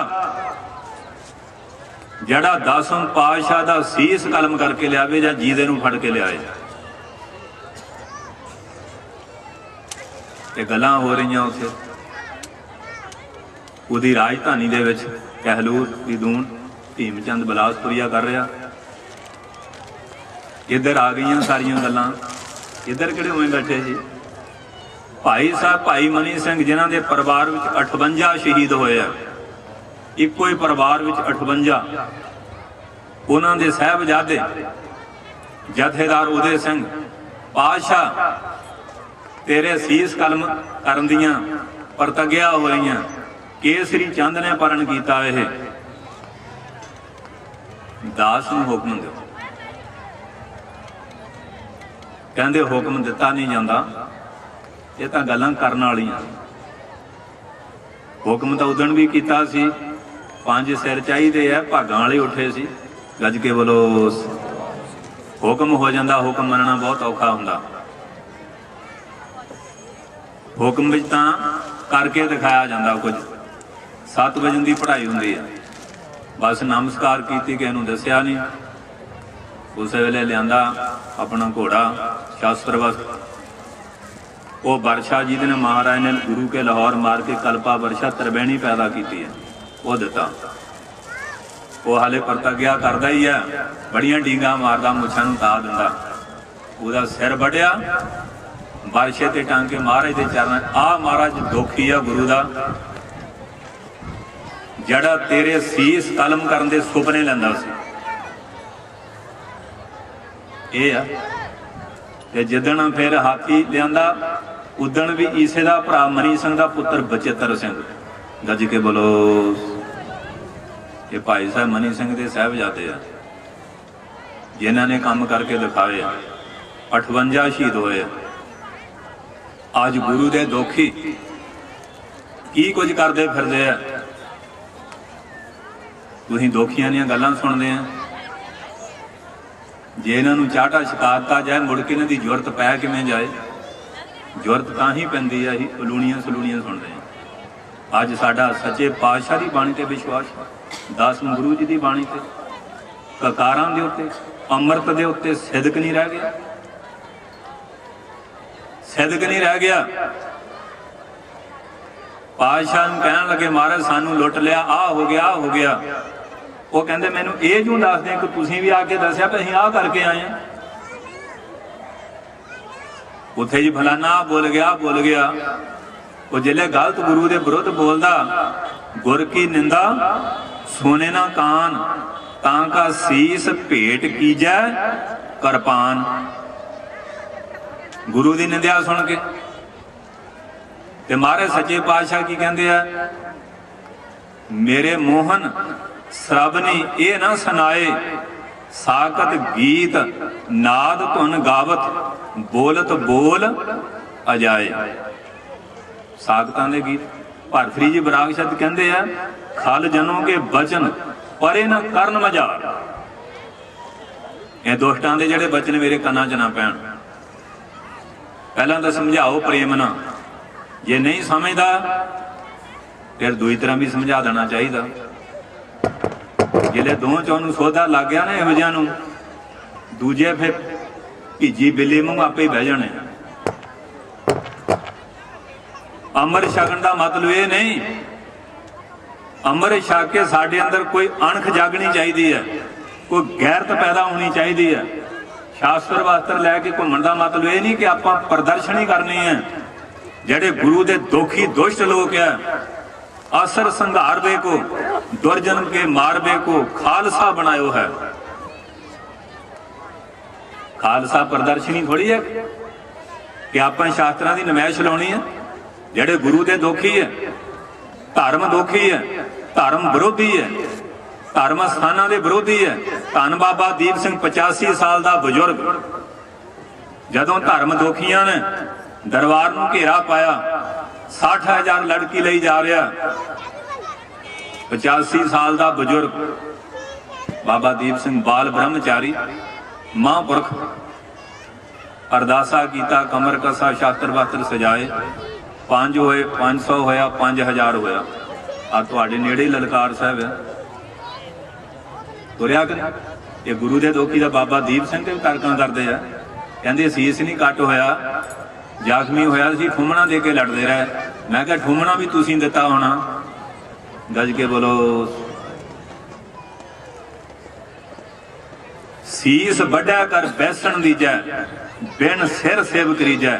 जड़ा 10वें पातशाह का सीस कलम करके लियावे जां जीदे नूं फड़ के लियाए। ये गल्लां हो रही उत्थे उहदी राजधानी दे विच कहलूर दी दून भीम चंद बिलासपुरिया कर रहा। इधर आ गई सारिया गल्लां, इधर किहड़े उवें बैठे सी। भाई साहब भाई मनी सिंह जिन्हां दे परिवार विच 58 शहीद होए आ, इक्को ही परिवार विच 58, उन्हां दे साहिबजादे जथेदार उदय सिंह पातशाह तेरे सीस कलम करन दियां प्रतिज्ञा होईयां, केसरी चंद ने परण कीता। यह दास नूं हुक्म दो, कहंदे हुक्म दिता नहीं जाता, ये तो गल्लां करन वालियां। हुक्म तो उदण भी कीता सी, 5 सिर चाहिए है, भागां वाले उठे सी, गज के बोलो। हुक्म हो जाता, हुक्म मनना बहुत औखा हुंदा। हुक्म विच तां करके दिखाया जाता कुछ। 7 वजन की पढ़ाई हुंदी है, बस नमस्कार की किसी नूं दस्सिया नहीं। उस वेले लियांदा अपना घोड़ा शास्त्र वस्त्र, वो वर्षा जिहदे ने महाराज ने गुरु के लाहौर मार के कल्पा वर्षा त्रिवेणी पैदा की है, वो दिता। वो हाले प्रतिज्ञा करता ही है, बड़िया डींगा मारदा, मुछां नूं ता दिंदा। उसदा सिर वढ़िया, वर्षे ते टांग के महाराज के चरण, आ महाराज दुखी आ गुरु दा, जड़ा तेरे सीस कलम करन दे सुपने लैंदा सी। ये आ ते जिदण फिर हाथी लियांदा, उदण भी ईसे दा भरा मनी सिंह दा पुत्र बचित्र सिंह, गज के बोलो। ये भाई साहब मनी सिंह के साहिबजादे आ, जिन्हां ने काम करके दिखाए। 58 शहीद होए। अज गुरु दे दोखी की कुछ करते फिरदे आ, तुसीं दोखियां दीयां गल्लां सुणदे आ। जे इन्हां नूं चाटा शिकायता जाए, मुड़ के इन्हां दी जुरत पै किवें जाए। जुरत तां ही पैंदी है, लूणियां सलूणियां सुणदे आ। अज साडा सच्चे पातशाह की बाणी ते विश्वास, 10 गुरु जी की बाणी ते, ककारां दे उत्ते, अमृत दे उत्ते सिदक नहीं रह गया, सिदक नहीं रह गया। पातशाह नूं कहण लगे महाराज सानू लुट लिया, आ हो गया, आ हो गया। वो कहंदे मैनूं ये जूं दस दें कि तुसीं भी आके दस्सिया भी असीं आ करके आए हैं। उत्थे जी फलाना बोल गया। वो जिले गलत गुरु के विरुद्ध बोलदा, गुर की निंदा सुने ना कान, तां का सीस भेट कीजै करपान। गुरु की निंदा सुन के ते मारे सच्चे पातशाह की कहते हैं, मेरे मोहन श्रवनी ये ना सुनाए, साकत गीत नाद धुन गावत, बोलत बोल अजाए। साकतां दे गीत भरतरी जी बराग शब्द कहते हैं, खल जनों के बचन परे न करन मजार। ये दुष्टां दे जिहड़े बचन मेरे कन्नां च ना पैण, पहलां तां समझाओ प्रेम ना, जे नहीं समझदा फिर दूई तरह भी समझा देना चाहिए। जिले दो चौं सौदा लग गया ना इहो जिहां नूं, दूजे फिर भीजी बिल्ली मूंह आपे ही बह जाने। अमृत छकण का मतलब ये नहीं, अमृत छक के साडे अंदर कोई अणख जागनी चाहिए है, कोई गैरत पैदा होनी चाहिए है। शास्त्र वास्त्र लैके घूमण का मतलब ये नहीं कि आप प्रदर्शनी करनी है। जेडे गुरु के दोखी दुष्ट लोग है, असर संघारवे को, दुर्जन के मारवे को खालसा बनायो है। खालसा प्रदर्शनी थोड़ी है कि आप शास्त्रों की नमैश लानी है। जेडे गुरु के दोखी है, धर्म दोखी है, धर्म विरोधी है, धर्म स्थानों के विरोधी है। धन बाबा दीप सिंह 85 साल का बजुर्ग जदों धर्म दोखियां ने दरबार नूं घेरा पाया, 60,000 लड़की लई जा रहा। 85 साल का बजुर्ग बाबा दीप सिंह बाल ब्रह्मचारी महापुरख, अरदासा कीता, कमर कसा, शास्त्र वास्त्र सजाए, 5 होए, 500 होया, 5000 होया। आ तुहाडे नेड़े ललकार साहब है, तुरिया कि ये गुरु के दोखी का बाबा दीप सिंह के भी तर्कां करते हैं। कहते सीस नहीं कट होया, जख्मी होया सी, ठुमना दे के लड़ते रहे। मैं क्या ठुमना भी तुसीं दिता होना, गज के बोलो। ਸੀਸ ਵੱਡਾ ਕਰ ਬੈਸਣ ਦੀਜੈ, ਬਿਨ ਸਿਰ ਸੇਵ ਕਰੀਜੈ।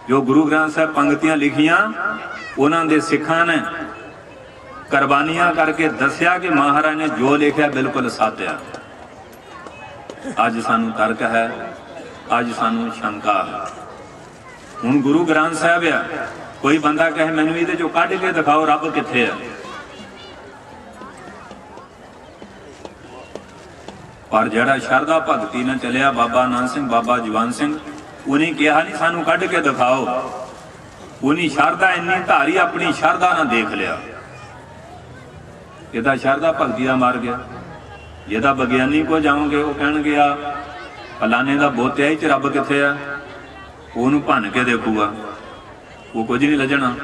ਜੋ ਗੁਰੂ ਗ੍ਰੰਥ ਸਾਹਿਬ ਪੰਗਤੀਆਂ ਲਿਖੀਆਂ ਉਹਨਾਂ ਦੇ ਸਿੱਖਾਂ ਨੇ ਕੁਰਬਾਨੀਆਂ ਕਰਕੇ ਦੱਸਿਆ ਕਿ ਮਹਾਰਾਜ ਨੇ ਜੋ ਲਿਖਿਆ ਬਿਲਕੁਲ ਸੱਚ ਹੈ। ਅੱਜ ਸਾਨੂੰ ਤਰਕ ਹੈ, ਅੱਜ ਸਾਨੂੰ ਸ਼ੰਕਾ ਹੈ। ਹੁਣ ਗੁਰੂ ਗ੍ਰੰਥ ਸਾਹਿਬ ਆ, ਕੋਈ ਬੰਦਾ ਕਹੇ ਮੈਨੂੰ ਇਹਦੇ ਚੋਂ ਕੱਢ ਕੇ ਦਿਖਾਓ ਰੱਬ ਕਿੱਥੇ ਹੈ, ਪਰ ਜਿਹੜਾ ਸ਼ਰਧਾ ਭਗਤੀ ਨਾਲ ਚੱਲਿਆ ਬਾਬਾ ਆਨੰਦ ਸਿੰਘ, ਬਾਬਾ ਜਵੰਤ ਸਿੰਘ, ਉਹਨੇ ਕਿਹਾ ਨਹੀਂ ਸਾਨੂੰ ਕੱਢ ਕੇ ਦਿਖਾਓ। ਉਹਨੀ ਸ਼ਰਧਾ ਇੰਨੀ ਧਾਰੀ, ਆਪਣੀ ਸ਼ਰਧਾ ਨਾਲ ਦੇਖ ਲਿਆ। ਇਹਦਾ ਸ਼ਰਧਾ ਭਗਤੀ ਦਾ ਮਾਰ ਗਿਆ। ਜਿਹਦਾ ਵਿਗਿਆਨੀ ਕੋ ਜਾਓਗੇ ਉਹ ਕਹਿਣਗੇ ਆ ਫਲਾਣੇ ਦਾ ਬੋਤਿਆ ਹੀ ਚ ਰੱਬ ਕਿੱਥੇ ਆ, ਉਹਨੂੰ ਭੰਨ ਕੇ ਦੇਖੂਗਾ, ਉਹ ਕੁਝ ਨਹੀਂ ਲੱਜਣਾ।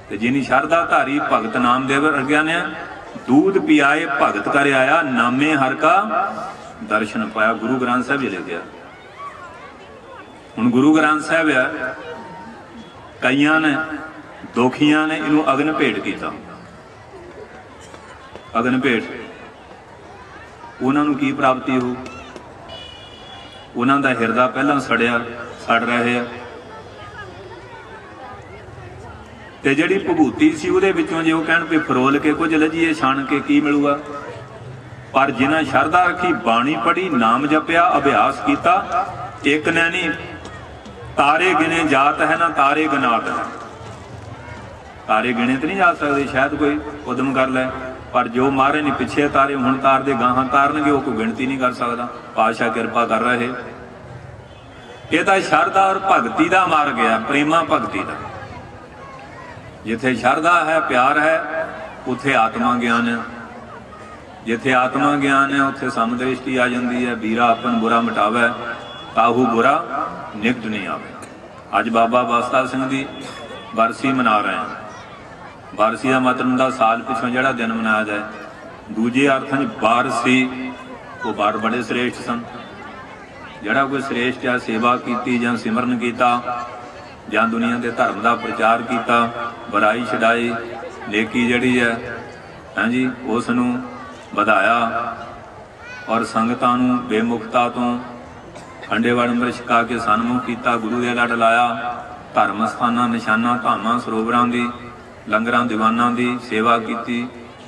ਤੇ ਜਿਹਨੀ ਸ਼ਰਧਾ ਧਾਰੀ ਭਗਤ ਨਾਮਦੇਵ ਵਰਗਿਆਂ ਨੇ दूध पियाए भगत कर आया, नामे हर का दर्शन पाया। गुरु ग्रंथ साहब जी लिखिया। हुण गुरु ग्रंथ साहब है, कईयां ने दोखियां ने इनू अग्न भेंट किया। अग्न भेंट उन्होंने की प्राप्ति हो, उन्हों का हिरदा पहला सड़िया सड़ रहे है, ते जिहड़ी भभूति सी उहदे विचों जे ओह कहण भी फरोल के कुछ लजीए छाण के की मिलूगा। पर जिन्हां शरधा रखी, बाणी पढ़ी, नाम जपिया, अभ्यास किया, एक ने नहीं तारे गिने जात है ना तारे गनात है। तारे गिने तो नहीं जा सकते, शायद कोई उदम कर लै, पर जो मारे नहीं पिछे तारे हुण तार दे गाहां तारनगे वो कोई गिणती नहीं कर सकता। पातशाह किरपा कर रहे। ये तां शरधा और भगती का मार गया, प्रेमा भगती का। जिथे शरधा है, प्यार है, उथे आत्मा ज्ञान है। जिथे आत्मा ज्ञान है उथे समदृष्टि आ जाती है। बीरा अपन बुरा मिटावे, ताहू बुरा निकट नहीं आवे। अज बाबा बस्ता सिंह की बरसी मना रहे हैं। बरसी का मतलब का साल पिछों जिहड़ा दिन मनाया जाए, दूजे अर्थां च बारसी वो बार बड़े श्रेष्ठ सन। जिहड़ा कोई श्रेष्ठ आ, सेवा की जां सिमरन किया जां दुनिया के धर्म का प्रचार किया, बुराई छडाई, नेकी जिहड़ी है हाँ जी उसनूं वधाया और संगतां नूं बेमुखता तो खंडे वड़ अंमृत छका के सन्मुख किया, गुरु दे लड़ लाया। धर्म स्थानां, निशानां, धामां, सरोवरां दी, लंगरां, दीवानां दी सेवा की,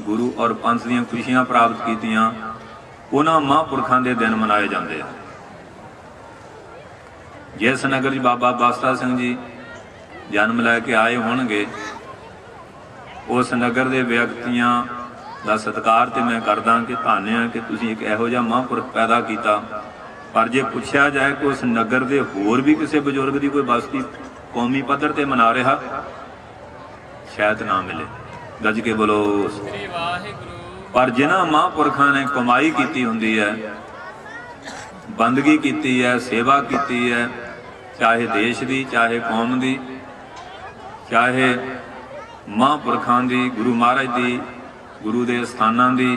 गुरु और पंथ दीयां खुशियां प्राप्त कीतियां। उन्हां महापुरखां दे दिन मनाए जांदे आ। जिस नगर च बाबा बस्ता सिंह जी जन्म लैके आए होणगे, उस नगर के व्यक्तियों का सत्कार तो मैं करदा कि धन्य है कि तुसीं एक इहो जिहा महापुरख पैदा किया। पर जे पुछया जाए कि उस नगर के होर भी किसी बजुर्ग की कोई बस्ती कौमी पद्धर ते मना रहा, शायद ना मिले। गज के बोलो। पर जिन्हां महापुरखां ने कमाई की हुंदी है, बंदगी की है, सेवा की है, चाहे देश की, चाहे कौम की, चाहे महापुरखां दी, गुरु महाराज की, गुरु के स्थानां दी,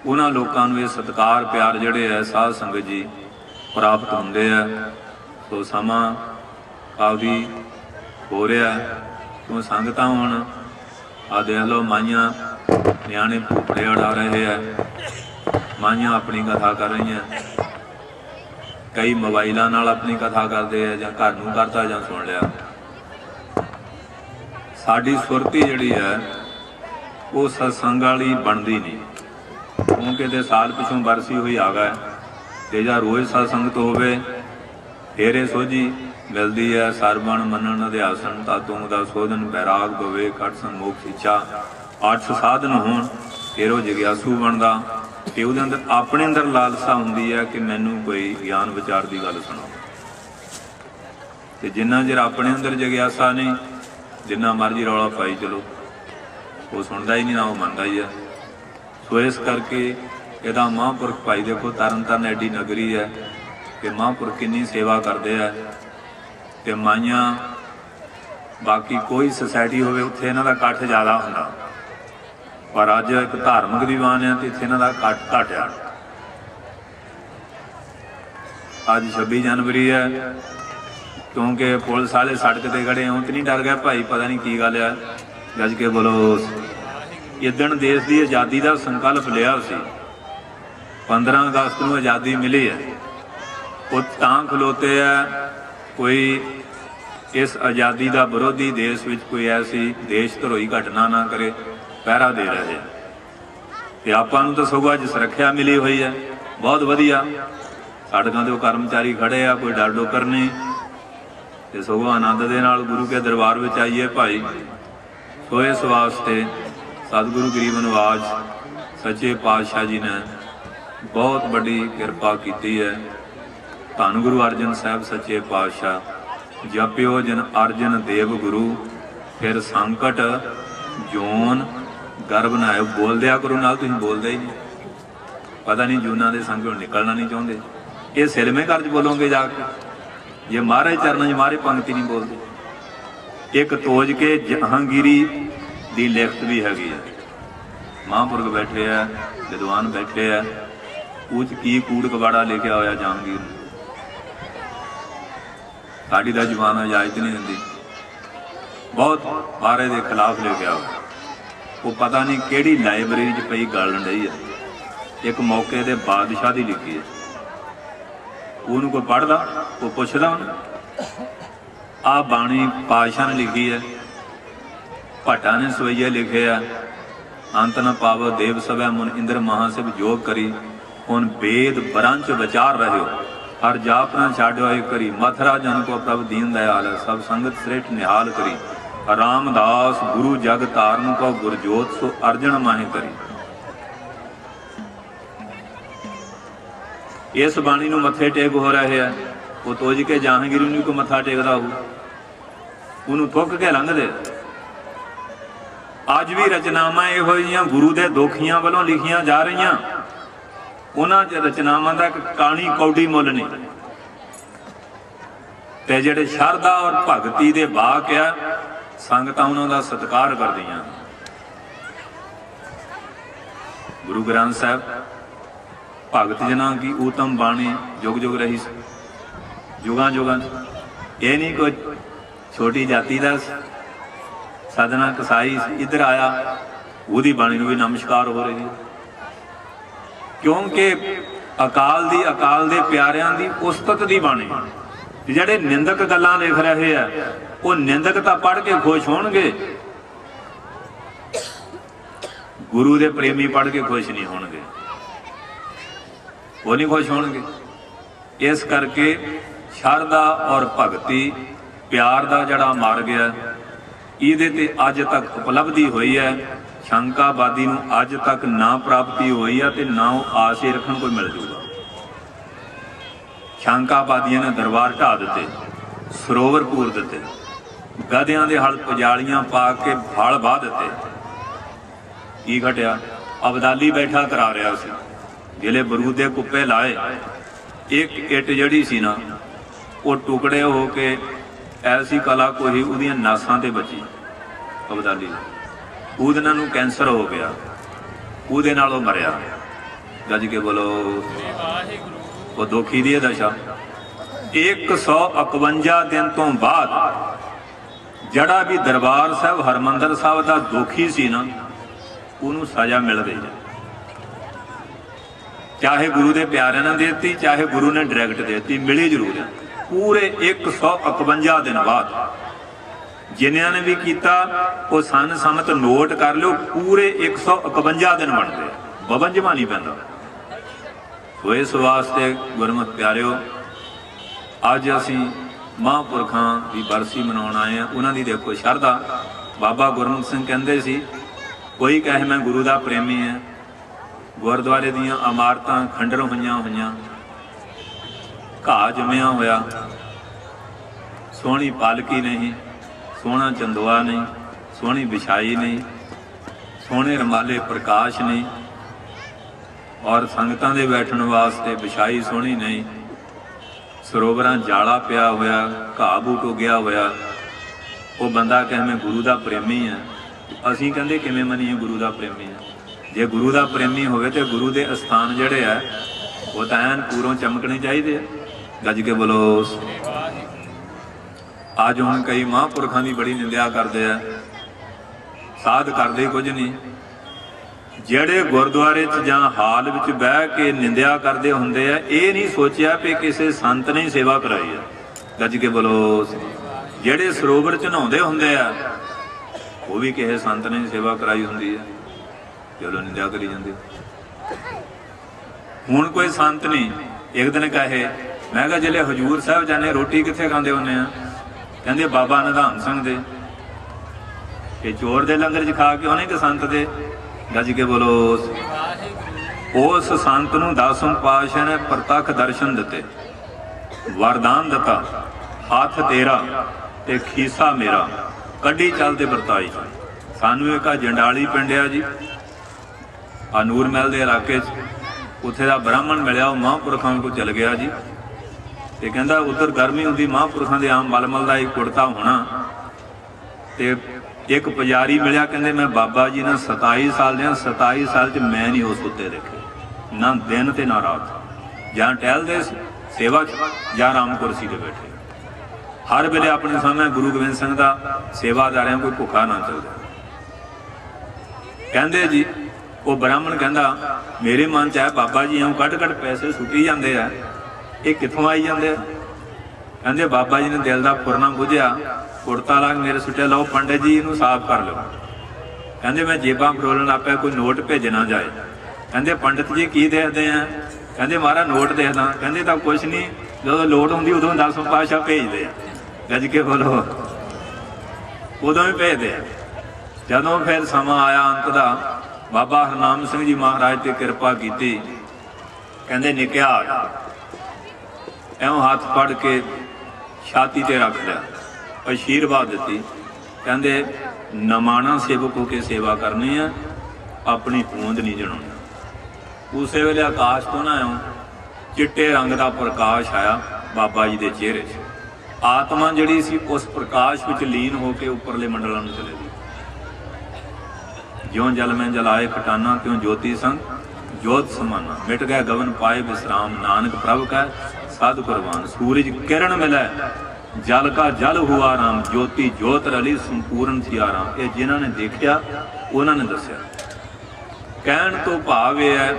उन्हां लोकां नूं इह सत्कार प्यार जिहड़े है साध संगत जी प्राप्त हुंदे है। सो समा काफी हो रहा है, क्यों संगतां हुण आ देख लो माइयां नियाणे भूपड़े उड़ा रहे हैं, माइयां अपनी कथा कर रही हैं, कई मोबाइलों नाल अपनी कथा करते हैं, जां घर नूं करता जां सुन लिया। साडी सुरती जिहड़ी है वो सत्संग वाली बनती नहीं, क्योंकि ते साल पिछों बरसी हुई आ गए ते जां रोज़ सत्संगत होवे फेरे सोझी मिलती है। सरबण मनन अध्यासन तातों दा सोधन बैराग भवे कट संमोख इच्छा 8 साधन होण फिर वो जिग्यासू बनता। कि ਉਹਦੇ अंदर अपने अंदर लालसा होंदी है कि मैनू कोई ज्ञान विचार की गल सुनाओ। तो जिन्ना चिर अपने अंदर जिग्यासा नहीं, जिन्ना मर्जी रौला पाई चलो, वो सुनता ही नहीं, ना वो मनता ही है। सो इस करके ਇਹਦਾ महापुरख भाई देखो तरन ताਰਨ एडी नगरी है कि महापुरख किन्नी सेवा करते हैं। तो माइयां बाकी कोई सोसाइटी होवे उत्थे इन्हां दा इकट्ठ ज़्यादा हुंदा, पर अज एक धार्मिक दीवान है तो इत्थे इन्हां दा इकट्ठ घट आ। अज 26 जनवरी है, क्योंकि पुलिस वाले सड़क ते खड़े हों तो नहीं डर गया भाई पता नहीं की गल है। गज के बोलो। इदण देश की आज़ादी का संकल्प लिया सी, 15 अगस्त को आज़ादी मिली है, वो तां खलोते है कोई इस आज़ादी का विरोधी देश में कोई ऐसी देश धरोई घटना ना करे, पहरा दे रहे हैं। तो आपां नूं तां सगों अज सुरक्षा मिली हुई है, बहुत वधिया। सड़कों ते कर्मचारी खड़े आ, कोई डर डोकर नहीं, तो सगों आनंद दे नाल गुरु के दरबार में आइए भाई। सो इस वास्ते सतगुरु गरीब नवाज सच्चे पातशाह जी ने बहुत बड़ी कृपा की है। धन गुरु अर्जन साहब सच्चे पातशाह, जपियो जन अर्जन देव गुरु, फिर संकट जोन गर्भ नायो। बोल दिया करो नाल, तुसीं बोलदे ही नहीं, पता नहीं जूना दे संकट निकलना नहीं चाहते। ये सिलमे घर च बोलोगे जाके, जे महाराज चरणों च महाराज पंक्ति नहीं बोलते। एक तोज के जहांगीरी दी लिखत भी हैगी है, महापुरख बैठे है, विद्वान बैठे है, उच की कूड़ कबाड़ा लिखा होया जहांगीर ने। साड़ी का जमाना इजाजत नहीं दिंदी, बहुत महाराज के खिलाफ लिखा हो। वो पता नहीं किहड़ी लाइब्रेरी च पई गलन रही है, एक मौके दे बादशाह की लिखी है। उन्होंने कोई पढ़दा, वो पुछदा आ बाणी पातशाह ने लिखी है, भट्टा ने सवैये लिखे है। अंत न पावो देव सवै मुन इंद्र महासिव जोग करी, हुन वेद बरंच विचार रहे हो, हर जाप न छाड़ो एक करी। मथुरा जन को प्रभु दीन दयाल, सब संगत श्रेष्ठ निहाल करी। रामदास गुरु जग तारन को गुरजोत, सो अर्जन माहे करी। इस बाणी नूं मथे टेक हो रहे हैं, वो तोज के जहांगीर नूं को मथा टेकदा हो, उन्होंने थुक के लंघदे। अज भी रचनावां इहो जिहियां गुरु के दोखियां वालों लिखियां जा रही, उन्हां च रचनावां दा काणी कौडी मुल नहीं। ते जिहड़े शरधा और भगती दे बाक आ, संगतां उन्हां दा सत्कार करदियां। गुरु ग्रंथ साहब भगत जना की उत्तम बाणी जुग जुग रही, जुगां जुगां। ये नहीं कोई छोटी जाति का साधना कसाई इधर आया, वही बाणी भी नमस्कार हो रही है, क्योंकि अकाल दे प्यारियां दी उस्तत दी बाणी। जिहड़े निंदक गल्लां लिख रहे हैं, वो निंदक तां पढ़ के खुश होणगे, गुरु दे प्रेमी पढ़ के खुश नहीं होणगे, वो नहीं खुश होणगे। इस करके शरधा और भगती प्यार का जड़ा मार गया, ये ते अज तक उपलब्धि हुई है। शंकाबादी नूं अज तक ना प्राप्ति हुई है, तो ना वो आस ही रखण कोई मिल जूगा। शंकाबादियों ने दरबार ढा दिते, सरोवर पूर दिते, गधियां दे हल पजालियां पा के फल बाह दिते। की घटिया? अबदाली बैठा करा रहा सी, जिले बरूद के कुप्पे लाए, एक इट जड़ी सी ना, वो टुकड़े हो के ऐसी कला कोई उहदियां नासां ते बची। अबदाली ਉਹਦੇ ਨਾਲ ਨੂੰ कैंसर हो गया, ਉਹਦੇ ਨਾਲ ਉਹ मरिया। गज के बोलो वो दुखी दी दशा। 151 दिन तो बाद जड़ा भी दरबार साहब हरमंदर साहब का दुखी सी ना, ਉਹਨੂੰ सजा मिल गई है। चाहे गुरु के प्यारे ने देती, चाहे गुरु ने डायरैक्ट देती, मिली जरूर है। पूरे 151 दिन बाद जिन्हों ने भी किया वो सन समत नोट कर लो, पूरे 151 दिन बनते, बबन जमा नहीं पैंदा। तो इस वास्ते गुरमुख प्यारिओ, अज असी महापुरखों की बरसी मनाउण आए हैं। उन्होंने देखो शरधा। बाबा गुरमुख सिंह कहते सी, कोई कहे मैं गुरु का प्रेमी है, गुरुद्वारे दीयां इमारतां खंडर होईयां होईयां, घाह जमिया होया, सोहनी पालकी नहीं, सोहना चंदोआ नहीं, सोहनी बिछाई नहीं, सोहने रमाले प्रकाश नहीं, और संगतां दे बैठण वास्ते बिछाई सोहनी नहीं, सरोवरां जाला पिया होया, घाह बूट उगया होया। वो बंदा कहे मैं गुरु का प्रेमी है, असीं कहंदे किवें मनीए गुरु का प्रेमी है? जे गुरु का प्रेमी होवे तो गुरु के अस्थान जिहड़े है वो तां ऐन पूरों चमकने चाहिए। गज के बोलो। अज हुण कई महापुरखों की बड़ी निंदा करते हैं, साध करते कुछ नहीं, ਜਿਹੜੇ ਗੁਰਦੁਆਰੇ 'ਚ ਜਾਂ ਹਾਲ ਵਿੱਚ ਬਹਿ ਕੇ ਨਿੰਦਿਆ ਕਰਦੇ ਹੁੰਦੇ ਆ, ਇਹ ਨਹੀਂ ਸੋਚਿਆ ਵੀ ਕਿਸੇ ਸੰਤ ਨੇ ਸੇਵਾ ਕਰਾਈ ਆ। ਗੱਜ ਕੇ ਬੋਲੋ। ਜਿਹੜੇ ਸਰੋਵਰ 'ਚ ਨਹਾਉਂਦੇ ਹੁੰਦੇ ਆ, ਉਹ ਵੀ ਕਿਸੇ ਸੰਤ ਨੇ ਸੇਵਾ ਕਰਾਈ ਹੁੰਦੀ ਆ, ਜਦੋਂ ਨਿੰਦਿਆ ਕਰੀ ਜਾਂਦੀ। ਹੁਣ ਕੋਈ ਸੰਤ ਨਹੀਂ। ਇੱਕ ਦਿਨ ਕਹੇ, ਮੈਂ ਕਿਹਾ ਜਿਹੜੇ ਹਜ਼ੂਰ ਸਾਹਿਬ ਜਾਂਦੇ ਰੋਟੀ ਕਿੱਥੇ ਖਾਂਦੇ ਹੁੰਦੇ ਆ? ਕਹਿੰਦੇ ਬਾਬਾ ਨਿਧਾਨ ਸਿੰਘ ਦੇ। ਇਹ ਚੋਰ ਦੇ ਲੰਗਰ 'ਚ ਖਾ ਕੇ ਉਹਨੇ ਕਿ ਸੰਤ ਦੇ? ਗੱਜ ਕੇ ਬੋਲੋ। ਉਸ ਸੰਤ ਨੂੰ 10ਵੇਂ ਪਾਤਸ਼ਾਹ ਨੇ ਪ੍ਰਤੱਖ ਦਰਸ਼ਨ ਦਿੱਤੇ, ਵਰਦਾਨ ਦਿੱਤਾ, ਹੱਥ ਤੇਰਾ ਤੇ ਖੀਸਾ ਮੇਰਾ, ਕੱਢੀ ਚੱਲਦੇ ਵਰਤਾਈ। ਸਾਨੂੰ ਇੱਕ ਜੰਡਾਲੀ ਪਿੰਡ ਆ ਜੀ, ਆ ਨੂਰ ਮਹਿਲ ਦੇ ਇਲਾਕੇ 'ਚ, ਉੱਥੇ ਦਾ ਬ੍ਰਾਹਮਣ ਮਿਲਿਆ, ਉਹ ਮਹਾਂਪੁਰਖਾਂ ਕੋਲ ਚਲ ਗਿਆ ਜੀ। ਤੇ ਕਹਿੰਦਾ ਉੱਧਰ ਗਰਮੀ ਹੁੰਦੀ, ਮਹਾਂਪੁਰਖਾਂ ਦੇ ਆਮ ਮਲਮਲ ਦਾ ਇੱਕ ਕੁੜਤਾ ਹੋਣਾ। ਤੇ ਇੱਕ ਪੁਜਾਰੀ ਮਿਲਿਆ, ਕਹਿੰਦੇ ਮੈਂ ਬਾਬਾ ਜੀ ਨਾਲ 27 ਸਾਲ ਦੇ, 27 ਸਾਲ 'ਚ ਮੈਂ ਨਹੀਂ ਉਸ ਉੱਤੇ ਦੇਖੇ, ਨਾ ਦਿਨ ਤੇ ਨਾ ਰਾਤ। ਜਾਂ ਟਹਿਲਦੇ ਸੇਵਾ 'ਚ ਜਾਂ ਆਰਾਮ ਕੁਰਸੀ ਤੇ ਬੈਠੇ। ਹਰ ਵੇਲੇ ਆਪਣੇ ਸਾਹਮਣੇ ਗੁਰੂ ਗੋਬਿੰਦ ਸਿੰਘ ਦਾ ਸੇਵਾਦਾਰਿਆਂ ਕੋਈ ਭੁੱਖਾ ਨਾ ਚੱਲਦਾ। ਕਹਿੰਦੇ ਜੀ ਉਹ ਬ੍ਰਾਹਮਣ ਕਹਿੰਦਾ ਮੇਰੇ ਮਨ 'ਚ ਹੈ ਬਾਬਾ ਜੀ ਇਉਂ ਕੱਢ ਕੱਢ ਪੈਸੇ ਸੁੱਟੀ ਜਾਂਦੇ ਆ, ਇਹ ਕਿੱਥੋਂ ਆਈ ਜਾਂਦੇ ਆ? ਕਹਿੰਦੇ ਬਾਬਾ ਜੀ ਨੇ ਦਿਲ ਦਾ ਫੁਰਨਾ ਬੁੱਝਿਆ, ਕੁੜਤਾ ਲਾ ਕੇ ਮੇਰੇ ਸੁੱਟਿਆ, ਲਓ ਪੰਡਿਤ ਜੀ ਇਹਨੂੰ ਸਾਫ਼ ਕਰ ਲਓ। ਕਹਿੰਦੇ ਮੈਂ ਜੇਬਾਂ ਫਰੋਲਣ ਆਪਿਆ, ਕੋਈ ਨੋਟ ਭੇਜਣਾ ਜਾਏ। ਕਹਿੰਦੇ ਪੰਡਿਤ ਜੀ ਕੀ ਦੇਖਦੇ ਆ? ਕਹਿੰਦੇ ਮਹਾਰਾਜ ਨੋਟ ਦੇਖਦਾ। ਕਹਿੰਦੇ ਤਾਂ ਕੁਛ ਨਹੀਂ, ਜਦੋਂ ਲੋੜ ਹੁੰਦੀ ਉਦੋਂ 10ਵੇਂ ਪਾਤਸ਼ਾਹ ਭੇਜਦੇ ਆ। ਗੱਜ ਕੇ ਬੋਲੋ। ਉਦੋਂ ਵੀ ਭੇਜਦੇ ਆ। ਜਦੋਂ ਫਿਰ ਸਮਾਂ ਆਇਆ ਅੰਤ ਦਾ, ਬਾਬਾ ਹਰਨਾਮ ਸਿੰਘ ਜੀ ਮਹਾਰਾਜ ਤੇ ਕਿਰਪਾ ਕੀਤੀ। ਕਹਿੰਦੇ ਨਿਕਿਆ ਐਉਂ ਹੱਥ ਫੜ ਕੇ ਛਾਤੀ ਤੇ ਰੱਖ ਲਿਆ, ਆਸ਼ੀਰਵਾਦ ਦਿੱਤੀ। ਕਹਿੰਦੇ ਨਮਾਣਾ ਸੇਵਕ ਹੋ ਕੇ ਸੇਵਾ ਕਰਨੀ ਆ, ਆਪਣੀ ਹੋਂਦ ਨਹੀਂ ਜਣਾਉਣੀ। ਉਸੇ ਵੇਲੇ ਆਕਾਸ਼ ਤੋਂ ਨਾ ਆਉਂ ਚਿੱਟੇ ਰੰਗ ਦਾ ਪ੍ਰਕਾਸ਼ ਆਇਆ ਬਾਬਾ ਜੀ ਦੇ ਚਿਹਰੇ 'ਚ। ਆਤਮਾ ਜਿਹੜੀ ਸੀ ਉਸ ਪ੍ਰਕਾਸ਼ ਵਿੱਚ ਲੀਨ ਹੋ ਕੇ ਉੱਪਰਲੇ ਮੰਡਲਾਂ ਨੂੰ ਚਲੇ ਗਈ। ਜਿਉਂ ਜਲ ਮੈਂ ਜਲਾਏ ਖਟਾਨਾ, ਤਿਉਂ ਜੋਤੀ ਸੰਗ ਜੋਤ ਸਮਾਨਾ। ਮਿਟ ਗਿਆ ਗਗਨ ਪਾਏ ਵਿਸਰਾਮ, ਨਾਨਕ ਪ੍ਰਭ ਕਾ ਸਾਧ ਕੁਰਬਾਨ। ਸੂਰਜ ਕਿਰਨ ਮਿਲੈ ਜਲ ਕਾ ਜਲ ਹੁਆ ਰਾਮ, ਜੋਤੀ ਜੋਤ ਰਲੀ ਸੰਪੂਰਨ ਥੀ ਆਰਾਮ। ਇਹ ਜਿਨ੍ਹਾਂ ਨੇ ਦੇਖਿਆ ਉਹਨਾਂ ਨੇ ਦੱਸਿਆ। ਕਹਿਣ ਤੋਂ ਭਾਵ ਇਹ ਹੈ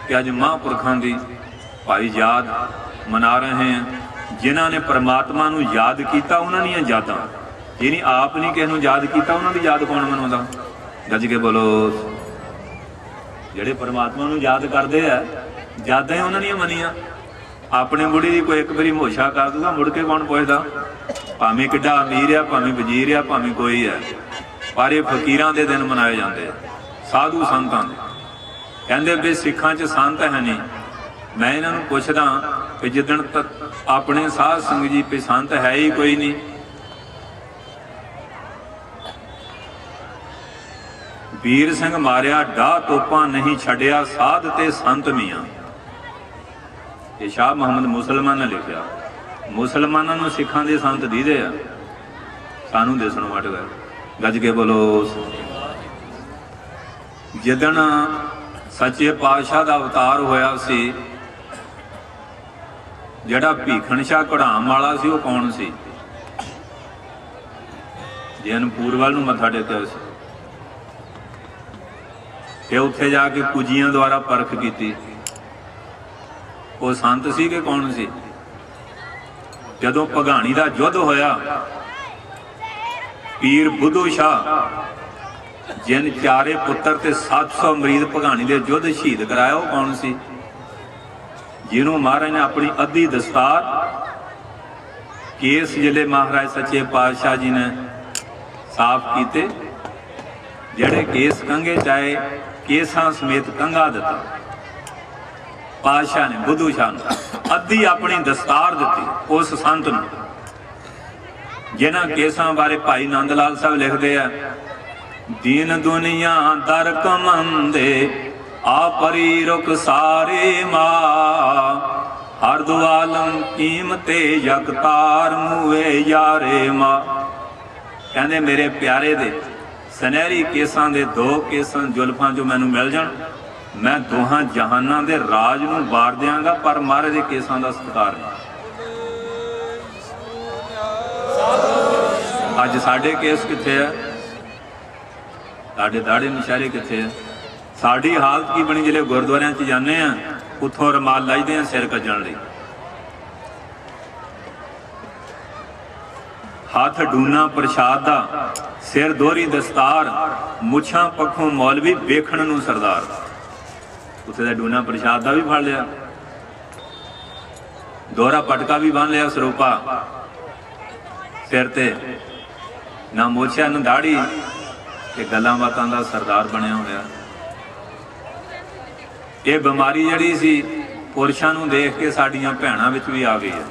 ਕਿ ਅੱਜ ਮਹਾਂਪੁਰਖਾਂ ਦੀ ਭਾਈ ਯਾਦ ਮਨਾ ਰਹੇ ਹਾਂ। ਜਿਨ੍ਹਾਂ ਨੇ ਪਰਮਾਤਮਾ ਨੂੰ ਯਾਦ ਕੀਤਾ ਉਹਨਾਂ ਦੀਆਂ ਯਾਦਾਂ, ਜਿਹਨੇ ਆਪ ਨਹੀਂ ਕਿਸੇ ਨੂੰ ਯਾਦ ਕੀਤਾ ਉਹਨਾਂ ਦੀ ਯਾਦ ਕੌਣ ਮਨਾਉਂਦਾ? ਗੱਜ ਕੇ ਬੋਲੋ। ਜਿਹੜੇ ਪਰਮਾਤਮਾ ਨੂੰ ਯਾਦ ਕਰਦੇ ਆ, ਯਾਦਾਂ ਹੀ ਉਹਨਾਂ ਦੀਆਂ ਮੰਨੀਆਂ। ਆਪਣੇ ਬੁੜੀ ਦੀ ਕੋਈ ਇੱਕ ਵਾਰੀ ਮੋਸ਼ਾ ਕਰ ਦੂਗਾ, ਮੁੜ ਕੇ ਕੌਣ ਪੁੱਛਦਾ? ਭਾਵੇਂ ਕਿੱਡਾ ਅਮੀਰ ਆ, ਭਾਵੇਂ ਵਜ਼ੀਰ ਆ, ਭਾਵੇਂ ਕੋਈ ਹੈ, ਪਰ ਇਹ ਫਕੀਰਾਂ ਦੇ ਦਿਨ ਮਨਾਏ ਜਾਂਦੇ ਆ, ਸਾਧੂ ਸੰਤਾਂ ਦੇ। ਕਹਿੰਦੇ ਵੀ ਸਿੱਖਾਂ 'ਚ ਸੰਤ ਹੈ ਨਹੀਂ। ਮੈਂ ਇਹਨਾਂ ਨੂੰ ਪੁੱਛਦਾ ਕਿ ਜਿੱਦਣ ਤੱਕ ਆਪਣੇ ਸਾਧ ਸੰਗਤ ਜੀ ਵੀ ਸੰਤ ਹੈ ਹੀ ਕੋਈ ਨਹੀਂ। ਵੀਰ ਸਿੰਘ ਮਾਰਿਆ ਡਾਹ ਤੋਪਾਂ, ਨਹੀਂ ਛੱਡਿਆ ਸਾਧ ਤੇ ਸੰਤ ਮੀਆਂ। ਇਹ ਸ਼ਾਹ ਮੁਹੰਮਦ ਮੁਸਲਮਾਨ ਨੇ ਲਿਖਿਆ। ਮੁਸਲਮਾਨਾਂ ਨੂੰ ਸਿੱਖਾਂ ਦੇ ਸੰਤ ਦੀਦੇ ਆ, ਸਾਨੂੰ ਦਿਸਣ ਵਟ ਗਏ। ਗੱਜ ਕੇ ਬੋਲੋ। ਜਿੱਦਣ ਸੱਚੇ ਪਾਤਸ਼ਾਹ ਦਾ ਅਵਤਾਰ ਹੋਇਆ ਸੀ, ਜਿਹੜਾ ਭੀਖਣ ਸ਼ਾਹ ਕਢਾਮ ਵਾਲਾ ਸੀ, ਉਹ ਕੌਣ ਸੀ? ਜਿਹਨ ਪੂਰਵਲ ਨੂੰ ਮੱਥਾ ਟੇਕਿਆ ਸੀ ਤੇ ਉੱਥੇ ਜਾ ਕੇ ਪੂਜੀਆਂ ਦੁਆਰਾ ਪਰਖ ਕੀਤੀ, ਉਹ ਸੰਤ ਸੀ ਕਿ ਕੌਣ ਸੀ? ਜਦੋਂ ਭਗਾਣੀ ਦਾ ਯੁੱਧ ਹੋਇਆ, ਪੀਰ ਬੁੱਧੂ ਸ਼ਾਹ ਜਿਨ ਚਾਰੇ ਪੁੱਤਰ ਤੇ 700 ਮਰੀਦ ਭਗਾਣੀ ਦੇ ਯੁੱਧ ਸ਼ਹੀਦ ਕਰਾਇਆ, ਉਹ ਕੌਣ ਸੀ? ਜਿਹਨੂੰ ਮਹਾਰਾਜ ਨੇ ਆਪਣੀ ਅੱਧੀ ਦਸਤਾਰ ਕੇਸ ਜਿਹੜੇ ਮਹਾਰਾਜ ਸੱਚੇ ਪਾਤਸ਼ਾਹ ਜੀ ਨੇ ਸਾਫ਼ ਕੀਤੇ, ਜਿਹੜੇ ਕੇਸ ਕੰਘੇ ਚਾਹੇ ਕੇਸਾਂ ਸਮੇਤ ਕੰਘਾ ਦਿੱਤਾ ਪਾਤਸ਼ਾਹ ਨੇ ਬੁੱਧੂ ਸ਼ਾਹ ਨੂੰ। ਅੱਧੀ ਆਪਣੀ ਦਸਤਾਰ ਦਿੱਤੀ ਉਸ ਸੰਤ ਨੂੰ। ਜਿਨ੍ਹਾਂ ਕੇਸਾਂ ਬਾਰੇ ਭਾਈ ਨੰਦ ਲਾਲ ਸਾਹਿਬ ਲਿਖਦੇ ਆ, ਦੀਨ ਦੁਨੀਆ ਦਰ ਕਮੰਦੇ ਆਪਰੀ ਰੁਕ ਸਾਰੇ ਮਾ, ਹਰ ਦੁਆਲਮ ਕੀਮਤੇ ਯਕਤਾਰ ਮੂਏ ਯਾਰੇ ਮਾ। ਕਹਿੰਦੇ ਮੇਰੇ ਪਿਆਰੇ ਦੇ ਸੁਨਹਿਰੀ ਕੇਸਾਂ ਦੇ 2 ਕੇਸਾਂ ਜ਼ੁਲਫਾਂ ਜੋ ਮੈਨੂੰ ਮਿਲ ਜਾਣ, ਮੈਂ ਦੋਹਾਂ ਜਹਾਨਾਂ ਦੇ ਰਾਜ ਨੂੰ ਵਾਰ ਦਿਆਂਗਾ, ਪਰ ਮਹਾਰਾਜ ਦੇ ਕੇਸਾਂ ਦਾ ਸਤਿਕਾਰ ਨਹੀਂ। ਅੱਜ ਸਾਡੇ ਕੇਸ ਕਿੱਥੇ ਆ? ਸਾਡੇ ਦਾੜੇ ਨਿਸ਼ਾਰੇ ਕਿੱਥੇ ਆ? साड़ी हालत की बनी, जिले गुरुद्वारियां च जाने उत्थों रुमाल लाइदे हैं सिर कजण लई, हाथ डूना प्रशाद दा, सिर दोहरी दस्तार, मुछां पखों मौलवी, वेखण नूं सरदार। उत्थे दा डूना प्रशाद दा भी फड़ लिया, दोहरा पटका भी बन लिया, सरोपा सिर ते, ना मोछिया ना दाढ़ी, ते गल्लां बातां दा सरदार बनया होया। ये बीमारी जिहड़ी सी पुरुषां नूं देख के साडियां भैणां विच भी आ गई है।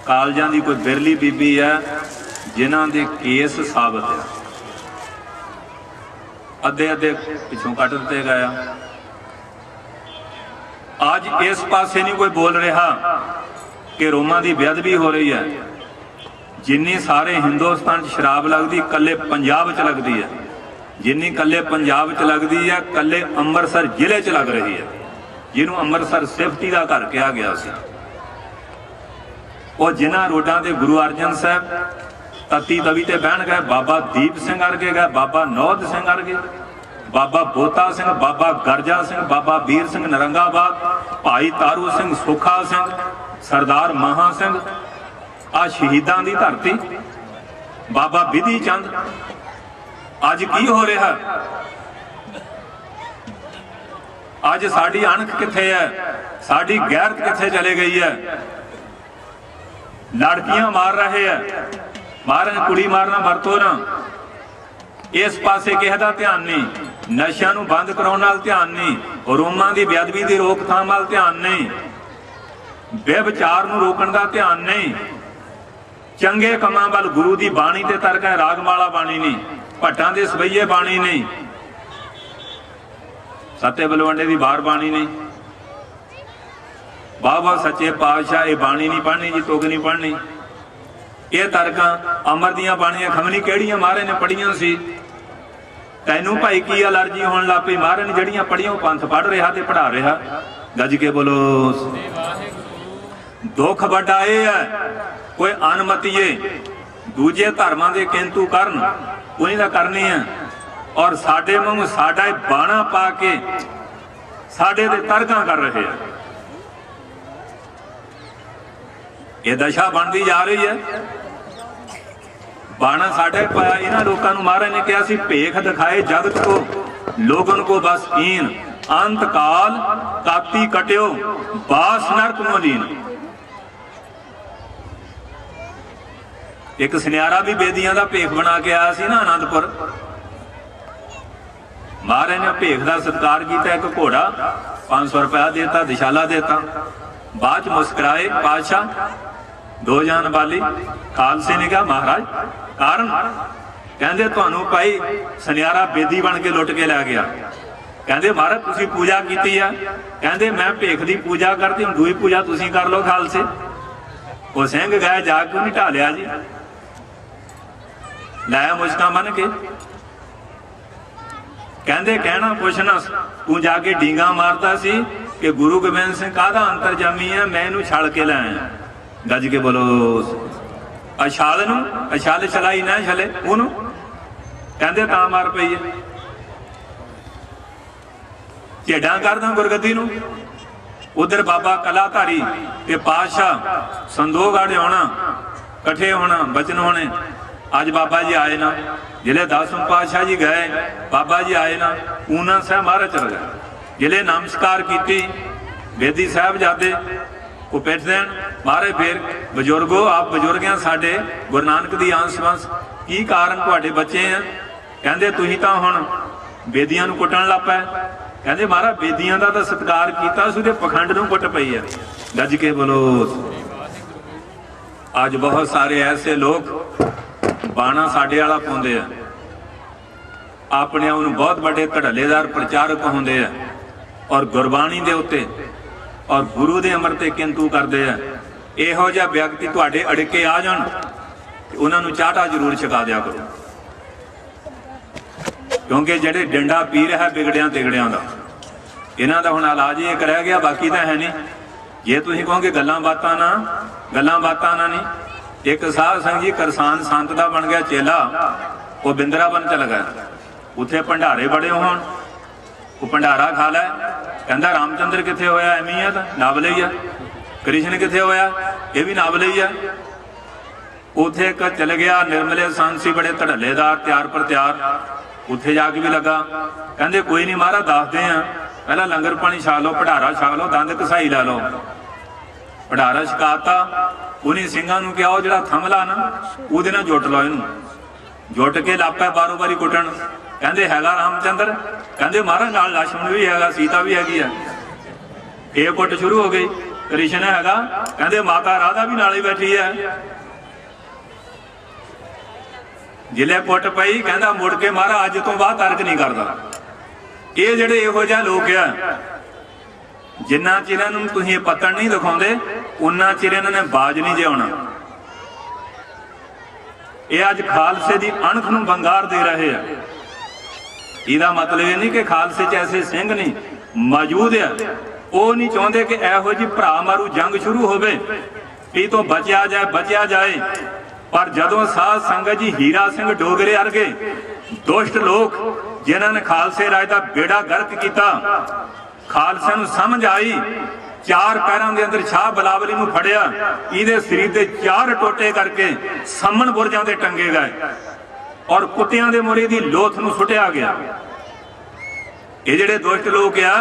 कालजां दी कोई बिरली बीबी है जिन्हां दे केस साबित है, अद्धे अद्धे पिछों कट दिते गए। आज इस पासे नहीं कोई बोल रहा कि रोमां दी बेअदबी हो रही है। जिन्नी सारे हिंदुस्तान शराब लगती कल्ले पंजाब च लगती है, जिन्नी कल्ले पंजाब च लगती है कल्ले अंमृतसर जिले च लग रही है, जिन्हों अंमृतसर सिफती का घर कहा गया सी। और जिन्हां रोडां ते गुरु अर्जन साहब तत्ती तवी ते बहन गए, बाबा दीप सिंह अर्गे गए, बाबा नौद सिंह अर्गे, बाबा बोता सिंह, बाबा गरजा सिंह, बाबा वीर सिंह नरंगाबाद, भाई तारू सिंह, सुखा सिंह, सरदार महा सिंह, आ शहीदां दी धरती, बाबा विधि चंद। अज की हो रहा? अज साडी अणख किथे है, साडी गैरत किथे चले गई है? लड़कियां मार रहे हैं, मारन कुड़ी मारना वरतो ना। इस पासे किसी का ध्यान नहीं, नशियां नूं बंद कराउण नाल ध्यान नहीं, रोमां दी बेअदबी दी रोकथाम वाल ध्यान नहीं, बेविचार नूं रोकण दा ध्यान नहीं, चंगे कमां वाल गुरु दी बाणी ते तरक है, रागमाला बाणी नहीं, भट्टां दे सवैये बाणी नहीं, सत्ते बलवंडे दी बार बाणी नहीं, बाबा सच्चे पातशाह ये बाणी नहीं पढ़नी जी, तुग नहीं पढ़नी। ये तर्कां अमर दियां बाणियां खमनी किहड़ियां महाराज ने पढ़ियां सी। तैनूं भाई की अलर्जी होण लग पई? महाराज ने जड़ियां पढ़ियां पंथ पढ़ रहा ते पढ़ा रहा। गज के बोलो। दुख वड्डा ये है कोई अनमतीए दूजे धर्मां दे किंतु करन उन्हीं दा करनी है, और साडे वांगू साडा बाणा पा के साडे दे तर्कां कर रहे हैं। ये दशा बनती जा रही है। बाणा साढ़े पाया इन्होंने लोगों को महाराज ने कहा सी, भेख दिखाए जगत को लोगन को बस ईन, अंत काल ताती कट्यो बास नरक मोलीन। एक सुनियारा भी बेदियां का भेख बना के आया सी ना आनंदपुर, महाराज ने भेख का सत्कार किया, एक घोड़ा 500 रुपया देता, दिशाला देता। बाद मुस्कुराए पातशाह, दो जान वाली। खालसे ने कहा महाराज कारण? कहते तुहानू भाई सुनियारा बेदी बन के लुट के लै गया। कहते महाराज तुसी पूजा की है? कहते मैं भेख की पूजा करती हूँ, दूई पूजा तुसी कर लो खालसे। वो सिंह गए जाके नहीं ढालिया जी, लाया मुश्का बन के। कहते कहना पुछना तू जाके डींगा मारता सी कि गुरु गोबिंद सिंह काहदा अंतरजामी है, मैं इनू छल के लाया। गज के बोलो। अछाल नू अछाल चलाई ना छले ओनू, कहते तां मार पई है। झेडां करदा गुरगद्दी नू। उधर बाबा कलाधारी ते पातशाह संदोख आड़े होना, कट्ठे होना, बचन होने। अज बाबा जी आए ना, जिले 10वें पातशाह जी गए, बाबा जी आए ना, ऊना साहब महाराज चल गए। जिले नमस्कार की बेदी साहब जाते वो पिट देन महाराज, फिर बजुर्गो आप बजुर्ग हैं साडे गुरु नानक दी आंस वंस, की कारण तुहाडे बच्चे हैं? कहते तुसीं तां हुण बेदियां नूं कुट्टण लग पए। कहते महाराज बेदियां दा तां सत्कार कीता सी ते पखंड नूं कुट पई है। गज के बोलो। अज बहुत सारे ऐसे लोग बाणा साडे वाला पाउंदे आ, अपने आप नूं बहुत बड़े धड़ल्लेदार प्रचारक होंदे आ, और गुरबाणी दे उत्ते और गुरु दे अमर ते किंतु करते हैं। इहो जिहा व्यक्ति तुहाडे अड़के आ जाण, उन्हां नूं चाटा जरूर छका दिया करो, क्योंकि जिहड़े डंडा पी रहा बिगड़ियां तिगड़ियां दा, इन्हां दा हुण इलाज ही एक रह गया, बाकी तां है नहीं। जे तुसीं कहोगे गल्लां बातां ना नहीं। एक साध संग जी करसान संत दा बन गया चेला, वो बिंद्रावन चल गया, उत्थे भंडारे बड़े होण, वो भंडारा खा लै। कहता रामचंद्र कित्थे होया, एवं ही है, तो नावल ही है। कृष्ण कित्थे होया, ये भी नावल ही है। उत्थे एक चल गया निर्मले सांसी बड़े धड़ल्लेदार त्यार पर त्यार, उत्थे जाके भी लगा। कहते कोई नहीं महाराज दसते हैं, पहला लंगर पानी छा लो, भंडारा छा लो, दंद घसाई लै लो। भंडारा छकाता, उन्हीं सिंघां नूं कहा वो जिहड़ा थमला ना उहदे नाल जुट लो, इहनूं जुट के लापा बारों बारी कुटन। कहते हैगा रामचंद्र, कहते महाराज नाल लक्ष्मण भी हैगा, सीता भी हैगी है। ये कुट शुरू हो गई। कृष्ण हैगा, कहते माता राधा भी नाल ही बैठी है। जिले कुट पई, कहता मुड़ के महाराज अज तो बाद तर्क नहीं करता। ये जिहड़े इहो जिहे लोग आ, जिन्ना चिर इन्हां नूं तुसीं पत्तन नहीं दिखाउंदे उन्ना चिर इन्हां ने बाज नहीं जियाउणा। ये अज खालसे की अणख नूं बंगार दे रहे हैं। इसदा मतलब ये नहीं कि खालसे च ऐसे सिंह नहीं मौजूद है, वो नहीं चाहते कि इहो जी भरा मारू जंग शुरू होवे, भी तो बचिया जाए बचिया जाए। पर जदों साध संगत जी हीरा सिंह डोगरे वर्गे दुष्ट लोग जिन्होंने ने खालसे राज का बेड़ा गर्क किया, खालसे नूं समझ आई, चार पैरों के अंदर शाह बिलावली नूं फड़िया, इहदे शरीर के चार टोटे करके समन बुरजां ते टंगे गए और कुत्तियां दे मुरे दी लोथ नूं सुटिया गया। ये जिहड़े दुष्ट लोग आ,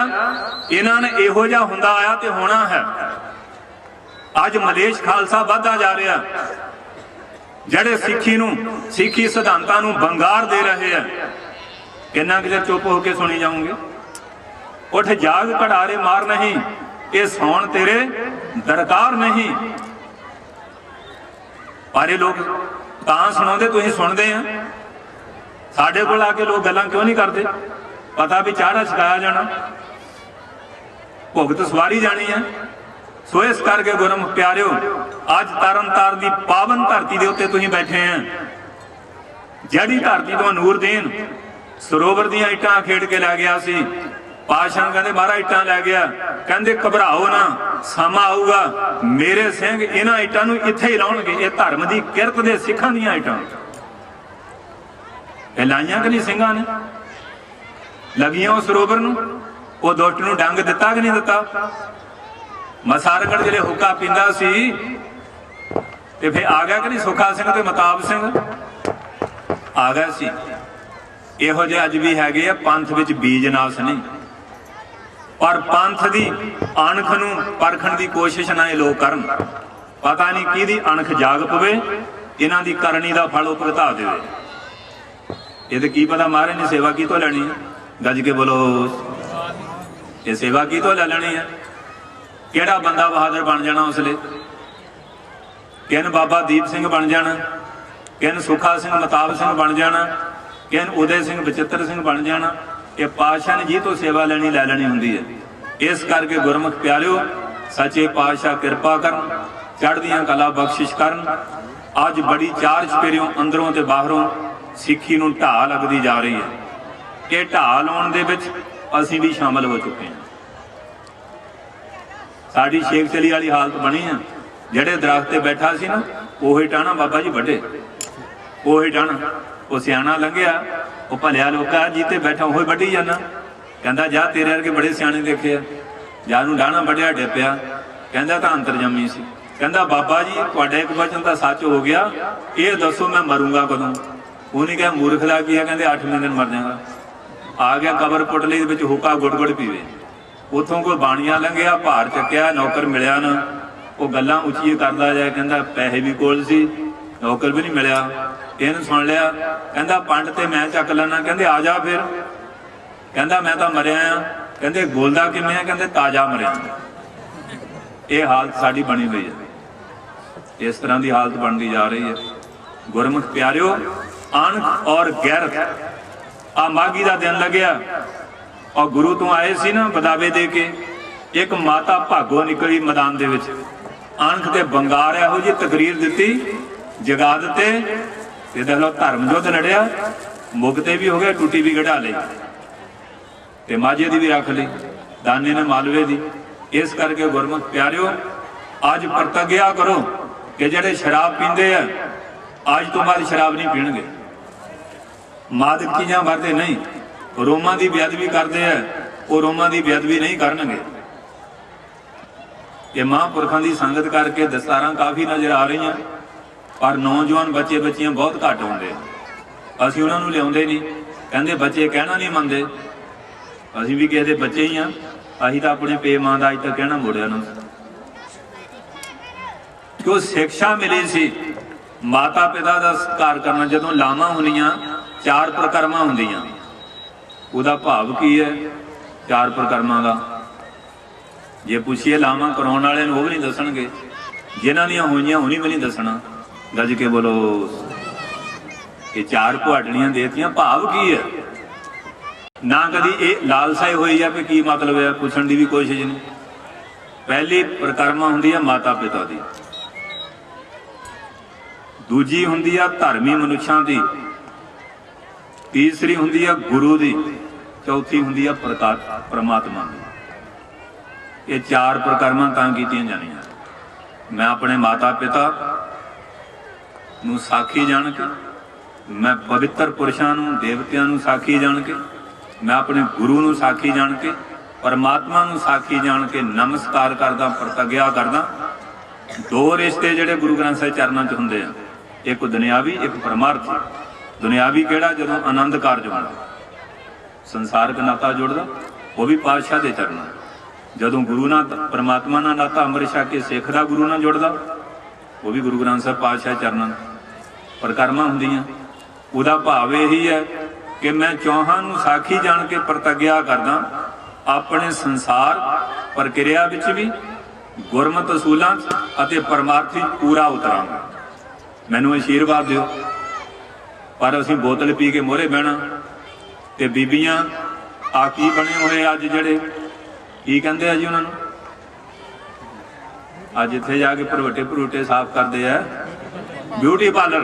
इन्हां ने इहो जिहा हुंदा आया ते होना है। अज मलेश खालसा वधदा जा रहा, जिहड़े सिੱਖੀ नूं सिੱਖੀ सिद्धांतां नूं बंगार दे रहे हैं। किन्ना कि चुप होके सुनी जाऊंगे। उठ जाग घड़ारे मार नहीं, ये सौण तेरे दरकार नहीं। पर ये लोग तां सुणाउंदे, तुसीं सुणदे आ। साडे कोल आके लोग गल्लां क्यों नहीं करते? पता भी चाड़ा छकाया जाना, भुगत सवारी जानी है। सो इस करके गुरमुख प्यारिओ, अज तरनतार दी पावन धरती दे उत्ते तुसीं बैठे हैं, जिहड़ी धरती तो नूरदीन सरोवर दीआं इट्टां खेड़ के लै गया सी। पातशाह कहते महाराज इट्टां लै गया, कहते घबराओ ना, समा आऊगा मेरे सिंह इन्हां इट्टां नूं इत्थे ही लाउणगे। ये धर्म की किरत दे सिखां दीआं इट्टां ये लाइयां कि नहीं सिंघां ने, लगियां उस सरोवर नूं। वो दुष्ट नूं डंग दिता कि नहीं दिता? मसारगढ़ जिहड़े हुक्का पींदा सी ते फिर आ गया कि नहीं सुखा सिंह ते मताब सिंह आ गया सी। इहो जिहे अज भी हैगे आ, पंथ विच बीज नास नहीं, पर पंथ की अणख नूं परखण की कोशिश ना ये लोग करन। पता नहीं किहदी अणख जाग पवे, इन्हां दी करनी दा फल भुगता देवे। ये तो की पता महाराज ने सेवा की तो लैनी है? गज के बोलो, ये सेवा की तो लै लैनी है? किहड़ा बंदा बहादुर बन जाना उसले? किन बाबा दीप सिंह बन जाना, किन सुखा सिंह मताब सिंह बन जाना, किन उदय सिंह बचित्र सिंह बन जाना। ये पातशाह ने जी तो सेवा लैनी लै लैनी हुंदी है। इस करके गुरमुख प्यारिओ, सच्चे पातशाह किरपा करन, चढ़दियां कला बख्शिश करन। अज बड़ी चार चपेरियों अंदरों ते बाहरों सिੱਖੀ नूं ढाह लगती जा रही है। ये ढाह लाउण दे विच असीं भी शामिल हो चुके हैं। साडी शेख चली वाली हालत बनी है। जिहड़े दरख्त ते बैठा सी ना, ओही टाहना बाबा जी वड्डे, ओही टाहना। वो सियाणा लंघिया, वो भलिया लोका जिते बैठा ओही वड्डी जाना। कहंदा जा तेरे वर्गे बड़े सियाणे देखे आ, जा नूं डाहना वड्डिया डिप्पिया। कहंदा तां अंतरजामी सी। कहंदा बाबा जी तुहाडा एक वचन तां सच हो गया, ये दसो मैं मरूंगा कदों? उन्हें कहा मूर्ख दा की है? कहंदे 8वें दिन मर जाएगा। आ गया कबर पुटली विच हुक्का गुड़ गुड़ पीवे। उतों कोई बाणिया लंघिया, भार चक्या, नौकर मिलिया ना। वो गल्लां उच्चियां करदा जाए, कहंदा पैसे भी कोल सी, नौकर भी नहीं मिलिया। इहनूं सुन लिया, कहंदा पंड ते मैं चक लैना। कहंदे आ जा फिर। कहंदा मैं तां मरिया आ। कहंदे बोलदा किवें आ? कहंदे ताजा मरिया। ये हालत साडी बनी हुई है। इस तरह की हालत बनती जा रही है। गुरमुख प्यारिओ, अणख और गैरत। आ माघी का दिन लग्या और गुरु तो आए सी ना बदावे दे के, एक माता भागो निकली मैदान दे विच, अणख ते बंगार इहो जी तकरीर दिती, जगा दिते। ते देख लो धर्म युद्ध लड़िया, मुगते भी हो गए, टूटी भी कढ़ा ली, ते माझे की भी रख ली, दाने ने मालवे की। इस करके गुरमुख प्यारिओ, अज प्रतिज्ञा करो कि जिहड़े शराब पींदे आ, अज तो बाद शराब नहीं पीणगे। मादक चीज़ां वरते नहीं, रोमां की बेअदबी करते हैं, वो रोमां की बेअदबी नहीं करनगे। ये महापुरखों की संगत करके दस्तारां काफ़ी नज़र आ रही, पर नौजवान बच्चे बच्चियां बहुत घट आउंदे। असीं उन्हां नूं लिआउंदे नहीं, कहंदे बच्चे कहना नहीं मनते। असीं भी किसी के बच्चे ही हाँ, असीं तां अपने पे मां दा अज तक कहना मोड़िया ना। क्यों शिक्षा मिली सी माता पिता का सत्कार करना। जदों लावां होंदियां चार प्रकर्मां होंदियां, उहदा भाव की है चार प्रकर्मां का? जे पुछिए लावां कराउण वाले नूं, वो भी नहीं दसणगे। जिन्हां दीयां होईयां उन्हीं भी नहीं दसना। गज के बोलो। ये चार पुहाटड़ियां देतियां, भाव की है? ना कदी ये लालसा हुई है कि की मतलब है, पुछण की भी कोशिश नहीं। पहली प्रकर्मा हुंदी है माता पिता की, दूजी हुंदी है धर्मी मनुष्यां की, तीसरी हुंदी है गुरु की, चौथी हुंदी है परमात्मा की। ये चार प्रकर्मा तां कीतियां जानियां। मैं अपने माता पिता नूं साखी जान के, मैं पवित्र पुरुषां नूं देवतियां नूं साखी जान के, मैं अपने गुरु नूं साखी जान के, परमात्मा नूं साखी जान के नमस्कार करदा, प्रतिज्ञा करदा। दो रिश्ते जिहड़े गुरु ग्रंथ साहिब चरनां च हुंदे आ, एक दुनियावी एक परमार्थी। दुनियावी किहड़ा? जदों आनंद कारज होंदा, संसारक नाता जुड़दा, वो भी पातशाह दे चरनां। जदों गुरु नाल परमात्मा नाल नाता अंम੍ਰਿਤ छक के सिख दा गुरु नाल जुड़दा, वो भी गुरु ग्रंथ साहिब पातशाह चरनां। प्रकर्मा हुंदियां। उहदा भाव यही है कि मैं चौहां नूं साखी जान के प्रतिज्ञा करदा, अपने संसार प्रक्रिया विच भी गुरमत असूलां अते परमार्थी पूरा उतरांगा। मैनूं आशीर्वाद दिओ। पर असीं बोतल पी के मोहरे बहना ते बीबियां आ की बने होए अज जिहड़े की कहंदे आ जी उन्हां नूं, अज इत्थे जाके भरवटे भरूटे साफ करते हैं, ब्यूटी पार्लर।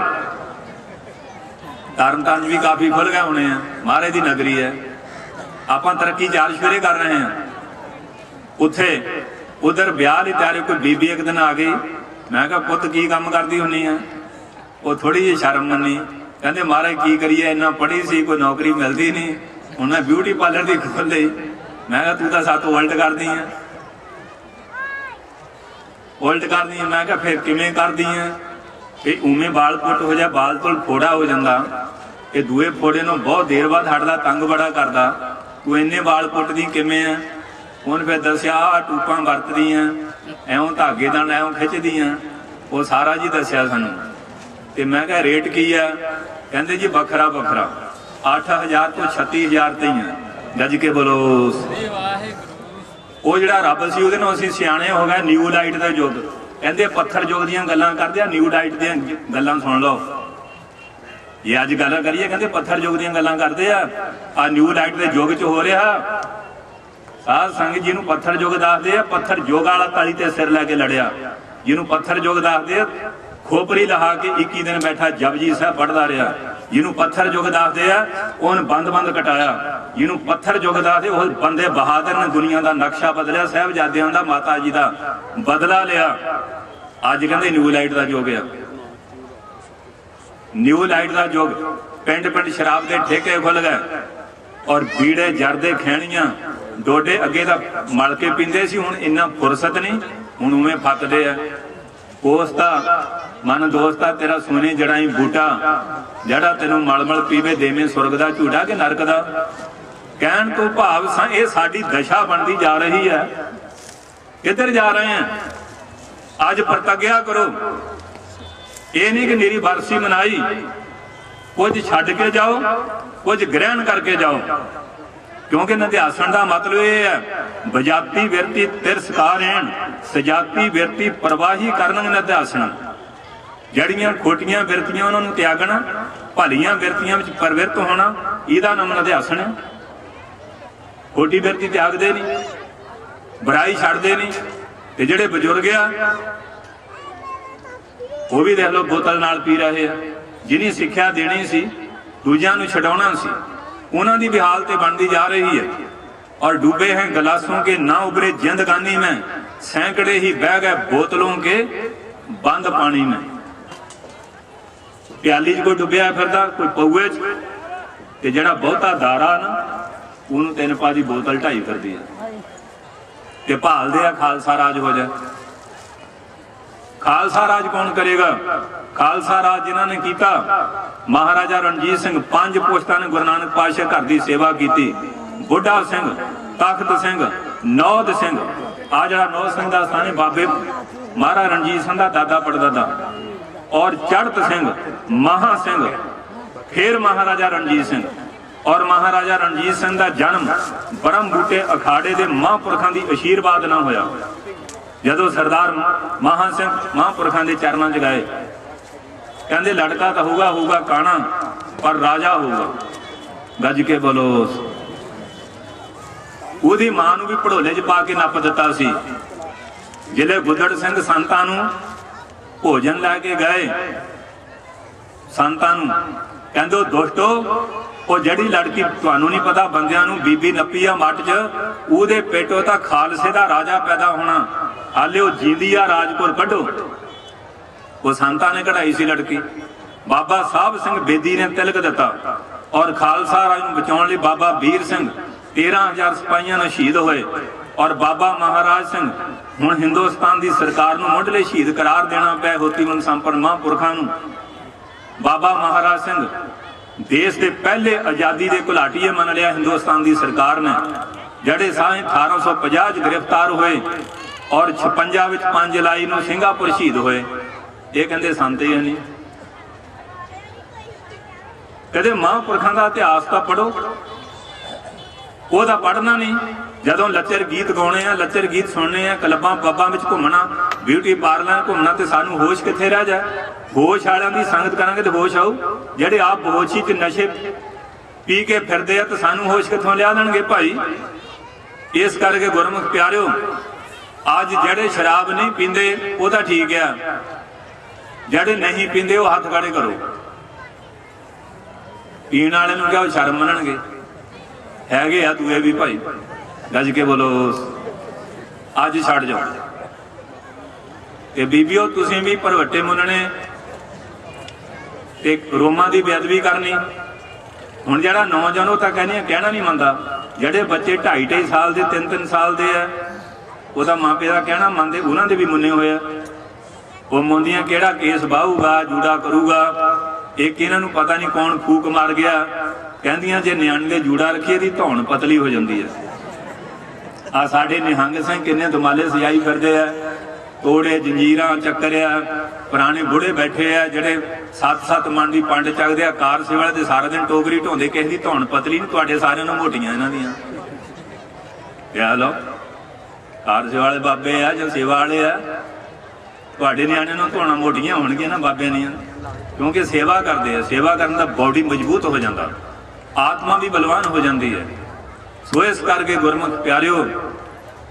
तरन तारण भी काफ़ी खुल गए होने हैं, महाराज की नगरी है। आप तरक्की चार फेरे कर रहे हैं। उत्थे उधर ब्याह ली तैयारी, कोई बीबी एक दिन आ गई, मैं कहा पुत की काम करती होनी है? वो थोड़ी जी शर्म मनी, कहते महाराज की करिए, इन्ना पढ़ी सी, कोई नौकरी मिलती नहीं, हुण मैं ब्यूटी पार्लर की खोल ली। मैं कहा तू तो सातों उल्ट कर दी है, उल्ट कर दी है। मैं कहा फिर किवें कर दी है? कि उमें बाल पुट हो जाए, बाल तो फोड़ा हो जाता, ये दूए फोड़े नूं बहुत देर बाद हटदा, तंग बड़ा करदा, तू इन्ने बाल पुटदी किवें है? उन्हें फिर दसिया टूपां वरतदियां, एवं धागे नाल एवं खिचदियां, वो सारा जी दसिया सानूं। ते मैं कहा रेट की है? कहंदे जी बखरा बखरा 8,000 तो 36,000 ते ही है। गज के बोलो। वो जिहड़ा रब सी उहदे नाल असीं सियाणे हो गए। न्यू लाइट दा युग, कहंदे पत्थर युग दीयां गल्लां करदे आ, न्यू लाइट दीयां गल्लां सुन लो। ये अज गल करिए, कहंदे पत्थर युग दीयां गल्लां करदे आ न्यू लाइट दे युग च हो रहा। साध संगत जी नूं पत्थर युग दसदे आ, पत्थर युग वाला ताली ते सिर लैके लड़िया, जिन्हों पत्थर युग दसदे आ, खोपरी लहा के 21 दिन बैठा जपजी साहब पढ़दा रहा। जिन्हों पत्थर युग दसदे आ, उन्हें बंद बंद कटाया। जिन्हों पत्थर युग दसदे उस बंदे बहादुर ने दुनिया का नक्शा बदलिया, साहिबजादियां दा माता जी का बदला लिया। अज कहंदे न्यू लाइट का युग है, न्यू लाइट का युग। पिंड पिंड शराब के ठेके खुल गए और बीड़े जरदे खैणियां डोडे अगे तो मल के पींदे सी, हुण इन्ना फुरसत नहीं, हुण उवें फकदे आ। कोसता मन दोस्ता तेरा सोने जड़ाई बूटा, जड़ा तेनों मलमल पीवे देवे सुरग का झूठा कि नरक का। कहण तो भाव ये साडी दशा बनती जा रही है। किधर जा रहे हैं? अज प्रतिज्ञा करो, ये नहीं कि मेरी बरसी मनाई, कुछ छड्ड के जाओ, कुछ ग्रहण करके जाओ। क्योंकि निध्यासन का मतलब यह है बजाती विरती तिरस्कारेण, सजाती विरती प्रवाही करन निध्यासन। जड़ियां खोटियां विरतियां उन्होंने त्यागना, भलियां विरतियां विच प्रवृत्त होना, इहदा नाम निध्यासन है। खोटी विरती त्यागदे नहीं, बुराई छड्डदे नहीं। ते जिहड़े बजुर्ग आ वो भी देख लो बोतल नाल पी रहे हैं। जिन्हें सिक्ख्या देनी सी, दूजियां नूं छडाउणा सी, उन्हां दी भी हालत बनती जा रही है। और डूबे हैं गिलासों के ना उभरे जिंदगानी में, सैकड़े ही बह गए बोतलों के बंद पानी में। प्याली च कोई डुबिया फिरदा, कोई पौए च, ते जिहड़ा बहुता दारा ना ਉਹਨੂੰ 3 ਪਾ ਦੀ ਬੋਤਲ ਢਾਈ ਫਿਰਦੀ ਹੈ ਤੇ ਭਾਲਦੇ ਆ ਖਾਲਸਾ ਰਾਜ ਹੋ ਜਾ। ਖਾਲਸਾ ਰਾਜ ਕੌਣ ਕਰੇਗਾ? ਖਾਲਸਾ ਰਾਜ ਜਿਨ੍ਹਾਂ ਨੇ ਕੀਤਾ, ਮਹਾਰਾਜਾ ਰਣਜੀਤ ਸਿੰਘ 5 ਪੁਸ਼ਤਾਂ ਨੇ ਗੁਰੂ ਨਾਨਕ ਪਾਤਸ਼ਾਹ ਘਰ ਦੀ ਸੇਵਾ ਕੀਤੀ। ਬੁੱਢਾ ਸਿੰਘ, ਤਖਤ ਸਿੰਘ, ਨੌਦ ਸਿੰਘ, ਆ ਜਿਹੜਾ ਨੌਦ ਸਿੰਘ ਦਾ ਸਥਾਨ ਹੈ ਬਾਬੇ ਮਹਾਰਾਜਾ ਰਣਜੀਤ ਸਿੰਘ ਦਾ ਦਾਦਾ ਪੜਦਾਦਾ, ਔਰ ਚੜ੍ਹਤ ਸਿੰਘ, ਮਹਾ ਸਿੰਘ, ਫਿਰ ਮਹਾਰਾਜਾ ਰਣਜੀਤ ਸਿੰਘ। ਔਰ ਮਹਾਰਾਜਾ ਰਣਜੀਤ ਸਿੰਘ ਦਾ ਜਨਮ ਬ੍ਰਹਮ ਬੂਟੇ ਅਖਾੜੇ ਦੇ ਮਹਾਂਪੁਰਖਾਂ ਦੀ ਅਸ਼ੀਰਵਾਦ ਨਾਲ ਹੋਇਆ। ਜਦੋਂ ਸਰਦਾਰ ਮਹਾ ਸਿੰਘ ਮਹਾਂਪੁਰਖਾਂ ਦੇ ਚਰਨਾਂ 'ਚ ਗਏ, ਕਹਿੰਦੇ ਲੜਕਾ ਤਾਂ ਹੋਊਗਾ ਕਾਣਾ, ਪਰ ਰਾਜਾ ਹੋਊਗਾ। ਗੱਜ ਕੇ ਬੋਲੋ। ਉਹਦੀ ਮਾਂ ਨੂੰ ਵੀ ਭੜੋਲੇ 'ਚ ਪਾ ਕੇ ਨੱਪ ਦਿੱਤਾ ਸੀ। ਜਿਹੜੇ ਗੁੱਦੜ ਸਿੰਘ ਸੰਤਾਂ ਨੂੰ ਭੋਜਨ ਲੈ ਕੇ ਗਏ, ਸੰਤਾਂ ਨੂੰ ਕਹਿੰਦੇ ਦੁਸ਼ਟੋ, ਉਹ ਜਿਹੜੀ ਲੜਕੀ ਤੁਹਾਨੂੰ ਨਹੀਂ ਪਤਾ ਬੰਦਿਆਂ ਨੂੰ ਬੀਬੀ ਨੱਪੀ ਆ ਮੱਟ 'ਚ, ਉਹਦੇ ਪੇਟੋਂ ਤਾਂ ਖਾਲਸੇ ਦਾ ਰਾਜਾ ਪੈਦਾ ਹੋਣਾ, ਹਾਲੇ ਉਹ ਜੀਂਦੀ ਆ, ਰਾਜਪੁਰ ਕੱਢੋ। ਉਹ ਸੰਤਾਂ ਨੇ ਕਢਾਈ ਸੀ ਲੜਕੀ। ਬਾਬਾ ਸਾਹਿਬ ਸਿੰਘ ਬੇਦੀ ਨੇ ਤਿਲਕ ਦਿੱਤਾ, ਔਰ ਖਾਲਸਾ ਰਾਜ ਨੂੰ ਬਚਾਉਣ ਲਈ ਬਾਬਾ ਵੀਰ ਸਿੰਘ 13,000 ਸਿਪਾਹੀਆਂ ਨਾਲ ਸ਼ਹੀਦ ਹੋਏ। ਔਰ ਬਾਬਾ ਮਹਾਰਾਜ ਸਿੰਘ ਹੁਣ ਹਿੰਦੁਸਤਾਨ ਦੀ ਸਰਕਾਰ ਨੂੰ ਮੁੱਢਲੇ ਸ਼ਹੀਦ ਕਰਾਰ ਦੇਣਾ ਪਿਆ ਹੋਤੀਮੰਦ ਸੰਪੰਨ ਮਹਾਂਪੁਰਖਾਂ ਨੂੰ। ਬਾਬਾ ਮਹਾਰਾਜ ਸਿੰਘ ਦੇਸ਼ ਦੇ ਪਹਿਲੇ ਆਜ਼ਾਦੀ ਦੇ ਘੁਲਾਟੀਏ ਮੰਨ ਲਿਆ ਹਿੰਦੁਸਤਾਨ ਦੀ ਸਰਕਾਰ ਨੇ, ਜਿਹੜੇ ਸਾਂ 1850 'ਚ ਗ੍ਰਿਫਤਾਰ ਹੋਏ ਔਰ 56 ਵਿੱਚ 5 ਜੁਲਾਈ ਨੂੰ ਸਿੰਗਾਪੁਰ ਸ਼ਹੀਦ ਹੋਏ। ਇਹ ਕਹਿੰਦੇ ਸੰਤ ਹੀ ਨਹੀਂ। ਕਦੇ ਮਹਾਂਪੁਰਖਾਂ ਦਾ ਇਤਿਹਾਸ ਤਾਂ ਪੜ੍ਹੋ, ਉਹਦਾ ਪੜ੍ਹਨਾ ਨਹੀਂ। ਜਦੋਂ ਲੱਚਰ ਗੀਤ ਗਾਉਣੇ ਆ, ਲੱਚਰ ਗੀਤ ਸੁਣਨੇ ਆ, ਕਲੱਬਾਂ ਪੱਬਾਂ ਵਿੱਚ ਘੁੰਮਣਾ, ਬਿਊਟੀ ਪਾਰਲਰ ਘੁੰਮਣਾ, ਤੇ ਸਾਨੂੰ ਹੋਸ਼ ਕਿੱਥੇ ਰਹਿ ਜਾ? ਹੋਸ਼ ਵਾਲਿਆਂ ਦੀ ਸੰਗਤ ਕਰਾਂਗੇ ਤੇ ਹੋਸ਼ ਆਊ। ਜਿਹੜੇ ਆਪ ਬੇਹੋਸ਼ੀ 'ਚ ਨਸ਼ੇ ਪੀ ਕੇ ਫਿਰਦੇ ਆ ਤੇ ਸਾਨੂੰ ਹੋਸ਼ ਕਿੱਥੋਂ ਲਿਆ ਦੇਣਗੇ ਭਾਈ? ਇਸ ਕਰਕੇ ਗੁਰਮੁਖ ਪਿਆਰਿਓ, ਅੱਜ ਜਿਹੜੇ ਸ਼ਰਾਬ ਨਹੀਂ ਪੀਂਦੇ ਉਹ ਤਾਂ ਠੀਕ ਆ, ਜਿਹੜੇ ਨਹੀਂ ਪੀਂਦੇ ਉਹ ਹੱਥ ਖੜੇ ਕਰੋ। ਪੀਣ ਵਾਲੇ ਨੂੰ ਕਿਹਾ ਸ਼ਰਮ ਮੰਨਣਗੇ? ਹੈਗੇ ਆ ਦੂਏ ਵੀ ਭਾਈ। ਗੱਜ ਕੇ ਬੋਲੋ। ਅੱਜ ਛੱਡ ਜਾਓ। ਤੇ ਬੀਬੀਓ, ਤੁਸੀਂ ਵੀ ਭਰਵੱਟੇ ਮੁੰਨਣੇ ਤੇ ਰੋਮਾਂ ਦੀ ਬੇਅਦਬੀ ਕਰਨੀ। ਹੁਣ ਜਿਹੜਾ ਨੌਜਵਾਨ ਉਹ ਤਾਂ ਕਹਿਣਾ ਨਹੀਂ ਮੰਨਦਾ। ਜਿਹੜੇ ਬੱਚੇ 2.5 ਸਾਲ ਦੇ 3 ਸਾਲ ਦੇ ਆ, ਉਹਦਾ ਮਾਪੇ ਦਾ ਕਹਿਣਾ ਮੰਨਦੇ, ਉਹਨਾਂ ਦੇ ਵੀ ਮੁੰਨੇ ਹੋਏ ਆ। ਉਹ ਮੁੰਦੀਆਂ ਕਿਹੜਾ ਕੇਸ ਬਾਹੂਗਾ, ਜੂੜਾ ਕਰੂਗਾ। ਇੱਕ ਇਹਨਾਂ ਨੂੰ ਪਤਾ ਨਹੀਂ ਕੌਣ ਫੂਕ ਮਾਰ ਗਿਆ। ਕਹਿੰਦੀਆਂ ਜੇ ਨਿਆਣੇ ਦੇ ਜੂੜਾ ਰੱਖੀਏ ਦੀ ਧੌਣ ਪਤਲੀ ਹੋ ਜਾਂਦੀ ਹੈ। ਆ ਸਾਡੇ ਨਿਹੰਗ ਸਿੰਘ ਕਿੰਨੇ ਦੁਮਾਲੇ ਸਜਾਈ ਫਿਰਦੇ ਆ, ਤੋੜੇ ਜੰਜੀਰਾਂ ਚੱਕਰਿਆ, ਪੁਰਾਣੇ ਬੁੜੇ ਬੈਠੇ ਆ ਜਿਹੜੇ 7-7 ਮਣ ਦੀ ਪੰਡ ਚੱਕਦੇ ਆ, ਕਾਰ ਸੇਵਾ ਦੇ ਸਾਰਾ ਦਿਨ ਟੋਕਰੀ ਢੋਂਦੇ, ਕਿਸੇ ਦੀ ਧੌਣ ਪਤਲੀ ਨਹੀਂ। ਤੁਹਾਡੇ ਸਾਰਿਆਂ ਨੂੰ ਮੋਟੀਆਂ ਇਹਨਾਂ ਦੀਆਂ। ਕਹਿ ਲਓ ਕਾਰ ਸੇਵਾ ਵਾਲੇ ਬਾਬੇ ਆ ਜਾਂ ਸੇਵਾ ਵਾਲੇ ਆ, ਤੁਹਾਡੇ ਨਿਆਣਿਆਂ ਨੂੰ ਧੌਣਾ ਮੋਟੀਆਂ ਹੋਣਗੀਆਂ ਨਾ ਬਾਬਿਆਂ ਦੀਆਂ, ਕਿਉਂਕਿ ਸੇਵਾ ਕਰਦੇ ਆ। ਸੇਵਾ ਕਰਨ ਦਾ ਬੋਡੀ ਮਜ਼ਬੂਤ ਹੋ ਜਾਂਦਾ, ਆਤਮਾ ਵੀ ਬਲਵਾਨ ਹੋ ਜਾਂਦੀ ਹੈ। ਸੋ ਇਸ ਕਰਕੇ ਗੁਰਮੁਖ ਪਿਆਰਿਓ,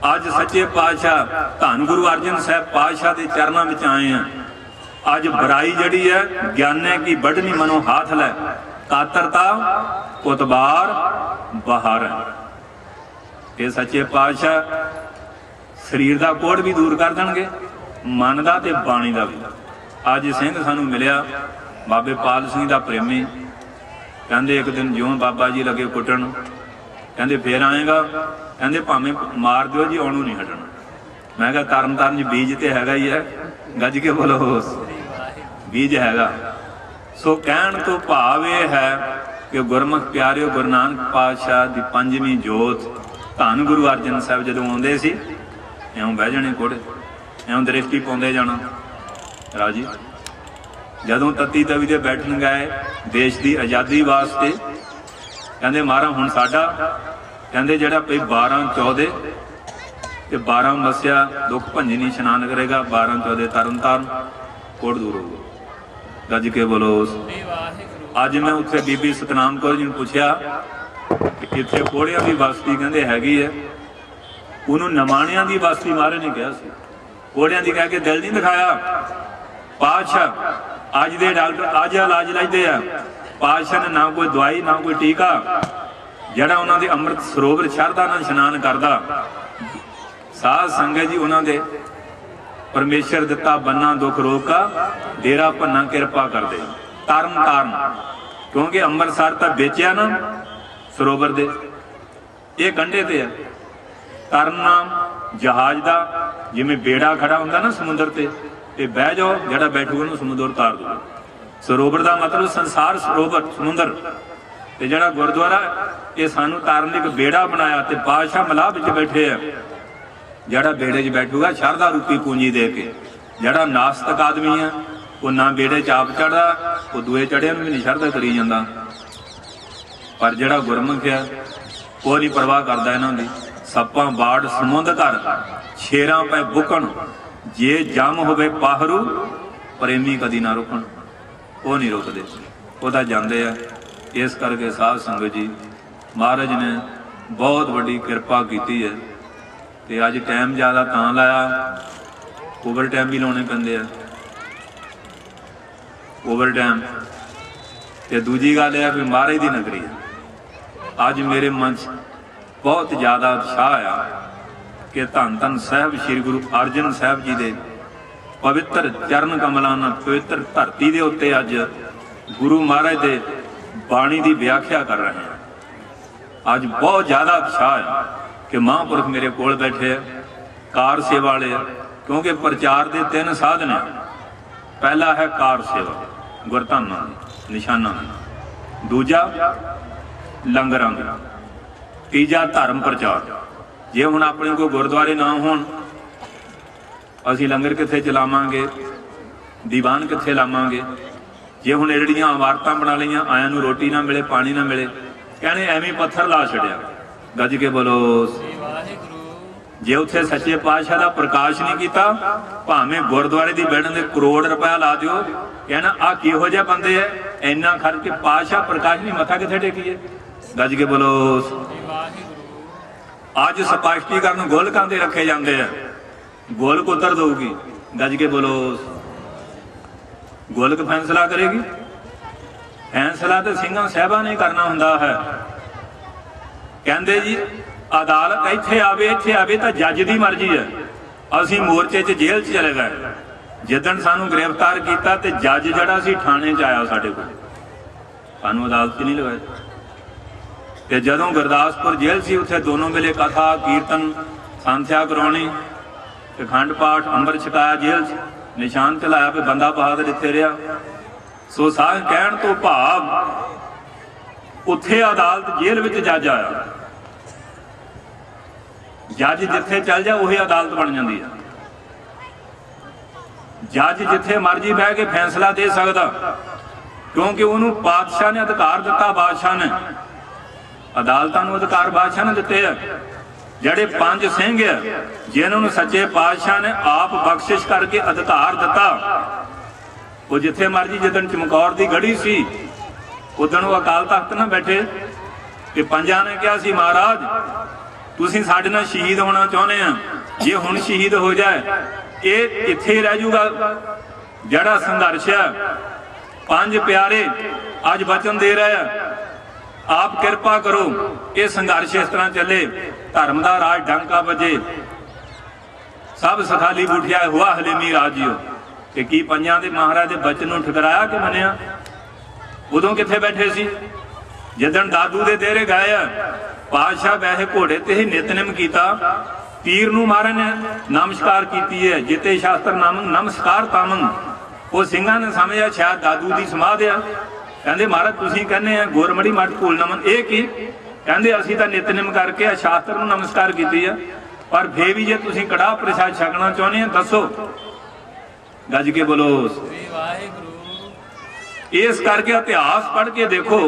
ਅੱਜ ਸੱਚੇ ਪਾਤਸ਼ਾਹ ਧੰਨ ਗੁਰੂ ਅਰਜਨ ਸਾਹਿਬ ਪਾਤਸ਼ਾਹ ਦੇ ਚਰਨਾਂ ਵਿੱਚ ਆਏ ਆ। ਅੱਜ ਬੁਰਾਈ ਜਿਹੜੀ ਹੈ, ਗਿਆਨੇ ਕੀ ਵੱਢਣੀ ਮਨੋਂ ਹਾਥ ਲੈ, ਕਾਤਰਤਾ ਉਤਬਾਰ ਬਾਹਰ। ਇਹ ਸੱਚੇ ਪਾਤਸ਼ਾਹ ਸਰੀਰ ਦਾ ਕੋੜ ਵੀ ਦੂਰ ਕਰ ਦੇਣਗੇ, ਮਨ ਦਾ ਤੇ ਬਾਣੀ ਦਾ ਵੀ। ਅੱਜ ਸਿੰਘ ਸਾਨੂੰ ਮਿਲਿਆ, ਬਾਬੇ ਪਾਲ ਸਿੰਘ ਦਾ ਪ੍ਰੇਮੀ। ਕਹਿੰਦੇ ਇੱਕ ਦਿਨ ਜਿਉਂ ਬਾਬਾ ਜੀ ਲੱਗੇ ਕੁੱਟਣ, ਕਹਿੰਦੇ ਫੇਰ ਆਏਗਾ? ਕਹਿੰਦੇ ਭਾਵੇਂ ਮਾਰ ਦਿਓ ਜੀ, ਆਉਣੋਂ ਨਹੀਂ ਹਟਣਾ। ਮੈਂ ਕਿਹਾ ਤਰਨ ਤਾਰਨ 'ਚ ਬੀਜ ਤੇ ਹੈਗਾ ਹੀ ਹੈ। ਗੱਜ ਕੇ ਬੋਲੋ, ਬੀਜ ਹੈਗਾ। ਸੋ ਕਹਿਣ ਤੋਂ ਭਾਵ ਇਹ ਹੈ ਕਿ ਗੁਰਮੁਖ ਪਿਆਰਿਓ, ਗੁਰੂ ਨਾਨਕ ਪਾਤਸ਼ਾਹ ਦੀ 5ਵੀਂ ਜੋਤ ਧੰਨ ਗੁਰੂ ਅਰਜਨ ਸਾਹਿਬ ਜਦੋਂ ਆਉਂਦੇ ਸੀ, ਇਉਂ ਬਹਿ ਜਾਣੇ ਕੋੜੇ, ਇਉਂ ਦ੍ਰਿਸ਼ਟੀ ਪਾਉਂਦੇ ਜਾਣਾ ਰਾਜੀ। ਜਦੋਂ ਤੱਤੀ ਤਵੀ ਤੇ ਬੈਠਣ ਗਏ ਦੇਸ਼ ਦੀ ਆਜ਼ਾਦੀ ਵਾਸਤੇ, ਕਹਿੰਦੇ ਮਹਾਰਾਜ ਹੁਣ ਸਾਡਾ, ਕਹਿੰਦੇ ਜਿਹੜਾ ਭਈ 12-14 ਤੇ 12 ਮੱਸਿਆ ਦੁੱਖ ਭੰਜਨੀ ਇਸ਼ਨਾਨ ਕਰੇਗਾ, 12-14 ਤਰਨ ਤਾਰਨ ਕੋੜ ਦੂਰ ਹੋਊਗਾ। ਗੱਜ ਕੇ ਬੋਲੋ। ਅੱਜ ਮੈਂ ਉੱਥੇ ਬੀਬੀ ਸਤਨਾਮ ਕੌਰ ਜੀ ਨੂੰ ਪੁੱਛਿਆ ਕਿ ਇੱਥੇ ਕੋੜਿਆਂ ਦੀ ਬਸਤੀ ਕਹਿੰਦੇ ਹੈਗੀ ਹੈ। ਉਹਨੂੰ ਨਮਾਣਿਆਂ ਦੀ ਬਸਤੀ ਮਹਾਰਾਜ ਨੇ ਕਿਹਾ ਸੀ, ਕੋੜਿਆਂ ਦੀ ਕਹਿ ਕੇ ਦਿਲ ਨਹੀਂ ਦਿਖਾਇਆ। ਪਾਤਸ਼ਾਹ ਅੱਜ ਦੇ ਡਾਕਟਰ ਅੱਜ ਇਲਾਜ ਲੈਂਦੇ ਆ, ਪਾਤਸ਼ਾਹ ਨੇ ਨਾ ਕੋਈ ਦਵਾਈ ਨਾ ਕੋਈ ਟੀਕਾ। ਜਿਹੜਾ ਉਹਨਾਂ ਦੇ ਅੰਮ੍ਰਿਤ ਸਰੋਵਰ ਸ਼ਰਧਾ ਨਾਲ ਇਸ਼ਨਾਨ ਕਰਦਾ, ਸਾਧ ਸੰਗਤ ਜੀ ਉਹਨਾਂ ਦੇ ਪਰਮੇਸ਼ਰ ਦਿੱਤਾ ਬੰਨਾ ਦੁੱਖ ਰੋਕਾ, ਡੇਰਾ ਭੰਨਾ ਕਿਰਪਾ ਕਰਦੇ ਤਰਨ ਤਾਰਨ। ਕਿਉਂਕਿ ਅੰਮ੍ਰਿਤਸਰ ਤਾਂ ਵੇਚਿਆ ਨਾ ਸਰੋਵਰ ਦੇ, ये कंढे ते है। तरण नाम जहाज का जिमें बेड़ा खड़ा होंगे ना समुद्र ते, ये बह जाओ, जड़ा बैठूगा उन्होंने समुद्र उतार दूगा। सरोवर का मतलब संसार सरोवर समुद्र, ते जड़ा गुरुद्वारा ये सानू तारन लई एक बेड़ा बनाया, ते बादशाह मलाह विच बैठे है। जड़ा बेड़े च बैठूगा शरधा रूपी पूंजी दे के, जड़ा नास्तिक आदमी है वो ना बेड़े च आप चढ़दा, वो दूए चढ़िया भी नहीं शरधा करी जाता। पर जड़ा गुरमुख है वो नहीं परवाह करता इन्हों की। सप्पां बाड़ समुंद घर, शेरां पै बुकण, जे जम होवे पाहरू, प्रेमी कदी ना रुकण। वो नहीं रुकते, वो तो जाते हैं। इस करके साध संगत जी महाराज ने बहुत बड़ी कृपा की है। तो अज टाइम ज़्यादा तां लाया, ओवर टाइम भी लाने पैंदे आ, ओवर टाइम। तो दूजी गल है भी महाराज की नगरी है। अज मेरे मन च बहुत ज़्यादा उत्साह आया कि धन धन साहब श्री गुरु अर्जन साहब जी के पवित्र चरण कमलों नाल पवित्र धरती के उत्ते अज गुरु महाराज के बाणी की व्याख्या कर रहे हैं। अज बहुत ज़्यादा उत्साह है कि महापुरख मेरे कोल बैठे है, कार सेवा वाले, क्योंकि प्रचार के 3 साधन है। पहला है कार सेवा गुरधामां निशाना, दूजा लंगरां, तीजा धर्म प्रचार। जे हुण अपने कोई गुरुद्वारे ना होण, असीं लंगर कित्थे चलावांगे, दीवान कित्थे लावांगे। जे हुण ਜਿਹੜੀਆਂ इमारतां बना लईआं, आयां नूं रोटी ना मिले, पानी ना मिले, कहने एवें पत्थर ला छड़िया। गज के बोलो। जे उत्थे सच्चे पातशाह का प्रकाश नहीं किया, भावें गुरुद्वारे की बिल्डिंग दे करोड़ रुपया ला दिओ, कहना आ किहो जिहा बंदे है, इन्ना खर्च के पातशाह प्रकाश नहीं, मत्था कित्थे टेकीए। गज के बोलो। अज स्पष्टीकरण गोलकां दे रखे जाते हैं, गोलक उतर दूगी। गज के बोलो। गोलक फैसला करेगी, फैसला तो सिंघां साहिबां ने करना हुंदा है। कहंदे जी अदालत इत्थे आवे तो जज की मर्जी है। असीं मोर्चे च जेल च चले गए, जिदन सानू गिरफ्तार किया तो जज जड़ा सी थाने च आया साडे कोल, सानू अदालत च नहीं लगाया। तो जदों गुरदासपुर जेल सी, उत्थे दोनों वेले कथा कीर्तन सांथिया करवानी, अखंड पाठ अंबर छकाया, जेल च निशान चलाया भी बंदा बहादुर इत्थे रहा। सो साह कहण तो भाव उत्थे अदालत जेल विच जज आया। जज जिथे चल जाए उही अदालत बन जाती है। जज जिथे मर्जी बह के फैसला दे सकता, क्योंकि उन्होंने पातशाह ने अधिकार दिता, बादशाह ने अदालतों को अधिकार बादशाह ने दिते है। ਜਿਹੜੇ 5 ਸਿੰਘ है जिन्होंने सच्चे पातशाह ने आप बख्शिश करके अधिकार दिता, वो जिथे मर्जी जिदन चमकौर की गढ़ी सी उदन वो अकाल तख्त ना बैठे। तो 5 ने कहा सी महाराज तुसीं साडे नाल शहीद होना चाहुंदे आ, जे हुण शहीद हो जाए ये इत्थे रह जूगा। जिहड़ा संघर्ष है 5 प्यारे अज वचन दे रहे हैं, आप कृपा करो ये संघर्ष इस तरह चले, धर्म का राज डंका बजे, सब सखाली बूठिया हुआ हलेमी राजियो। कि की 5 दे महाराज के बचन नूं ठुकराया कि मनिया। उदों कित्थे बैठे सी जिदन दादू दे देरे गए, पातशाह वैसे घोड़े ते ही नितनेम किया, तीर नूं महाराज ने नमस्कार की है, जिते शास्त्र नामंग नमस्कार तामंग। वो सिंघां ने समझा शायद दादू की समाध आ। कहते महाराज तुसीं कहने हैं गोरमड़ी मठ भूल नमन, ये की कहते असीं तां नितनेम करके शास्त्र नूं नमस्कार की है, पर फिर भी जे तुसीं कड़ाह प्रसाद छकना चाहुंदे हो दसो। गज के बोलो। इस करके इतिहास पढ़ के देखो,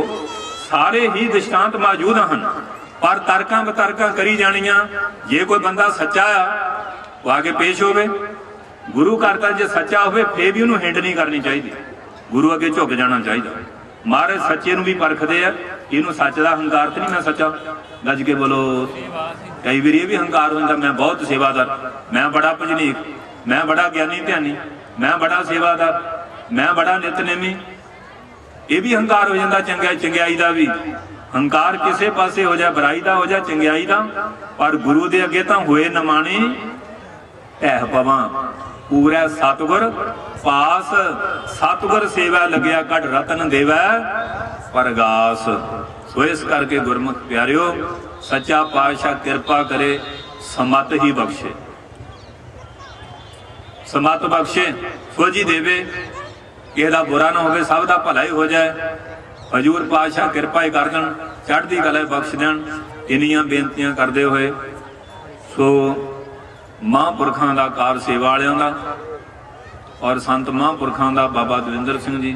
सारे ही दृष्टांत मौजूद हैं, पर तर्कां बतर्कां करी जानियां। जे कोई बंदा सच्चा आ वो आगे पेश होवे, गुरु करता जे सच्चा होवे फिर भी उन्होंने हिंड नहीं करनी चाहिए, गुरु अगे झुक जाना चाहिए। महाराज सच्चे भी परखते हैं, इनू सच का हंकार तो नहीं मैं सच्चा। गज के बोलो। कई बार ये भी हंकार हो जाता, मैं बहुत सेवादार, मैं बड़ा भजनीक, मैं बड़ा ज्ञानी ध्यानी, मैं बड़ा सेवादार, मैं बड़ा नितनेमी, ये भी हंकार हो जाता। चंगियाई का भी हंकार किसी पासे हो जाए, बुराई का हो जाए, चंगियाई का, पर गुरु के अगे तो होए नमाणी ढह पवां। पूरा सतगुर पास, सतगुर सेवा लग्या कट रतन देवै परगास। सो इस करके गुरमुख प्यारिओ सच्चा पातशाह कृपा करे, समत ही बख्शे, समत बख्शे, सोझी देवे, किसी दा बुरा ना होवे, सब दा भला ही हो जाए। हजूर पातशाह कृपा ही कर देन, चढ़दी कला बख्श देन। इन्नियां बेनतियां करदे होए सो महापुरखां दा कार सेवा वालियां दा और संत महापुरखां दा बाबा दविंदर सिंह जी,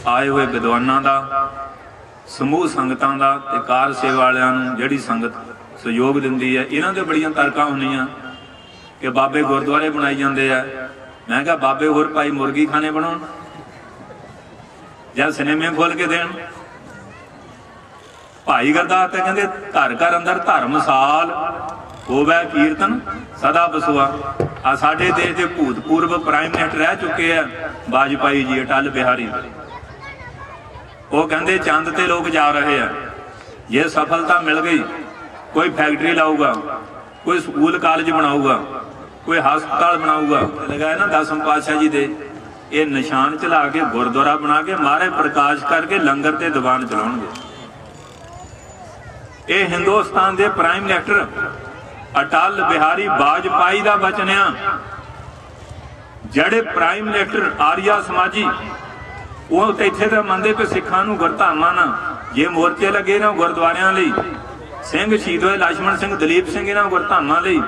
आए हुए विद्वानां दा, समूह संगतां दा ते कार सेवा वालियां नूं जिहड़ी संगत सहयोग दिंदी है, इन्हां दे बड़ियां तरकां हुंदियां कि बाबे गुरुद्वारे बनाई जांदे आ। मैं कहा बाबे होर भाई मुर्गी खाने बनाउण जां सिनेमे खोल के देण। भाई गुरदास ते कहंदे घर घर अंदर धर्मसाल होवे कीर्तन सदा बसुआ। आ साडे देश दे भूतपूर्व प्राइम मिनिस्टर रह चुके हैं वाजपेयी जी, अटल बिहारी, वो कहंदे चंद ते लोग जा रहे हैं, ये सफलता मिल गई, कोई फैक्ट्री लाऊगा, कोई स्कूल कॉलेज बनाऊगा, कोई हस्पताल बनाऊगा। लगाया ना 10वें पातशाह जी दे ये निशान चला के गुरुद्वारा बना के महाराज प्रकाश करके लंगर ते दीवान चलाउणगे। ये हिंदुस्तान दे प्राइम मिनिस्टर अटल बिहारी वाजपेयी दा वचन आ। जड़े प्राइम मिनिस्टर आर्या समाजी वो तो इत्थे तो मनदे कि सिखां नूं गुरधामां ना जे मोर्चे लगे ना गुरुद्वारियां लई, सिंह शहीद होए लक्ष्मण सिंह दलीप सिंह इन्हां गुरधामां लई,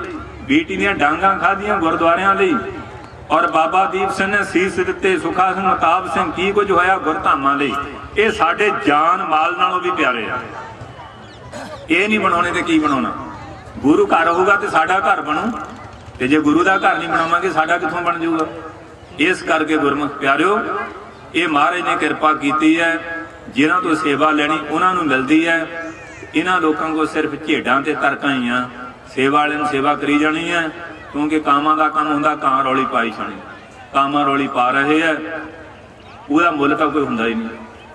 बीटी दीआं डांगां खाधियां गुरुद्वारियां लई, और बाबा दीप सिंह ने सीस दिते, सुखा सिंह महताब सिंह की कुछ होया गुरधामां लई। ये साडे जान माल नालों भी प्यारे आ। ये नहीं बनाने ते की बनाना। गुरु घर होगा तो साडा घर बनू, ते जे गुरु का घर नहीं बनावांगे साडा कित्थों बन जाऊगा। इस करके गुरमुख प्यारिओ ये महाराज ने कृपा की है, जिन्हां तो सेवा लेनी उन्हां नूं मिलदी है। इन्हां लोकां को सिर्फ झेडां ते तरकां ही आ, सेवा वाले नूं सेवा करी जानी है, क्योंकि कामां दा काम हुंदा कां रौली पाई छाणी, कामां रौली पा रहे है, ਉਹਦਾ ਮੁੱਲ ਤਾਂ ਕੋਈ ਹੁੰਦਾ ਹੀ ਨਹੀਂ,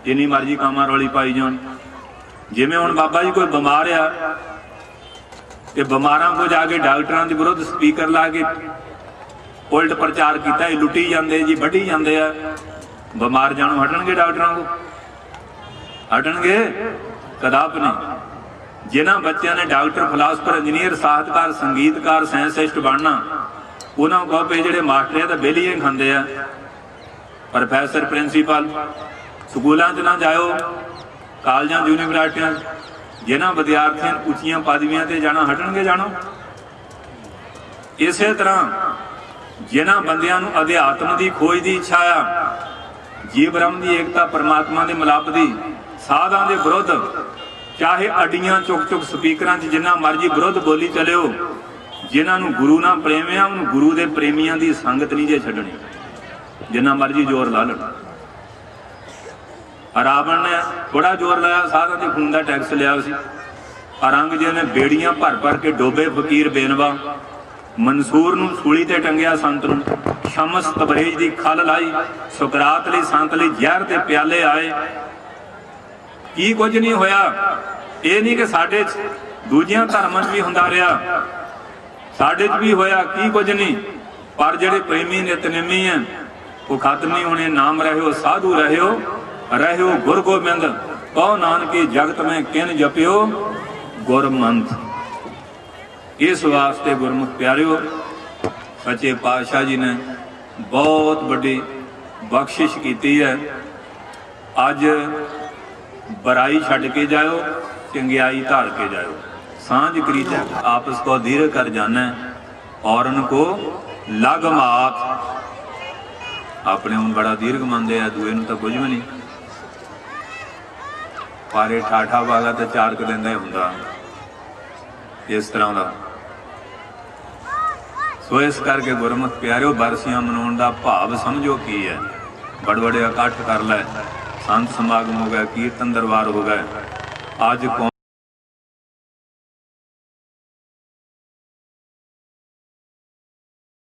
ਜਿੰਨੀ ਮਰਜ਼ੀ ਕਾਮਾਂ ਰੌਲੀ ਪਾਈ ਜਾਣ। ਜਿਵੇਂ ਹੁਣ ਬਾਬਾ ਜੀ ਕੋਈ ਬਿਮਾਰ ਆ ਤੇ ਬਿਮਾਰਾਂ ਕੋ ਜਾ ਕੇ ਡਾਕਟਰਾਂ ਦੇ ਵਿਰੁੱਧ ਸਪੀਕਰ ਲਾ ਕੇ ਉਲਟ ਪ੍ਰਚਾਰ ਕੀਤਾ, ਇਹ ਲੁੱਟੀ ਜਾਂਦੇ ਜੀ, ਵੱਢੀ ਜਾਂਦੇ ਆ। ਬਿਮਾਰ ਜਾਣੋਂ ਹਟਣਗੇ ਡਾਕਟਰਾਂ ਕੋ? ਹਟਣਗੇ ਕਦਾਪ ਨਹੀਂ। ਜਿਨ੍ਹਾਂ ਬੱਚਿਆਂ ਨੇ ਡਾਕਟਰ, ਫਿਲਾਸਫਰ, ਇੰਜੀਨੀਅਰ, ਸਾਹਿਤਕਾਰ, ਸੰਗੀਤਕਾਰ, ਸਾਇੰਸਿਸਟ ਬਣਨਾ, ਉਹਨਾਂ ਨੂੰ ਕਹੋ ਵੀ ਜਿਹੜੇ ਮਾਸਟਰ ਆ ਤਾਂ ਬੇਲੀਆਂ ਖਾਂਦੇ ਆ। ਪ੍ਰੋਫੈਸਰ, ਪ੍ਰਿੰਸੀਪਲ, ਸਕੂਲਾਂ 'ਚ ਨਾ ਜਾਇਓ, ਕਾਲਜਾਂ, ਯੂਨੀਵਰਸਿਟੀਆਂ, ਜਿਨ੍ਹਾਂ ਵਿਦਿਆਰਥੀਆਂ ਉੱਚੀਆਂ ਪਦਵੀਆਂ ਤੇ ਜਾਣਾ ਹਟਣਗੇ ਜਾਣੋ। ਇਸੇ ਤਰ੍ਹਾਂ ਜਿਨ੍ਹਾਂ ਬੰਦਿਆਂ ਨੂੰ ਅਧਿਆਤਮ ਦੀ ਖੋਜ ਦੀ ਇੱਛਾ ਆ, ਜੀਵ ਬ੍ਰਹਮ ਦੀ ਏਕਤਾ, ਪਰਮਾਤਮਾ ਦੇ ਮਿਲਾਪ ਦੀ, ਸਾਧਾਂ ਦੇ ਵਿਰੁੱਧ ਚਾਹੇ ਅੱਡੀਆਂ ਚੁੱਕ ਚੁੱਕ ਸਪੀਕਰਾਂ 'ਚ ਜਿੰਨਾ ਮਰਜ਼ੀ ਵਿਰੁੱਧ ਬੋਲੀ ਚਲਿਓ, ਜਿਨ੍ਹਾਂ ਨੂੰ ਗੁਰੂ ਨਾਲ ਪ੍ਰੇਮ ਆ, ਉਹਨੂੰ ਗੁਰੂ ਦੇ ਪ੍ਰੇਮੀਆਂ ਦੀ ਸੰਗਤ ਨਹੀਂ ਜੇ ਛੱਡਣੀ, ਜਿੰਨਾ ਮਰਜ਼ੀ ਜ਼ੋਰ ਲਾ ਲੈਣ। ਰਾਵਣ ਨੇ ਬੜਾ ਜ਼ੋਰ ਲਾਇਆ, ਸਾਧਾਂ ਦੇ ਖੂਨ ਦਾ ਟੈਕਸ ਲਿਆ ਸੀ। ਔਰੰਗਜ਼ੇਬ ਨੇ ਬੇੜੀਆਂ ਭਰ ਭਰ ਕੇ ਡੋਬੇ ਫਕੀਰ ਬੇਨਵਾ, ਮਨਸੂਰ ਨੂੰ ਸੂਲੀ ਤੇ ਟੰਗਿਆ ਸੰਤ ਨੂੰ, ਸ਼ਮਸ ਤਬਰੇਜ਼ ਦੀ ਖਲ ਲਾਈ, ਸੁਕਰਾਤ ਲਈ ਸੰਤ ਲਈ ਜ਼ਹਿਰ ਦੇ ਪਿਆਲੇ ਆਏ। ਕੀ ਕੁਝ ਨਹੀਂ ਹੋਇਆ। ਇਹ ਨਹੀਂ ਕਿ ਸਾਡੇ ਦੂਜਿਆਂ ਧਰਮਾਂ 'ਚ ਵੀ ਹੁੰਦਾ ਰਿਹਾ, ਸਾਡੇ 'ਚ ਵੀ ਹੋਇਆ, ਕੀ ਕੁਝ ਨਹੀਂ। ਪਰ ਜਿਹੜੇ ਪ੍ਰੇਮੀ ਨਿਤਨੇਮੀ ਹੈ ਉਹ ਖਤਮ ਨਹੀਂ ਹੋਣੇ। ਨਾਮ ਰਹਿਓ ਸਾਧੂ ਰਹਿਓ, ਰਹਿਓ ਗੁਰ ਗੋਬਿੰਦ, ਕਹੋ ਨਾਨਕੀ ਜਗਤ ਮੈਂ ਕਿਨ ਜਪਿਓ ਗੁਰਮੰਤ। इस वास्ते गुरमुख प्यारिओ सच्चे पातशाह जी ने बहुत बड़ी बख्शिश की है। अज बुराई छड्ड के जाओ, चंगियाई धार के जाओ, सांझ करीजा आपस को धीरे कर जाना, और उनको लग मात। अपने हूँ बड़ा दीर्घ मंनते हैं, दूए तो कुछ भी नहीं, पर ठाठा वाला तो 4 दिन का हुंदा इस तरह का। सो इस करके गुरमुख प्यारिओ बरसियां मनाउण दा भाव समझो की है। बड़े बड़े इकट्ठ कर लै, संत समागम हो गए, कीर्तन दरबार हो गए। अज